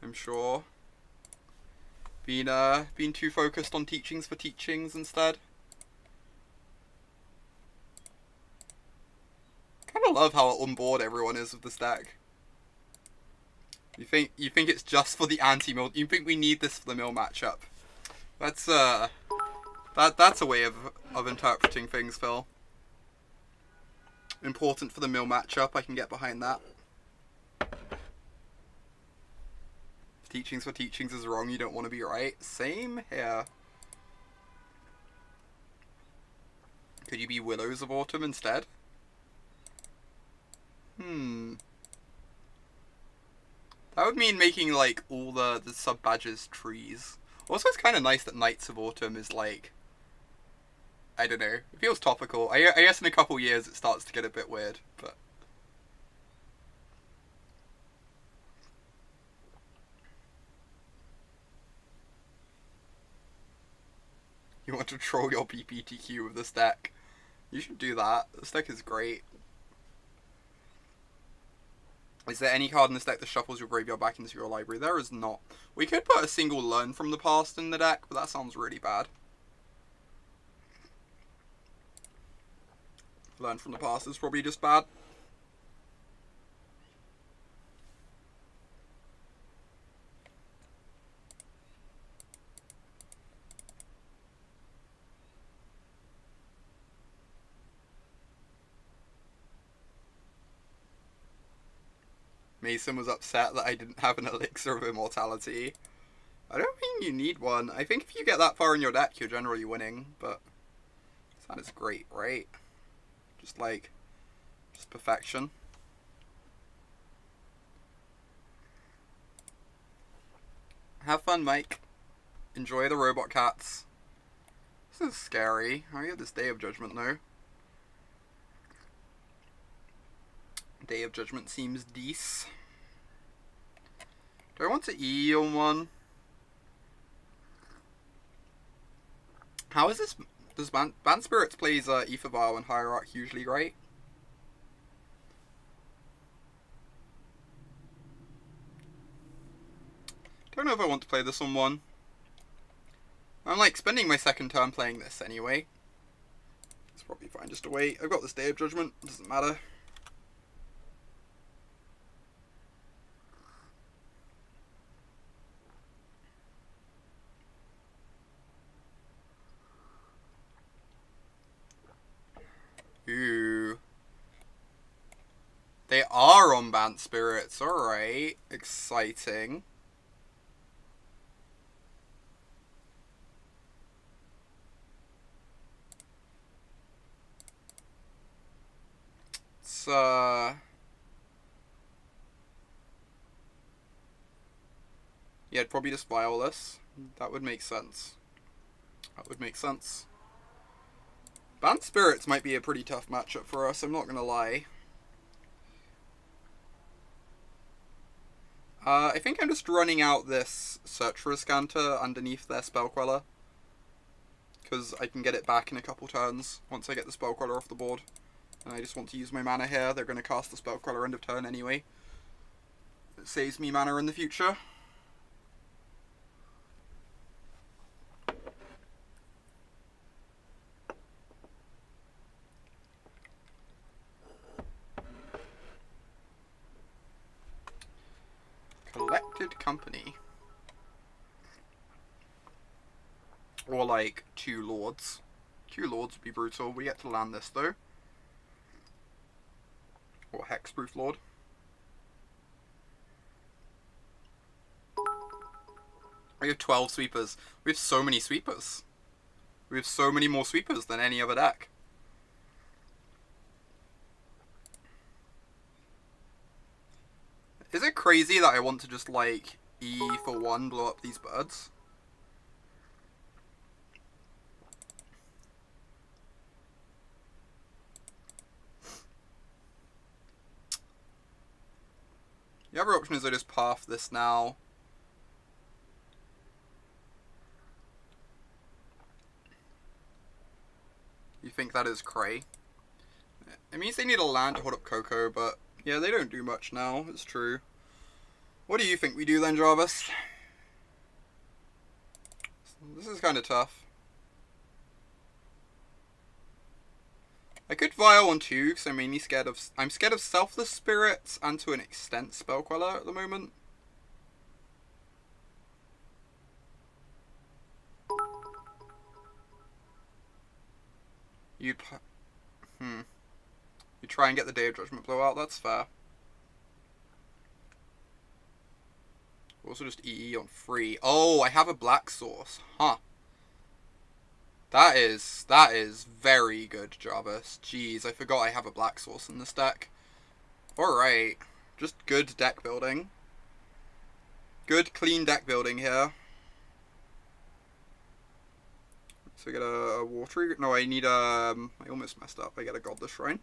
I'm sure. Been too focused on teachings for teachings instead. Kinda love how on board everyone is with this deck. You think it's just for the anti-mill? You think we need this for the mill matchup? That's that's a way of interpreting things, Phil. Important for the mill matchup. I can get behind that. If teachings for teachings is wrong, you don't want to be right. Same here. Could you be Willows of Autumn instead? That would mean making, like, all the sub-badges trees. Also, it's kind of nice that Knights of Autumn is like, I don't know, it feels topical. I guess in a couple years it starts to get a bit weird, but... You want to troll your PPTQ with this deck? You should do that. This deck is great. Is there any card in this deck that shuffles your graveyard back into your library? There is not. We could put a single Learn from the Past in the deck, but that sounds really bad. Learn from the Past is probably just bad. Mason was upset that I didn't have an Elixir of Immortality. I don't think you need one. I think if you get that far in your deck, you're generally winning, but that is great, right? Just perfection. Have fun, Mike. Enjoy the robot cats. This is scary. I get this Day of Judgment, though. Day of Judgment seems decent. Do I want to E on one? How is this? Does Band Spirits plays Ether Vial and Hierarch usually right? Don't know if I want to play this on one. I'm like spending my second turn playing this anyway. It's probably fine just to wait. I've got this Day of Judgment. Doesn't matter. Ooh. They are on Bant Spirits, alright. Exciting. It's, yeah, I'd probably just vial this. That would make sense. That would make sense. Bant Spirits might be a pretty tough matchup for us, I'm not gonna lie. I think I'm just running out this Search for a Scanter underneath their Spell Queller. Because I can get it back in a couple turns once I get the Spell Queller off the board. And I just want to use my mana here. They're going to cast the Spell Queller end of turn anyway. It saves me mana in the future. Collected Company. Or like 2 Lords. 2 Lords would be brutal. We get to land this though. Or Hexproof Lord. We have 12 sweepers. We have so many sweepers. We have so many more sweepers than any other deck. Is it crazy that I want to just like E for 1 blow up these birds? The other option is I just path this now. You think that is cray? It means they need a land to hold up Coco, but yeah, they don't do much now, it's true. What do you think we do then, Jarvis? This is kind of tough. I could Vial on 2, because I'm mainly scared of... I'm scared of Selfless Spirits, and to an extent Spell Queller at the moment. You try and get the Day of Judgment blowout, that's fair. Also just EE on 3. Oh, I have a black source. Huh. That is very good, Jarvis. Jeez, I forgot I have a black source in this deck. Alright. Just good deck building. Good, clean deck building here. So I get a watery... No, I need I almost messed up. I get a Godless Shrine.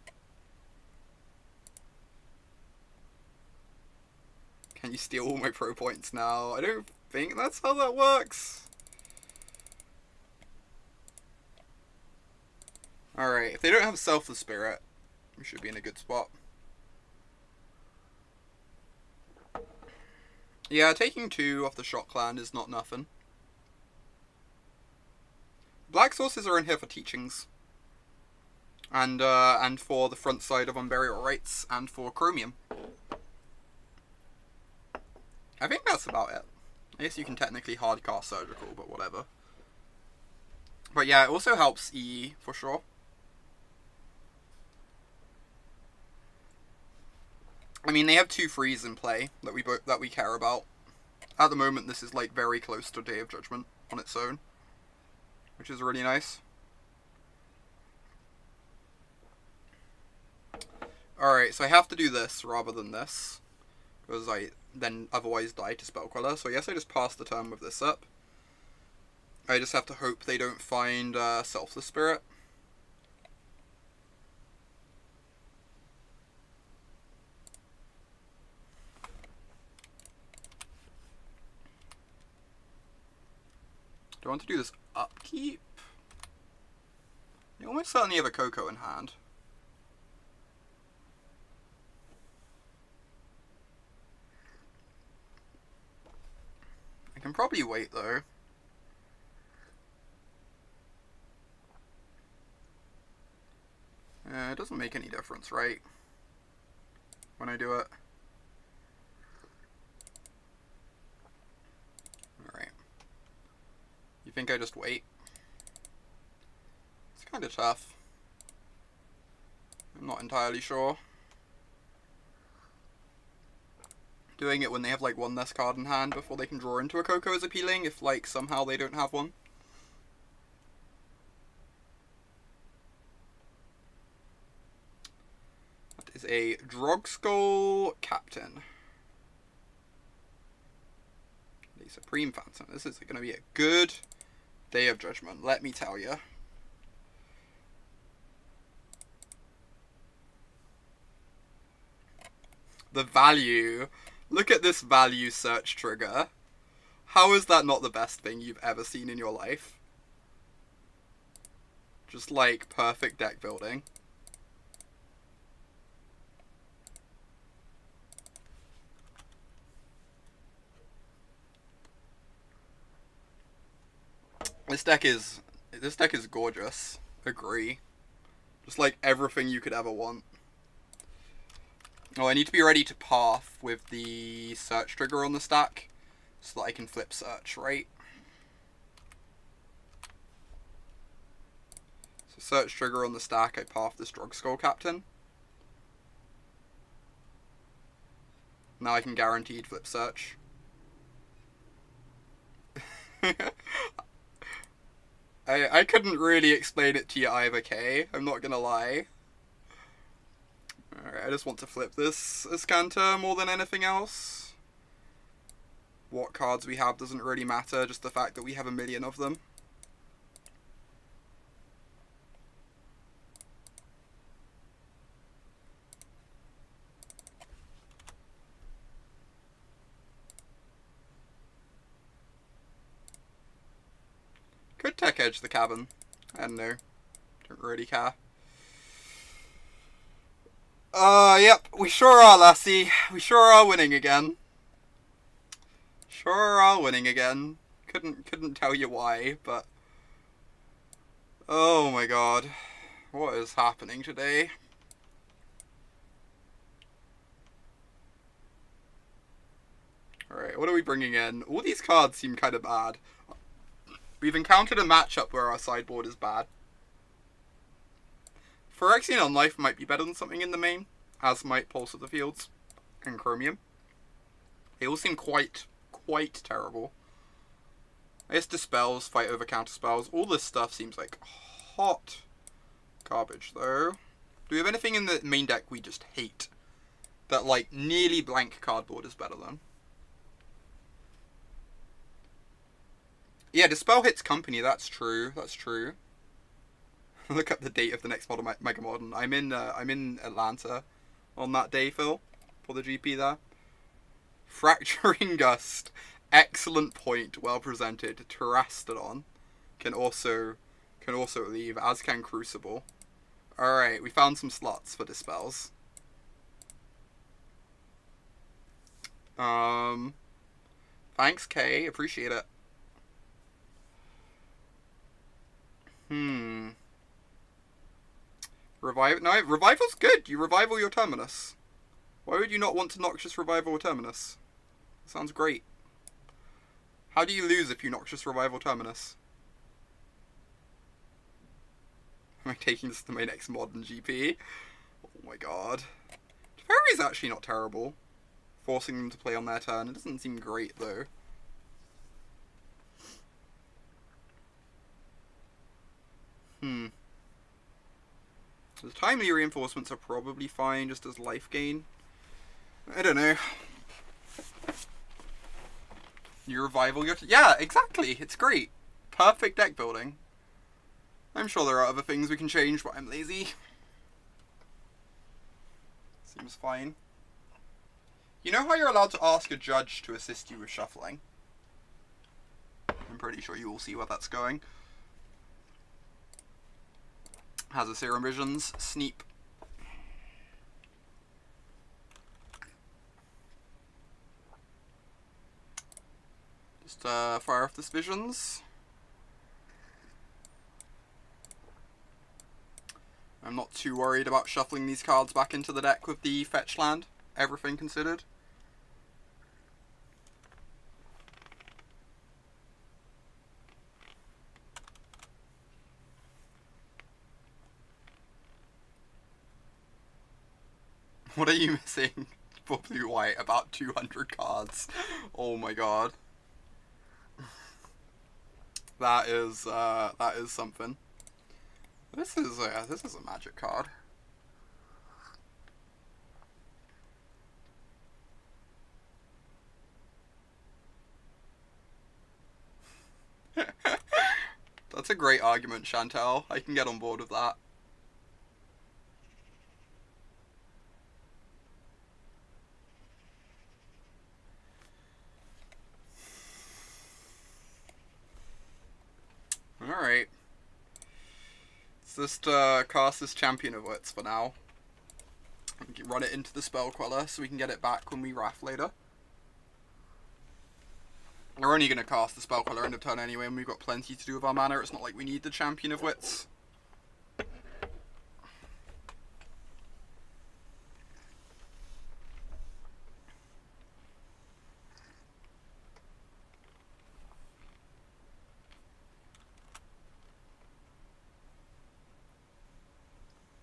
Can you steal all my pro points now? I don't think that's how that works. Alright, if they don't have Selfless Spirit, we should be in a good spot. Yeah, taking 2 off the Shock Clan is not nothing. Black sources are in here for teachings. And for the front side of Unburial Rites, and for Chromium. I think that's about it. I guess you can technically hardcast Surgical, but whatever. But yeah, it also helps EE, for sure. I mean, they have 2 frees in play that we care about. At the moment, this is like very close to Day of Judgment on its own, which is really nice. Alright, so I have to do this rather than this, because I then otherwise die to Spell Queller, so I guess I just pass the turn with this up. I just have to hope they don't find Selfless Spirit. Do I want to do this upkeep? You almost certainly have a Coco in hand. I can probably wait though. It doesn't make any difference, right? When I do it. Alright. You think I just wait? It's kind of tough. I'm not entirely sure. Doing it when they have like 1 less card in hand before they can draw into a Coco is appealing, if like somehow they don't have one. That is a Drogskull Captain. The Supreme Phantom. This is going to be a good Day of Judgment, let me tell you. The value. Look at this value search trigger. How is that not the best thing you've ever seen in your life? Just like perfect deck building. This deck is gorgeous. Agree. Just like everything you could ever want. Oh, I need to be ready to path with the search trigger on the stack so that I can flip search, right? So search trigger on the stack, I path this Drogskull Captain. Now I can guaranteed flip search. I couldn't really explain it to you either, Kay. I'm not gonna lie. Alright, I just want to flip this Ascanter more than anything else. What cards we have doesn't really matter, just the fact that we have a million of them. Could tech edge the cabin. I don't know. Don't really care. Yep, we sure are, lassie. We sure are winning again. Sure are winning again. Couldn't tell you why, but... Oh my god. What is happening today? Alright, what are we bringing in? All these cards seem kind of bad. We've encountered a matchup where our sideboard is bad. Phyrexian Unlife might be better than something in the main, as might Pulse of the Fields and Chromium. They all seem quite terrible. I guess Dispels, fight over counterspells, all this stuff seems like hot garbage though. Do we have anything in the main deck we just hate? That like nearly blank cardboard is better than? Yeah, Dispel hits company, that's true. That's true. Look up the date of the next model Mega Modern. I'm in Atlanta on that day, Phil, for the GP there. Fracturing Gust. Excellent point, well presented. Terastodon can also leave, as can Crucible. Alright, we found some slots for Dispels. Thanks, Kay. Appreciate it. Revival's good. You revival your Terminus. Why would you not want to Noxious Revival your Terminus? Sounds great. How do you lose if you Noxious Revival Terminus? Am I taking this to my next modern GP? Oh my god. Fairy's actually not terrible. Forcing them to play on their turn. It doesn't seem great though. The timely reinforcements are probably fine just as life gain. I don't know. You revival your... Yeah, exactly. It's great. Perfect deck building. I'm sure there are other things we can change, but I'm lazy. Seems fine. You know how you're allowed to ask a judge to assist you with shuffling? I'm pretty sure you will see where that's going. Has a Serum Visions, Sneep. Just fire off this Visions. I'm not too worried about shuffling these cards back into the deck with the fetch land, everything considered. What are you missing for blue-white? About 200 cards. Oh my god. That is something. This is a magic card. That's a great argument, Chantel. I can get on board with that. Alright. Let's just cast this Champion of Wits for now. Run it into the Spell Queller so we can get it back when we Wrath later. We're only going to cast the Spell Queller end of turn anyway, and we've got plenty to do with our mana. It's not like we need the Champion of Wits.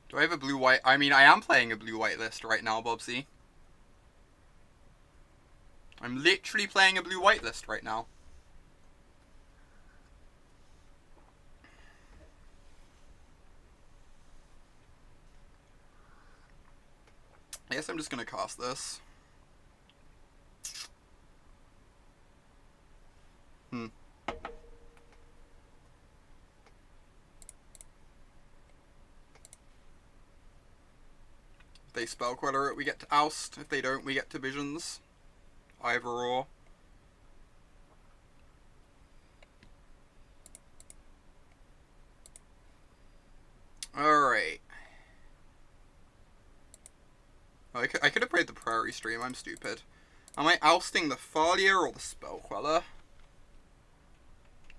Do I have a blue-white? I mean, I am playing a blue-white list right now, Bobsy. I'm literally playing a blue-white list right now. I guess I'm just gonna cast this. If they Spell Queller it, we get to Oust. If they don't, we get to Visions. Either or. Alright. I could have played the Prairie Stream, I'm stupid. Am I ousting the Thalia or the Spell Queller?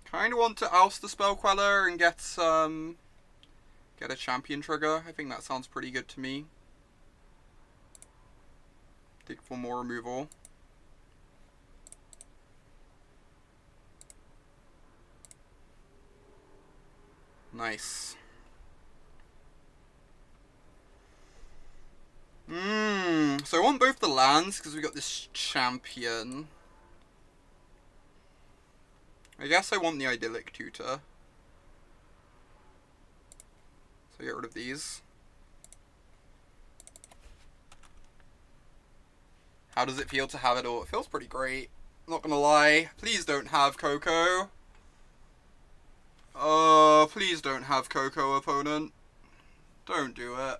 Kinda want to oust the Spell Queller and get a champion trigger. I think that sounds pretty good to me. Dig for more removal. Nice. So I want both the lands because we got this champion. I guess I want the Idyllic Tutor. So get rid of these. How does it feel to have it all? It feels pretty great. Not gonna lie. Please don't have Coco. Oh, please don't have Coco, opponent. Don't do it.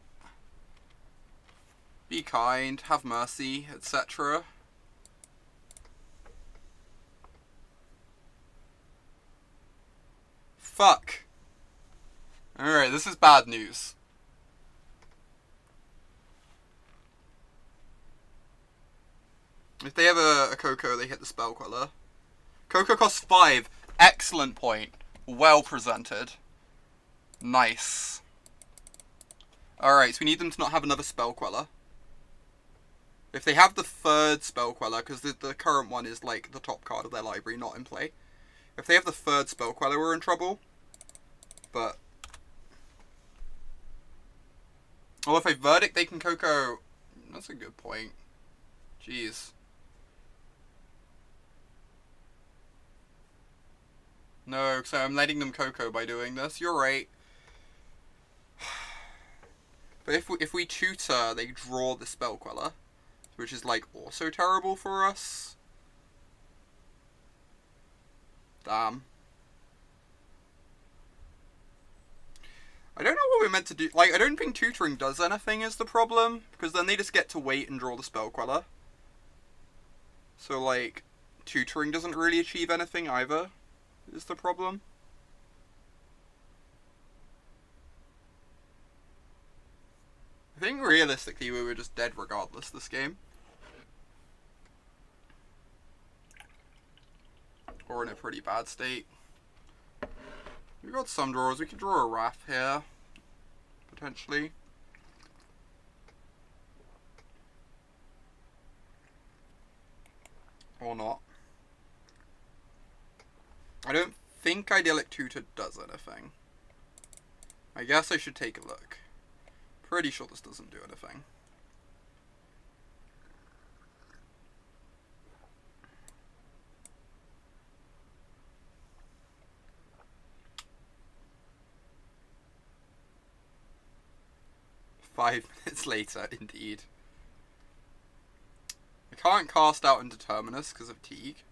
Be kind, have mercy, etc. Fuck. Alright, this is bad news. If they have a Coco, they hit the Spell Queller. Coco costs 5. Excellent point. Well presented. Nice. Alright, so we need them to not have another Spell Queller. If they have the third Spell Queller, because the current one is like the top card of their library, not in play. If they have the third Spell Queller, we're in trouble. But... well, if they Verdict, they can Coco... that's a good point. Jeez. No, so I'm letting them Coco by doing this. You're right. But if we tutor, they draw the Spell Queller, which is like also terrible for us. Damn. I don't know what we're meant to do. Like, I don't think tutoring does anything is the problem, because then they just get to wait and draw the Spell Queller. So, like, tutoring doesn't really achieve anything either, is the problem. I think realistically we were just dead regardless this game. Or in a pretty bad state. We've got some draws. We could draw a Wrath here, potentially. Or not. I don't think Idyllic Tutor does anything. I guess I should take a look. Pretty sure this doesn't do anything. Five minutes later, indeed. I can't cast out Indeterminus because of Teague.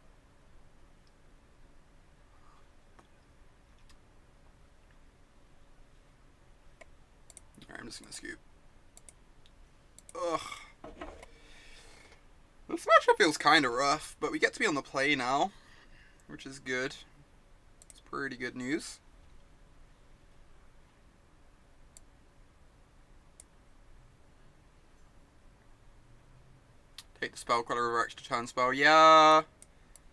Alright, I'm just gonna scoop. Ugh. This matchup feels kinda rough, but we get to be on the play now, which is good. It's pretty good news. Take the Spell Queller over extra turn spell. Yeah,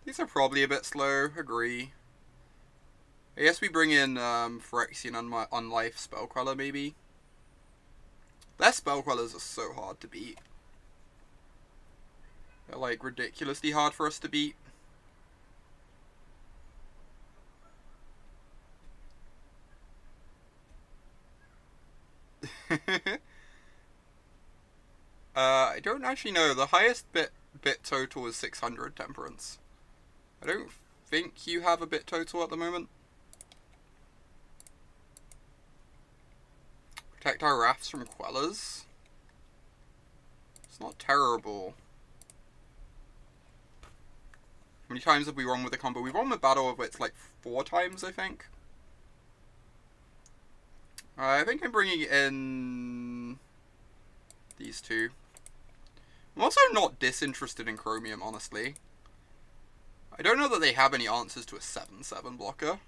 these are probably a bit slow. Agree. I guess we bring in Phyrexian on life Spell Queller maybe. Their Spell Quellers are so hard to beat. They're like ridiculously hard for us to beat. I don't actually know. The highest bit total is 600 Temperance. I don't think you have a bit total at the moment. Protect our Wraths from Quellers. It's not terrible. How many times have we run with the combo? We've run with Battle of Wits like 4 times, I think. I think I'm bringing in these two. I'm also not disinterested in Chromium, honestly. I don't know that they have any answers to a 7/7 blocker.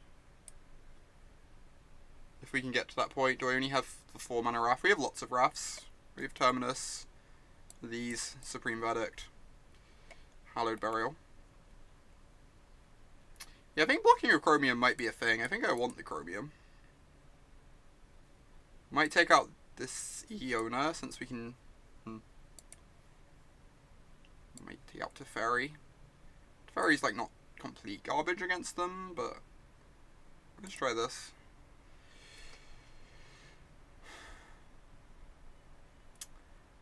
If we can get to that point. Do I only have the 4 mana Wrath? We have lots of Wraths. We have Terminus, these, Supreme Verdict, Hallowed Burial. Yeah, I think blocking a Chromium might be a thing. I think I want the Chromium. Might take out this Iona, since we can... Might take out Teferi. Teferi's like not complete garbage against them, but... let's try this.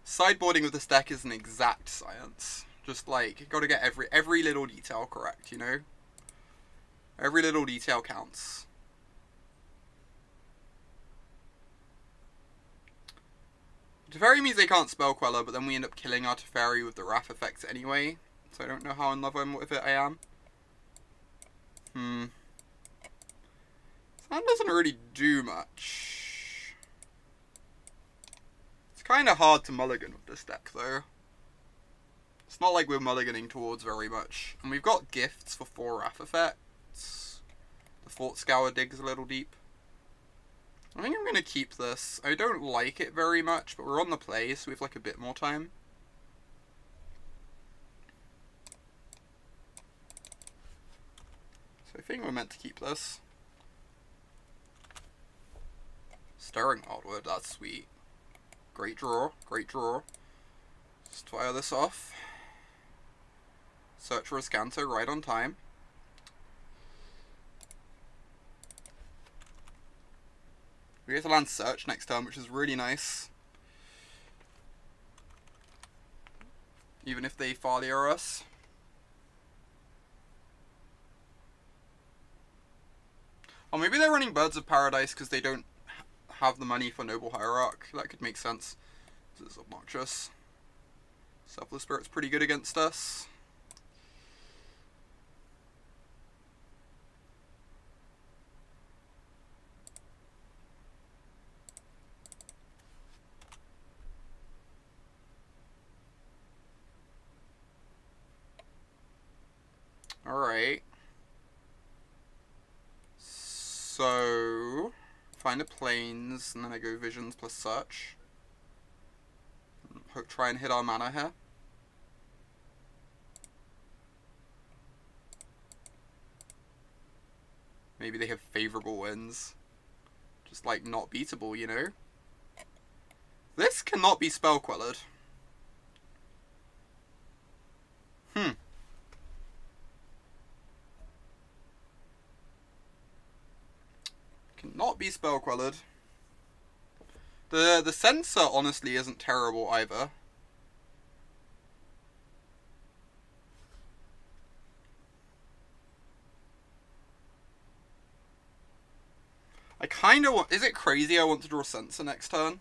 Sideboarding of this deck is an exact science. Just like, you gotta get every little detail correct, you know? Every little detail counts. Teferi means they can't Spell Queller, but then we end up killing our Teferi with the Wrath effects anyway. So I don't know how in love with it I am. That doesn't really do much. It's kind of hard to mulligan with this deck, though. It's not like we're mulliganing towards very much. And we've got gifts for 4 wrath effects. The Fort Scour digs a little deep. I think I'm going to keep this. I don't like it very much, but we're on the play, so we have like a bit more time. So I think we're meant to keep this. Stirring Hardwood, that's sweet. Great draw, great draw. Let's fire this off. Search for a Scanto right on time. We get to land Search next turn, which is really nice. Even if they Thalia us. Or maybe they're running Birds of Paradise because they don't have the money for Noble Hierarch. That could make sense. This is obnoxious. Selfless Spirit's pretty good against us. Alright. So, find a Plains, and then I go Visions plus Search. Try and hit our mana here. Maybe they have favorable wins. Just like not beatable, you know? This cannot be spell quellered. Cannot be spell quellered. The Censor honestly isn't terrible either. I kinda want... Is it crazy I want to draw Censor next turn?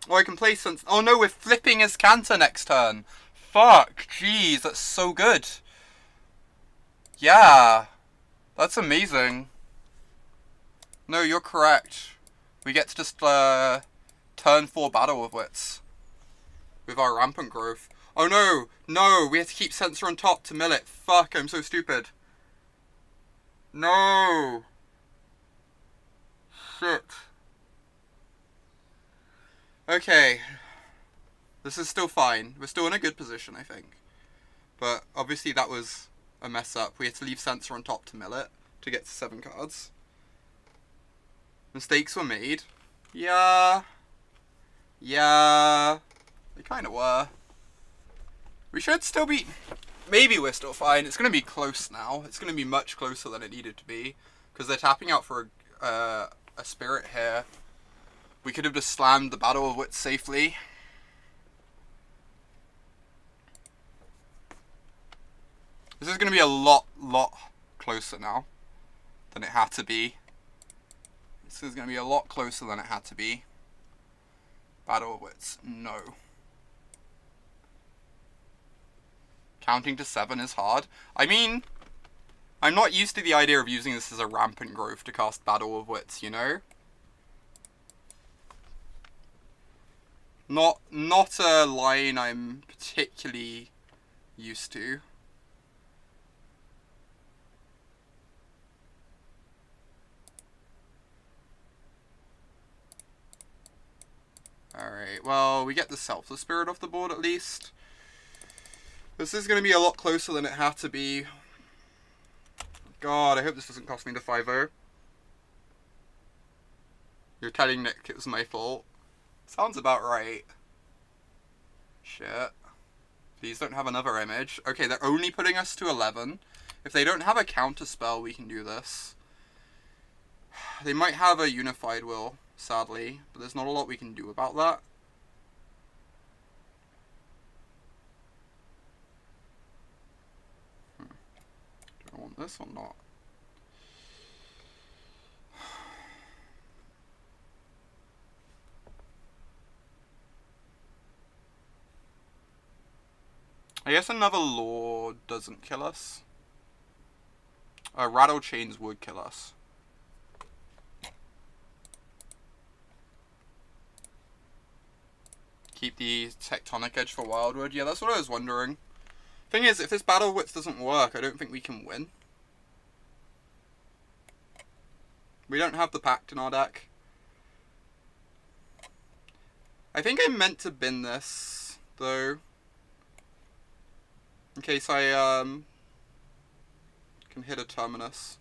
Oh, I can play Censor... Oh no, we're flipping his Cantor next turn. Fuck, jeez, that's so good. Yeah. That's amazing. No, you're correct. We get to just turn 4 Battle of Wits with our Rampant Growth. Oh no, no, we have to keep Censor on top to mill it. Fuck, I'm so stupid. No. Shit. Okay. This is still fine. We're still in a good position, I think. But obviously that was a mess up. We had to leave Censor on top to mill it to get to 7 cards. Mistakes were made. Yeah. Yeah. They kind of were. We should still be... Maybe we're still fine. It's going to be close now. It's going to be much closer than it needed to be. Because they're tapping out for a Spirit here. We could have just slammed the Battle of Wits safely. This is going to be a lot closer now than it had to be. This is going to be a lot closer than it had to be. Battle of Wits, no. Counting to 7 is hard. I mean, I'm not used to the idea of using this as a Rampant Growth to cast Battle of Wits, you know? Not a line I'm particularly used to. Alright, well, we get the Selfless Spirit off the board at least. This is going to be a lot closer than it had to be. God, I hope this doesn't cost me the 5-0. You're telling Nick it was my fault. Sounds about right. Shit. Please don't have another image. Okay, they're only putting us to 11. If they don't have a counter spell, we can do this. They might have a Unified Will, sadly, but there's not a lot we can do about that. Do I want this or not? I guess another Lord doesn't kill us. Rattle Chains would kill us. Keep the Tectonic Edge for Wildwood. Yeah, that's what I was wondering. Thing is, if this Battle of Wits doesn't work, I don't think we can win. We don't have the Pact in our deck. I think I meant to bin this, though. In case I, can hit a Terminus.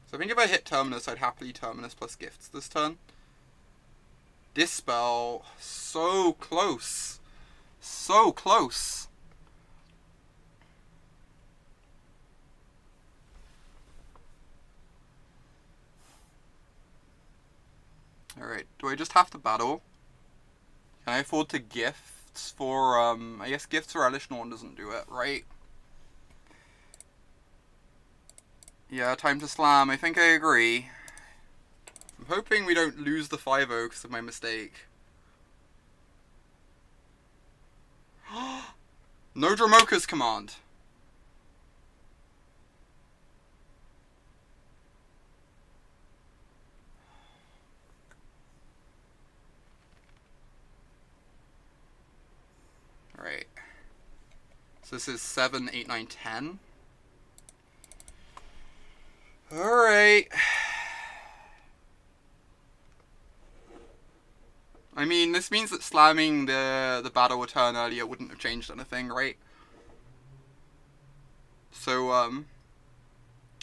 So I think if I hit Terminus, I'd happily Terminus plus Gifts this turn. Dispel. So close. So close. Alright, do I just have to battle? Can I afford to Gifts for, I guess Gifts for Elesh Norn doesn't do it, right? Yeah, time to slam. I think I agree. I'm hoping we don't lose the 5-0 because of my mistake. No Dromoka's command. Alright. So this is 7, 8, 9, 10. Alright. I mean, this means that slamming the battle return earlier wouldn't have changed anything, right? So,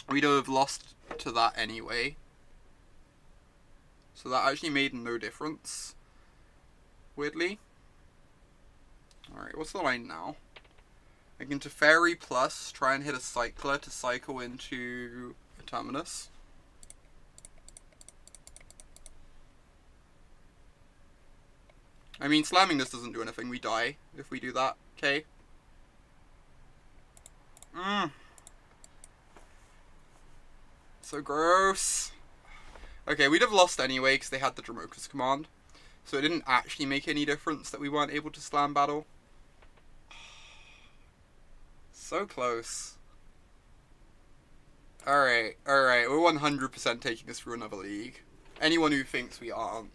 we'd have lost to that anyway. So that actually made no difference. Weirdly. Alright, what's the line now? I can Teferi plus try and hit a Cycler to cycle into a Terminus. I mean, slamming this doesn't do anything. We die if we do that. Okay. So gross. Okay, we'd have lost anyway because they had the Dromoka's command. So it didn't actually make any difference that we weren't able to slam battle. So close. Alright, alright. We're 100% taking this through another league. Anyone who thinks we aren't.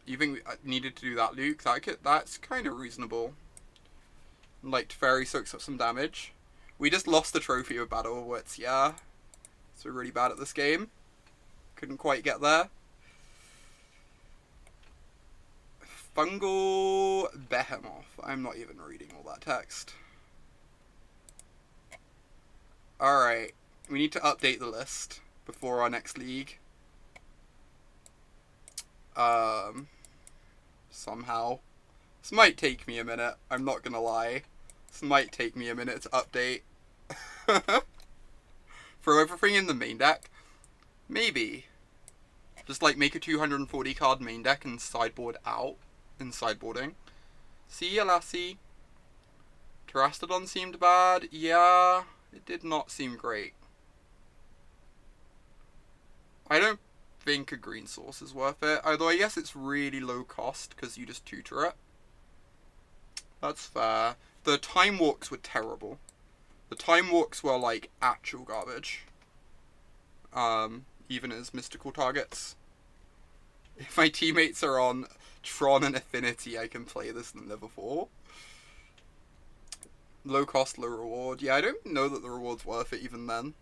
You think we needed to do that, Luke? That's kind of reasonable. Like, Teferi soaks up some damage. We just lost the trophy of Battle of Wits, yeah. So we're really bad at this game. Couldn't quite get there. Fungal Behemoth. I'm not even reading all that text. Alright. We need to update the list before our next league. Somehow. This might take me a minute, I'm not gonna lie. This might take me a minute to update. Throw everything in the main deck? Maybe. Just like make a 240 card main deck and sideboard out in sideboarding. See ya, lassie. Terastodon seemed bad. Yeah, it did not seem great. I don't think a green source is worth it. Although I guess it's really low cost because you just tutor it. That's fair. The time walks were terrible. The time walks were like actual garbage. Even as mystical targets. If my teammates are on Tron and Affinity, I can play this than never before. Low cost, low reward. Yeah, I don't know that the reward's worth it even then.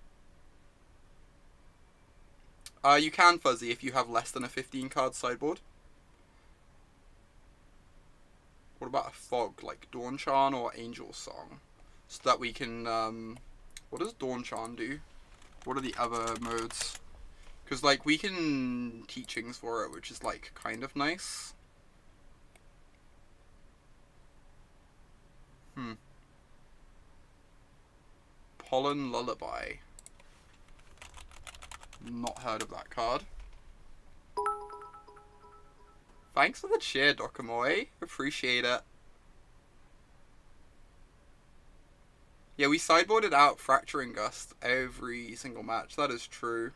You can Fuzzy if you have less than a 15 card sideboard. What about a Fog, like Dawn Charm or Angel Song? So that we can, what does Dawn Charm do? What are the other modes? Because, like, we can teachings for it, which is, like, kind of nice. Pollen Lullaby. Not heard of that card. Thanks for the cheer, Dokamoy. Appreciate it. Yeah, we sideboarded out Fracturing Gust every single match. That is true.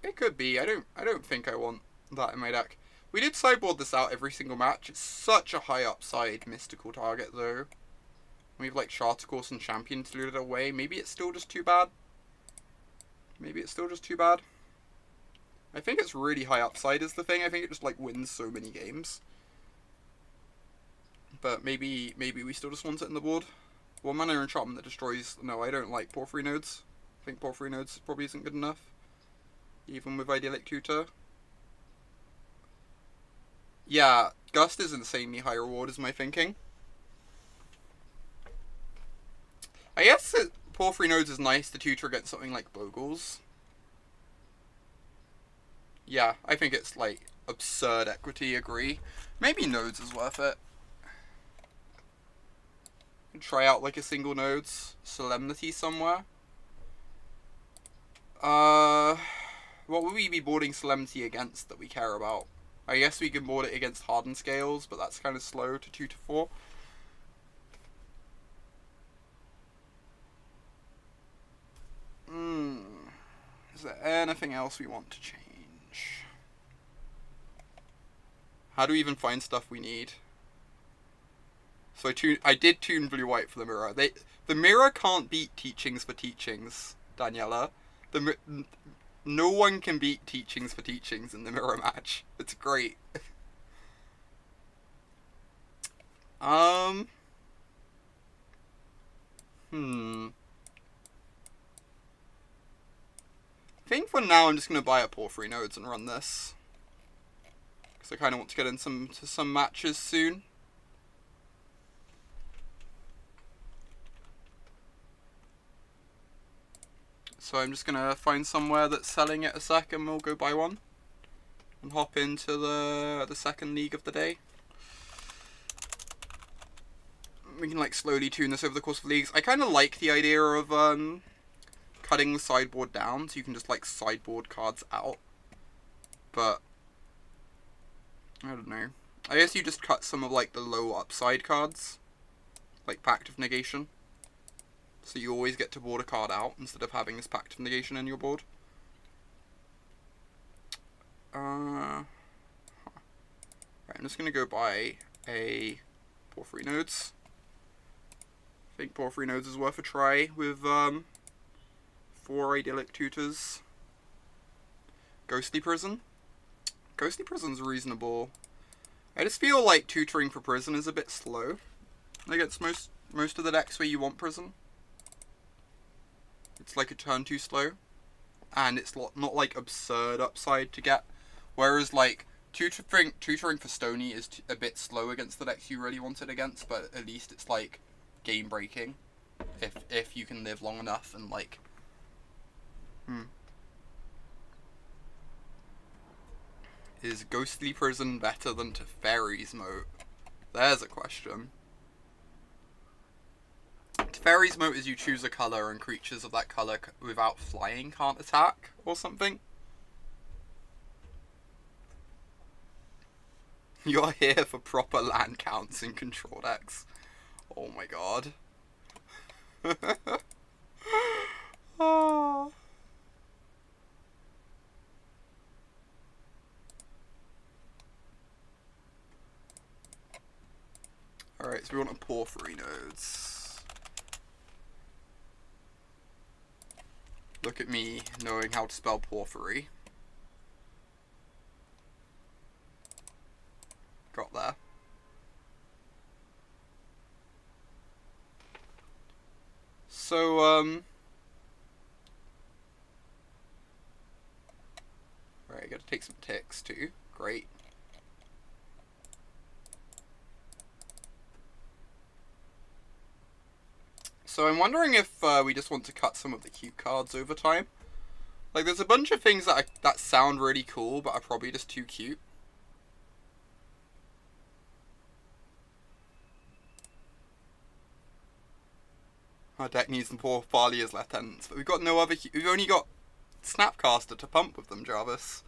It could be. I don't think I want that in my deck. We did sideboard this out every single match. It's such a high upside mystical target though. We have like Charter Course and Champion to loot it away. Maybe it's still just too bad. Maybe it's still just too bad. I think it's really high upside is the thing. I think it just like wins so many games. But maybe we still just want it in the board. 1 mana enchantment that destroys... No, I don't like Porphyry Nodes. I think Porphyry Nodes probably isn't good enough. Even with Idyllic Tutor. Yeah, Gust is insanely high reward is my thinking. I guess Porphyry Nodes is nice to tutor against something like Bogles. Yeah, I think it's like absurd equity, agree. Maybe Nodes is worth it. Try out like a single Nodes Solemnity somewhere. What would we be boarding Solemnity against that we care about? I guess we can board it against Hardened Scales, but that's kind of slow to 2 to 4. Is there anything else we want to change? How do we even find stuff we need? So I did tune blue-white for the mirror. The mirror can't beat Teachings for Teachings, Daniela. No one can beat Teachings for Teachings in the mirror match. It's great. I think for now I'm just going to buy a Porphyry Nodes and run this. Because I kind of want to get into some matches soon. So I'm just going to find somewhere that's selling it a sec and we'll go buy one. And hop into the second league of the day. We can like slowly tune this over the course of leagues. I kind of like the idea of cutting the sideboard down so you can just like sideboard cards out. But I don't know. I guess you just cut some of like the low upside cards. Like Pact of Negation. So you always get to board a card out instead of having this Pact of Negation in your board. Right, I'm just going to go buy a Porphyry Nodes. I think Porphyry Nodes is worth a try with 4 Idyllic Tutors. Ghostly Prison. Ghostly Prison's reasonable. I just feel like tutoring for Prison is a bit slow against most of the decks where you want Prison. It's like a turn too slow, and it's not like absurd upside to get. Whereas like tutoring for Stony is a bit slow against the decks you really want it against, but at least it's like game breaking if you can live long enough and like. Is Ghostly Prison better than Teferi's Moat? There's a question. Teferi's Moat is you choose a colour and creatures of that colour without flying can't attack or something. You're here for proper land counts in control decks. Oh my god. Oh. Alright, so we want a Porphyry Nodes. Look at me knowing how to spell Porphyry. Got there. So, right, I gotta take some ticks too. Great. So I'm wondering if we just want to cut some of the cute cards over time. Like, there's a bunch of things that sound really cool, but are probably just too cute. Our deck needs some poor Farley as lieutenants, but we've got no other. We've only got Snapcaster to pump with them, Jarvis.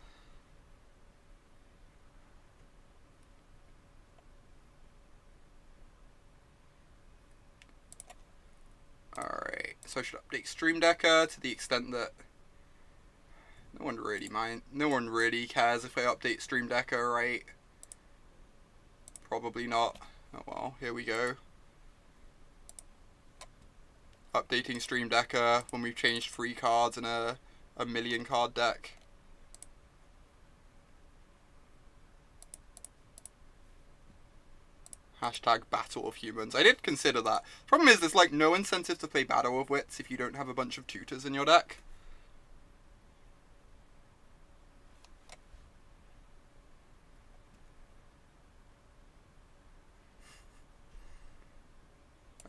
Alright, so I should update Stream Decker to the extent that no No one really cares if I update Stream Decker, right? Probably not. Oh well, here we go. Updating Stream Decker when we've changed 3 cards in a million card deck. Hashtag Battle of Humans. I did consider that. Problem is, there's like no incentive to play Battle of Wits if you don't have a bunch of tutors in your deck.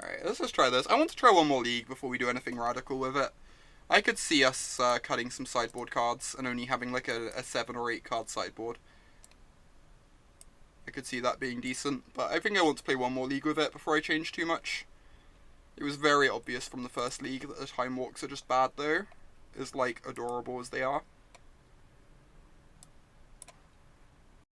Alright, let's just try this. I want to try one more league before we do anything radical with it. I could see us cutting some sideboard cards and only having like a 7 or 8 card sideboard. I could see that being decent, but I think I want to play one more league with it before I change too much. It was very obvious from the first league that the Time Walks are just bad though, as like adorable as they are.